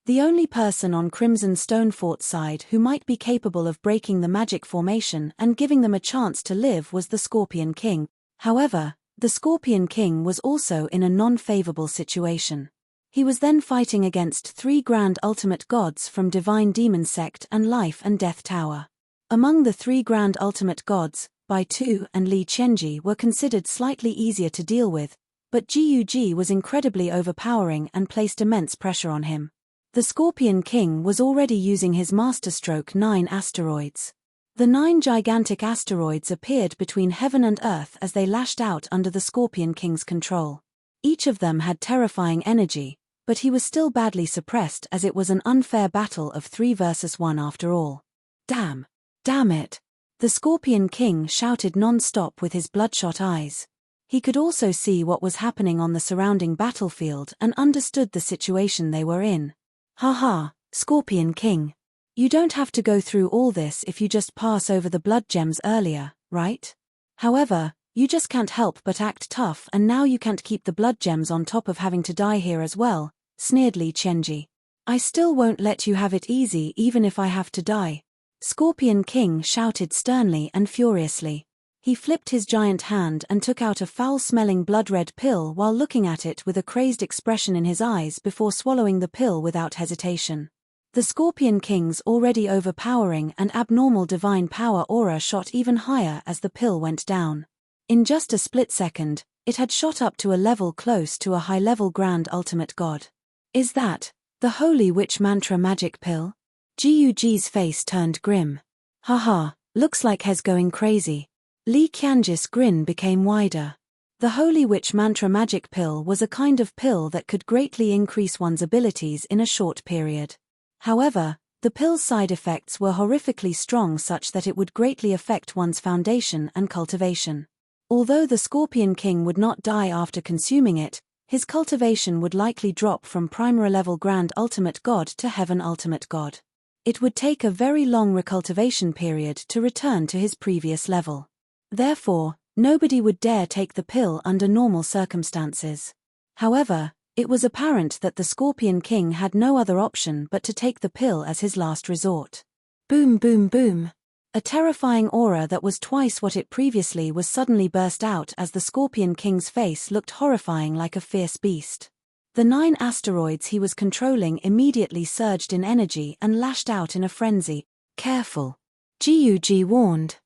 The only person on Crimson Stonefort's side who might be capable of breaking the magic formation and giving them a chance to live was the Scorpion King. However, the Scorpion King was also in a non-favorable situation. He was then fighting against 3 Grand Ultimate Gods from Divine Demon Sect and Life and Death Tower. Among the 3 Grand Ultimate Gods, Bai Tu and Li Qianji were considered slightly easier to deal with, but Ji was incredibly overpowering and placed immense pressure on him. The Scorpion King was already using his masterstroke 9 asteroids. The 9 gigantic asteroids appeared between heaven and earth as they lashed out under the Scorpion King's control. Each of them had terrifying energy, but he was still badly suppressed as it was an unfair battle of 3 versus 1 after all. Damn! Damn it! The Scorpion King shouted non-stop with his bloodshot eyes. He could also see what was happening on the surrounding battlefield and understood the situation they were in. Haha, Scorpion King. You don't have to go through all this if you just pass over the blood gems earlier, right? However, you just can't help but act tough, and now you can't keep the blood gems on top of having to die here as well, sneered Li Qianji. I still won't let you have it easy even if I have to die. Scorpion King shouted sternly and furiously. He flipped his giant hand and took out a foul-smelling blood-red pill while looking at it with a crazed expression in his eyes before swallowing the pill without hesitation. The Scorpion King's already overpowering and abnormal divine power aura shot even higher as the pill went down. In just a split second, it had shot up to a level close to a high-level Grand Ultimate God. Is that the Holy Witch Mantra magic pill? Ji's face turned grim. Haha, looks like he's going crazy. Li Qianji's grin became wider. The Holy Witch Mantra magic pill was a kind of pill that could greatly increase one's abilities in a short period. However, the pill's side effects were horrifically strong, such that it would greatly affect one's foundation and cultivation. Although the Scorpion King would not die after consuming it, his cultivation would likely drop from Primary level Grand Ultimate God to Heaven Ultimate God. It would take a very long recultivation period to return to his previous level. Therefore, nobody would dare take the pill under normal circumstances. However, it was apparent that the Scorpion King had no other option but to take the pill as his last resort. Boom boom boom. A terrifying aura that was twice what it previously was suddenly burst out as the Scorpion King's face looked horrifying like a fierce beast. The 9 asteroids he was controlling immediately surged in energy and lashed out in a frenzy. Careful. Ji warned.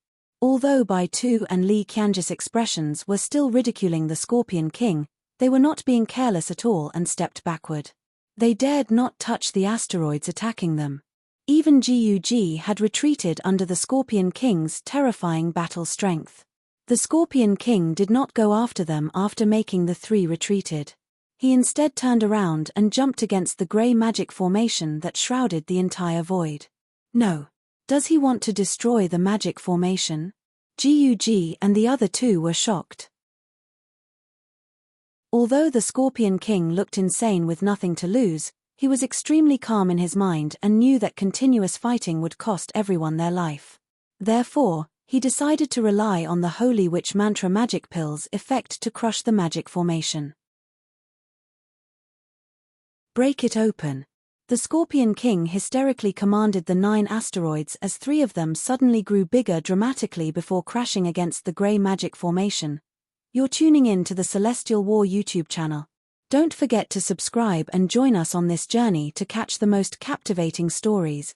Although Bai Tu and Li Qianji's expressions were still ridiculing the Scorpion King, they were not being careless at all and stepped backward. They dared not touch the asteroids attacking them. Even Ji had retreated under the Scorpion King's terrifying battle strength. The Scorpion King did not go after them after making the 3 retreated. He instead turned around and jumped against the grey magic formation that shrouded the entire void. No. Does he want to destroy the magic formation? Ji and the other 2 were shocked. Although the Scorpion King looked insane with nothing to lose, he was extremely calm in his mind and knew that continuous fighting would cost everyone their life. Therefore, he decided to rely on the Holy Witch Mantra magic pill's effect to crush the magic formation. Break it open. The Scorpion King hysterically commanded the 9 asteroids as 3 of them suddenly grew bigger dramatically before crashing against the grey magic formation. You're tuning in to the Celestial War YouTube channel. Don't forget to subscribe and join us on this journey to catch the most captivating stories.